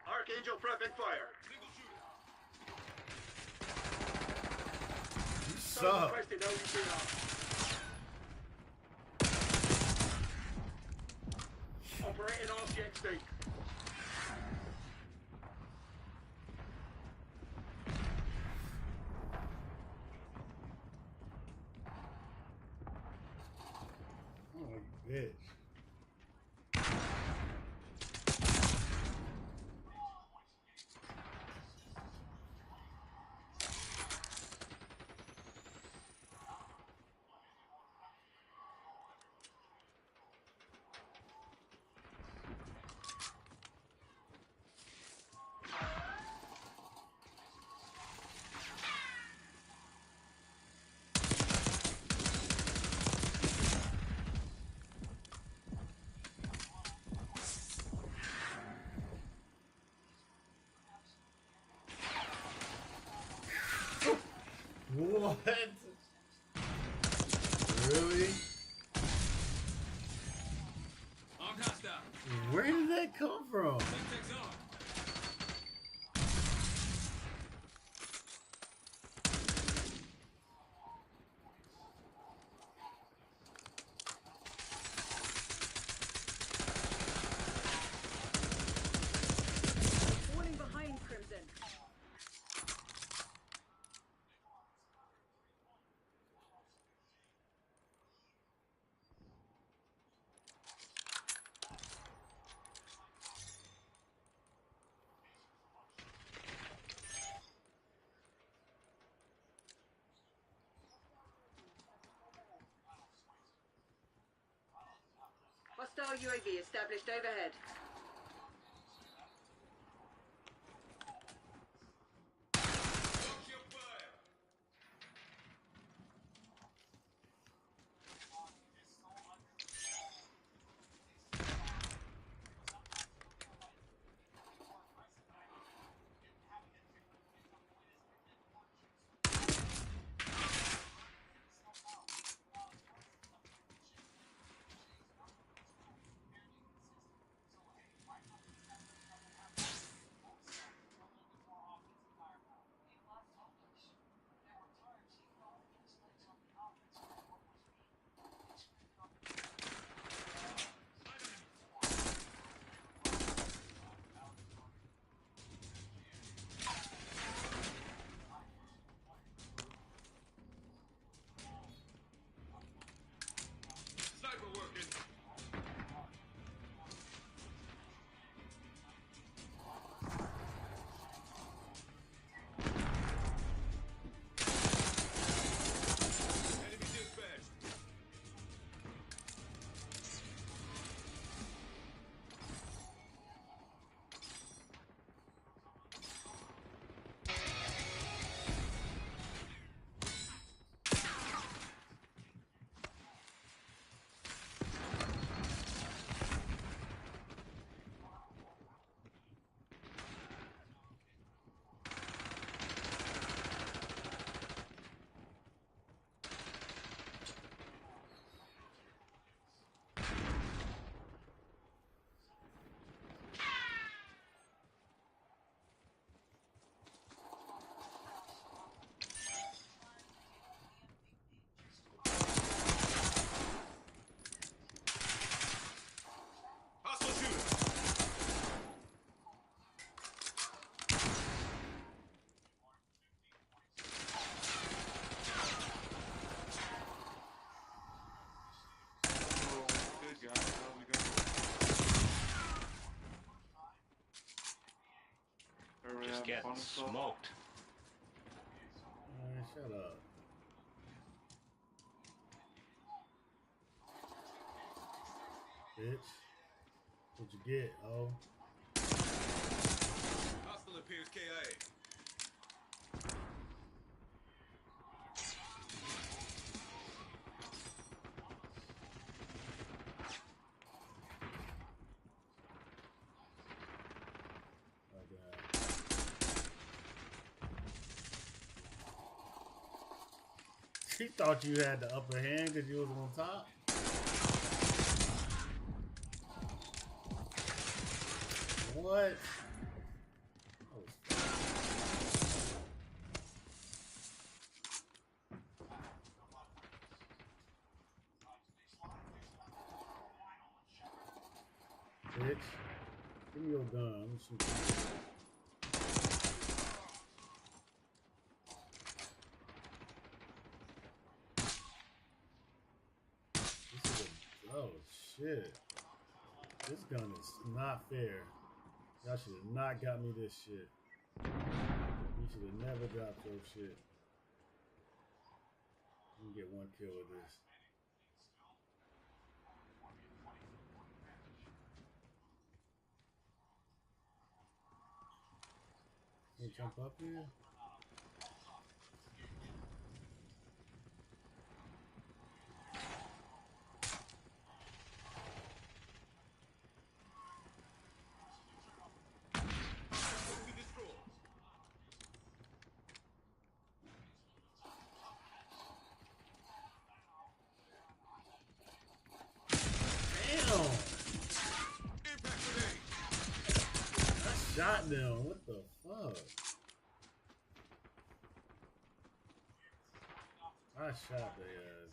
Archangel prepping fire. Suck. Requested OEC operating off jet state. Bitch. What? Really? Armed hostile. Where did that come from? Suspects armed. Falling behind, Crimson. Hostile UAV established overhead. Sniper working. Enemy dispatched. Hostile shooter. Good guy. How we go? Just getting smoked. Man, shut up. Bitch. What'd you get, oh? Hostile appears KIA. She thought you had the upper hand because you was on top. What? Bitch, give me your gun. I'm shooting you. This is a, oh shit. This gun is not fair. Y'all should have not got me this shit. You should have never dropped your shit. You can get one kill with this. Can you jump up here? Shot them. What the fuck? I shot their ass.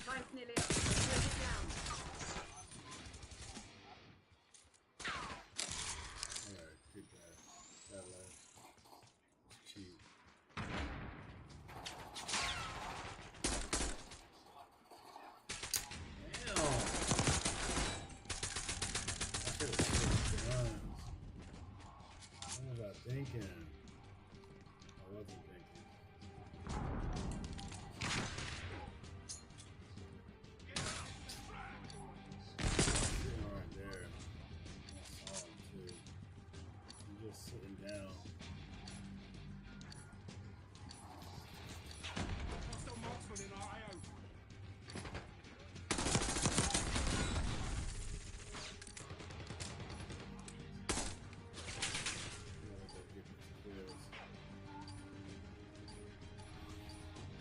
Time's nearly up. Break it down. Alright, keep that. That last. It's cheap. What was I thinking? I wasn't thinking. Sitting right there. I saw him too. I'm just sitting down. Hostile marksman in our IO.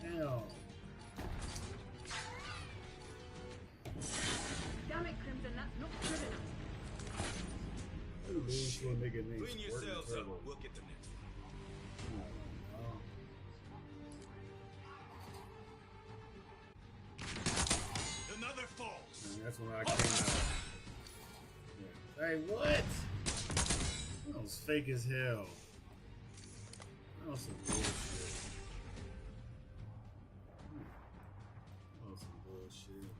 Damn. Damn it, Crimson, that's not good enough. Lose to a nigga named Clean yourselves up. We'll get them next. Another falls. And that's when I came out. Yeah. Hey, what? That was fake as hell. That was some bullshit. That was some bullshit.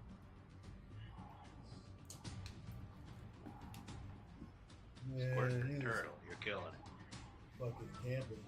Squirting turtle, you're killing it. Fucking camping.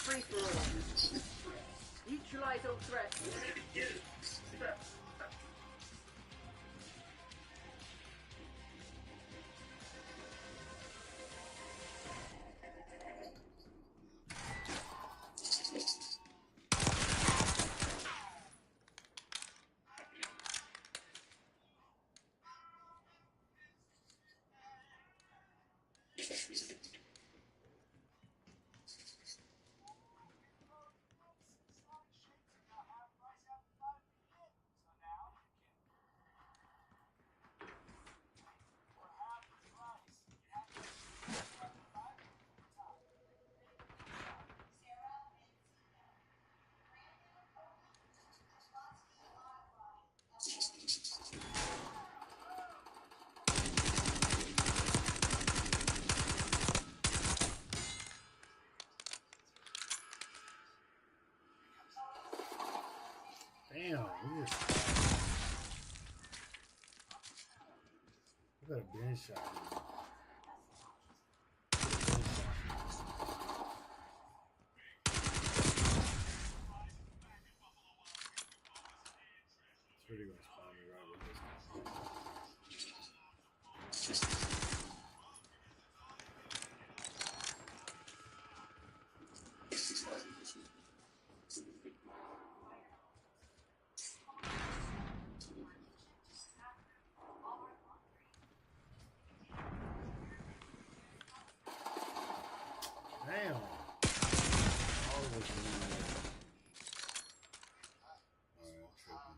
Free for all. Neutralize all threats. got a bench shot. It's really gonna spawn me right with this. Damn. All of this is in there. Alright, I'm tripping.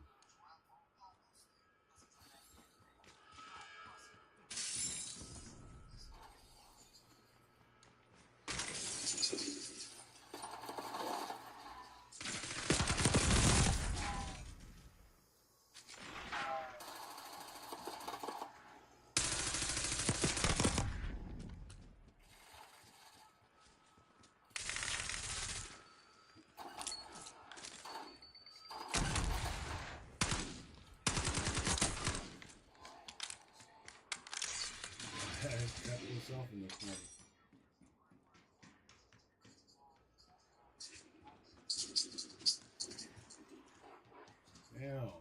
Trap yourself in the corner. Damn.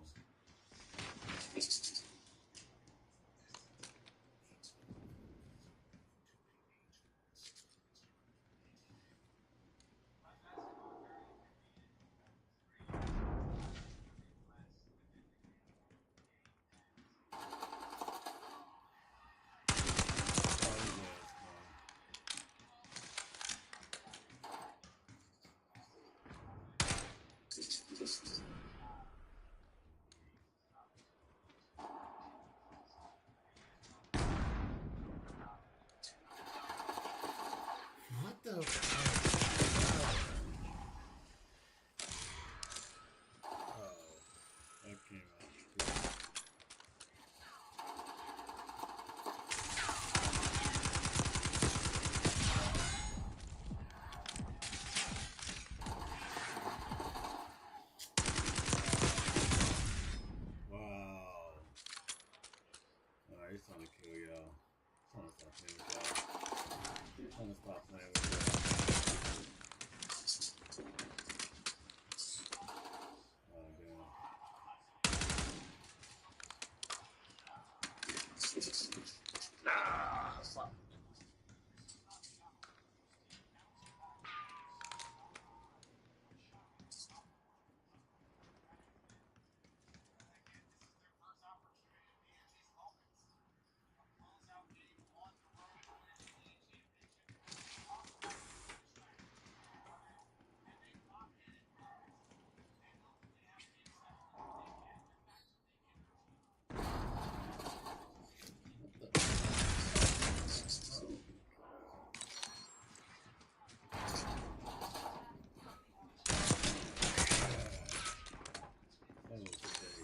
What the Oh, that came out. Wow. Alright, he's trying to kill y'all. Trying to stop playing with y'all. Trying to stop playing with y'all. Oh, damn. Ah, fuck. That was a day.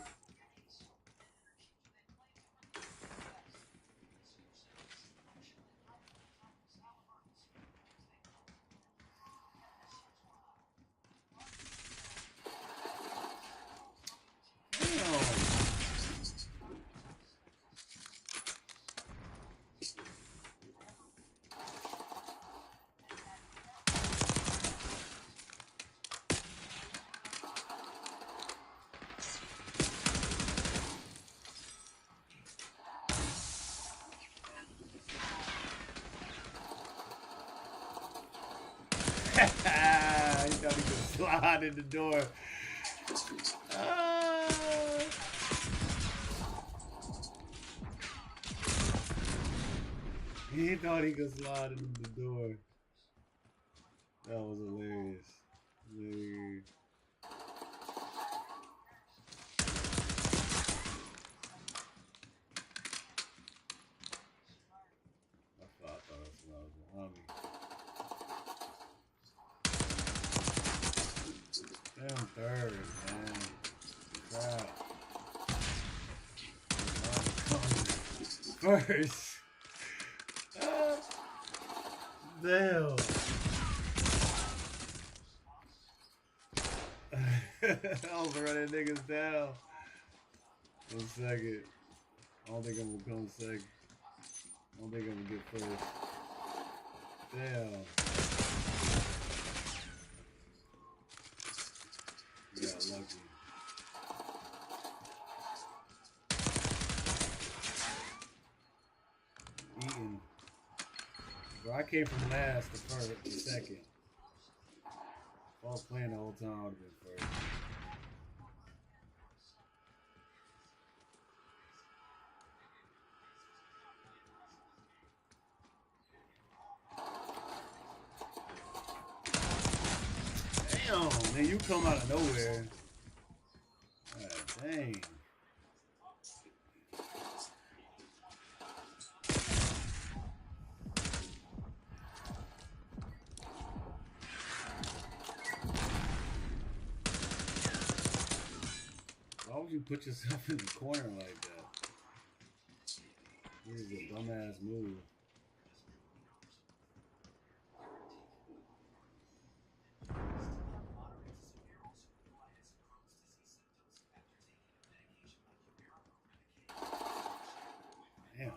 He thought he could slide in the door. He thought he could slide in the door. That was hilarious. Hilarious. I thought that was behind me. Damn third, man. Crap. First. Damn. I was running niggas down. 1 second. I don't think I'm gonna come second. don't think I'm gonna get first. Damn. Got lucky. Eating. Bro, I came from last to first, to second. If I was playing the whole time, I would have been first. Damn, man, you come out of nowhere. God dang. Why would you put yourself in the corner like that? This is a dumbass move. Damn.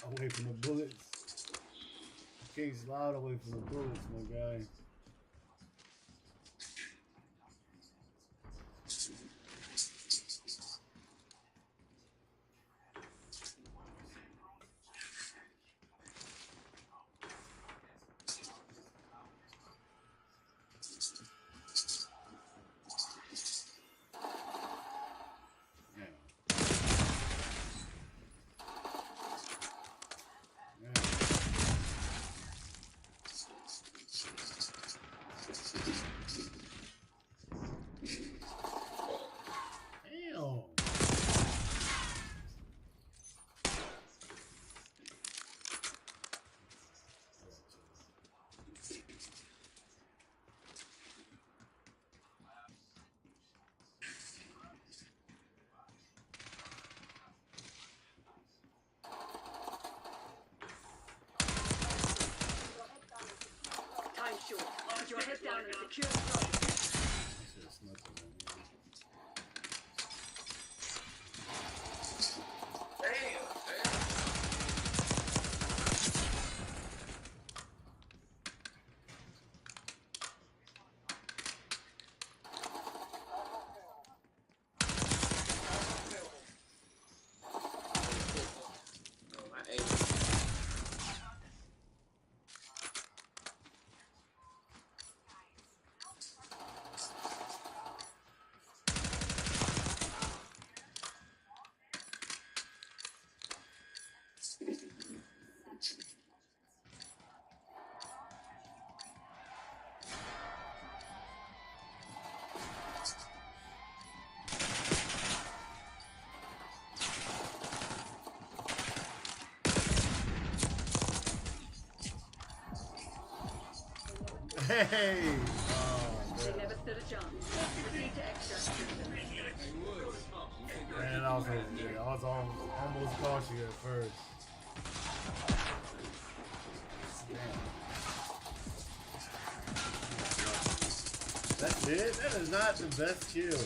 Away from the bullets. You can't slide away from the bullets, my guy. Time short. Put your head down and secure the target. Hey! Oh, They never stood a chance. Proceed to extract. Man, I was almost caught you at first. Damn. That's it? That is not the best kill.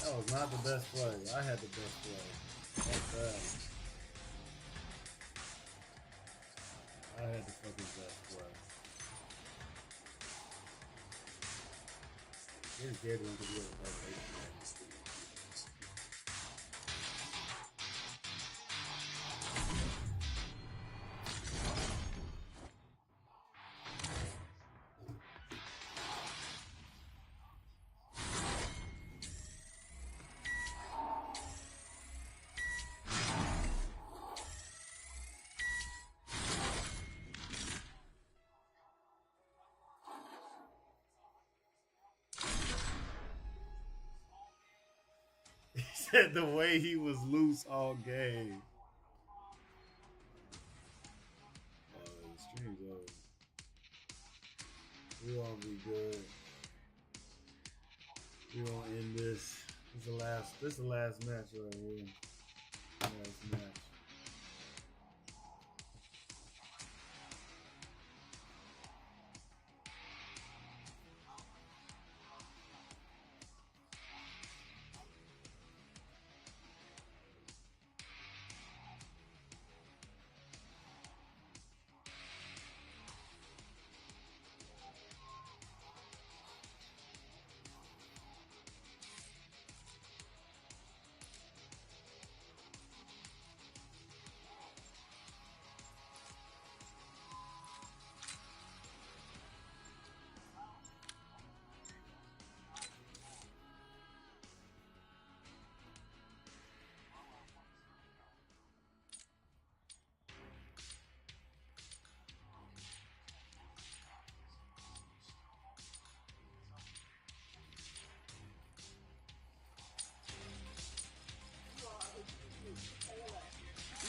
That was not the best play. I had the best play. That's bad. I had the fucking best play. Here's Gabriel to be able to play. He said the way he was loose all game. Here you go. We gonna be good. We gonna end this. This is the last match right here. Last match.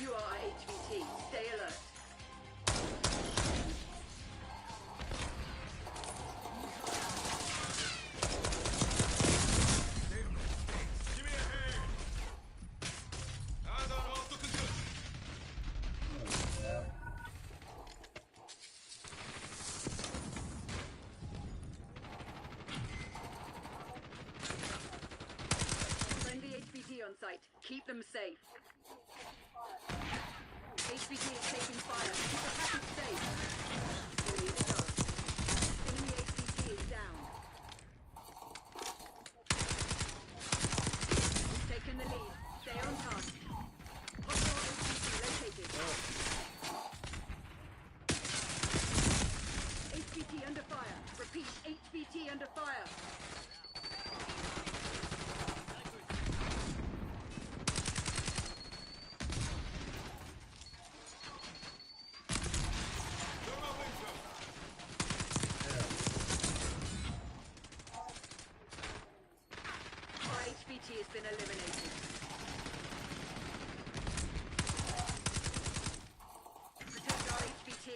You are HVT. Stay alert. Give me a hand. Eyes on all looking good. Friendly HVT on site. Keep them safe. HVT is taking fire. Keep the package safe. Enemy is down. Enemy HVT is down. We've taken the lead. Stay on task. Hostile HVT located. HVT under fire. Repeat, HVT under fire. HVT has been eliminated. Protect our HVT.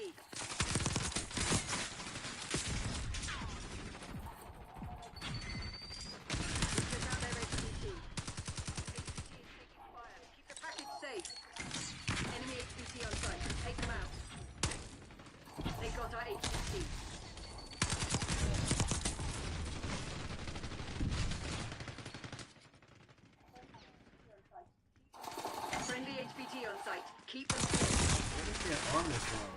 Took out their HVT. HVT is taking fire. Keep the package safe. Enemy HVT on site. Take them out. They got our HVT. Friendly HVT on site. Keep them safe. Where did they get armor from?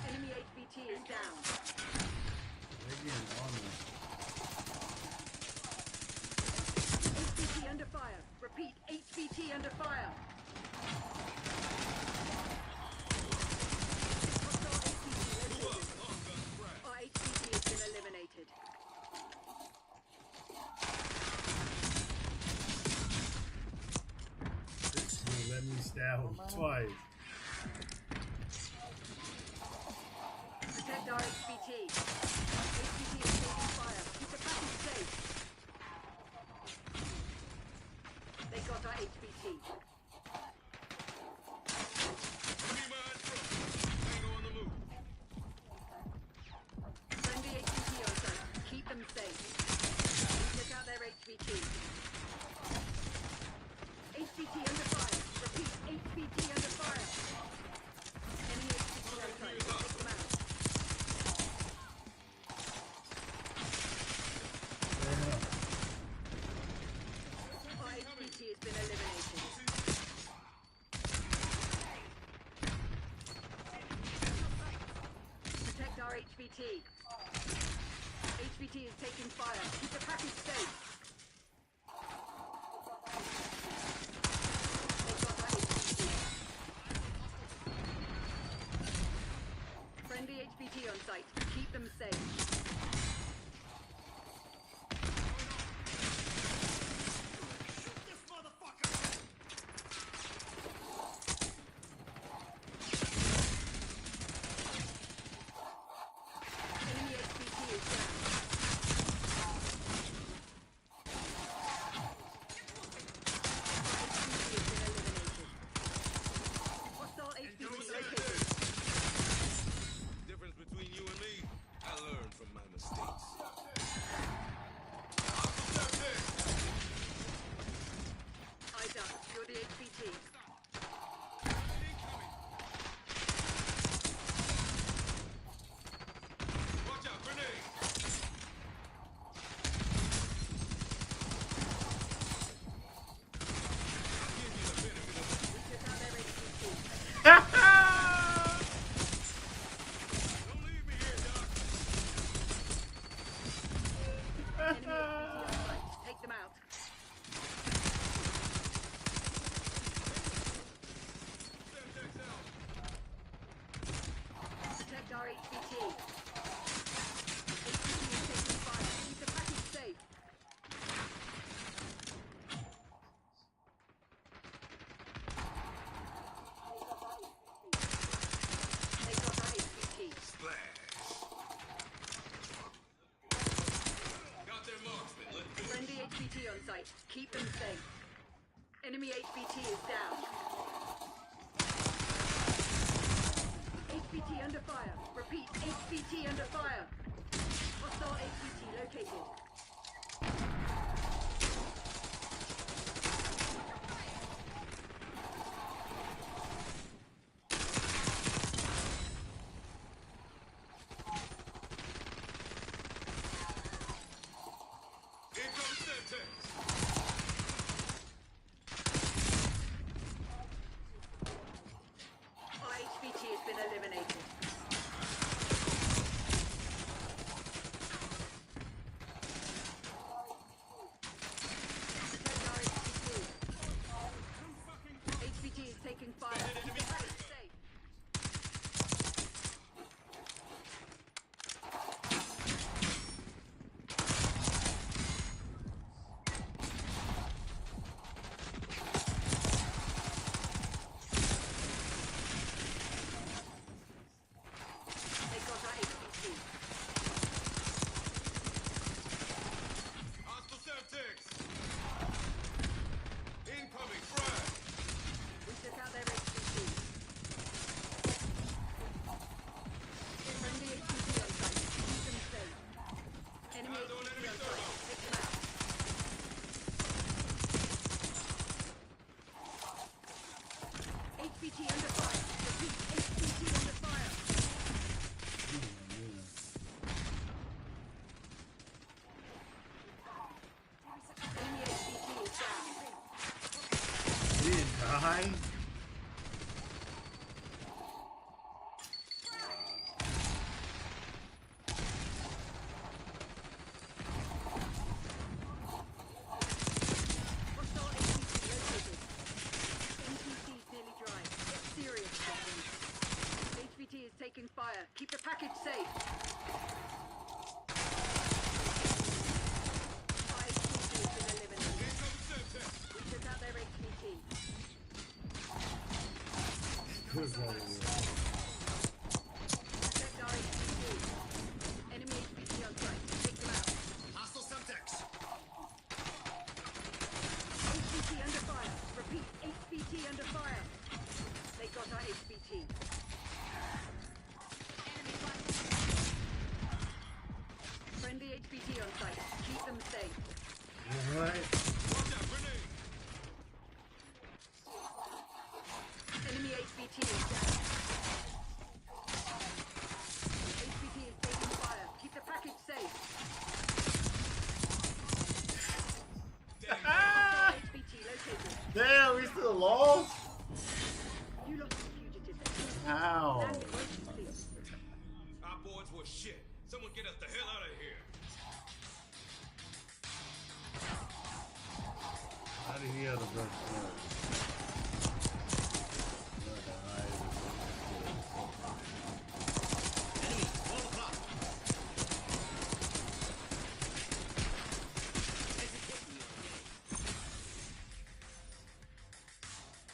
Enemy HVT is down. They're getting armor. HVT under fire. Repeat, HVT under fire. Hostile HVT located. Our HVT has been eliminated. Let me stab him twice. Protect our HVT. HVT is taking fire. Keep the package safe. They got our HVT. Friendly HVT on site. Keep them safe. We took out their HVT. HVT under fire. Repeat, HVT under fire. Enemy HVT on site. Take them out. Our HVT has been eliminated. Protect our HVT. HVT is taking fire. Keep the package safe. Friendly HVT on site. Keep them safe. Enemy HVT is down. site. Keep them safe. Enemy HVT is down. HVT under fire. Repeat, HVT under fire. Hostile HVT located. Our HVT has been eliminated. HVT is taking fire. Keep the package safe. They got our HVT. Hostile Semtex! Incoming frag! We took out their HVT. Friendly HVT on site. Keep them safe. Enemy HVT on site. Take them out. HVT under fire. Repeat, HVT under fire. Enemy HVT is down. He didn't die? Hostile HVT located. NPC's nearly dry. Get serious, Captain. HVT is taking fire. Keep the package safe. Our HVT has been eliminated. We took out their HVT. Protect our HVT. Enemy HVT on site. Take them out. Hostile Semtex! HVT under fire. Repeat, HVT under fire. They got our HVT. Friendly HVT on site. Keep them safe. Alright. Enemy HVT is down. HVT is taking fire. Keep the package safe. HVT located. Damn, we still lost? You lost the fugitive. How? Land emergency. Our boards were shit. Someone get us the hell out of here. How did he have the best one?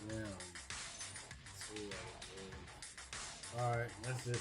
Damn. Alright, that's it.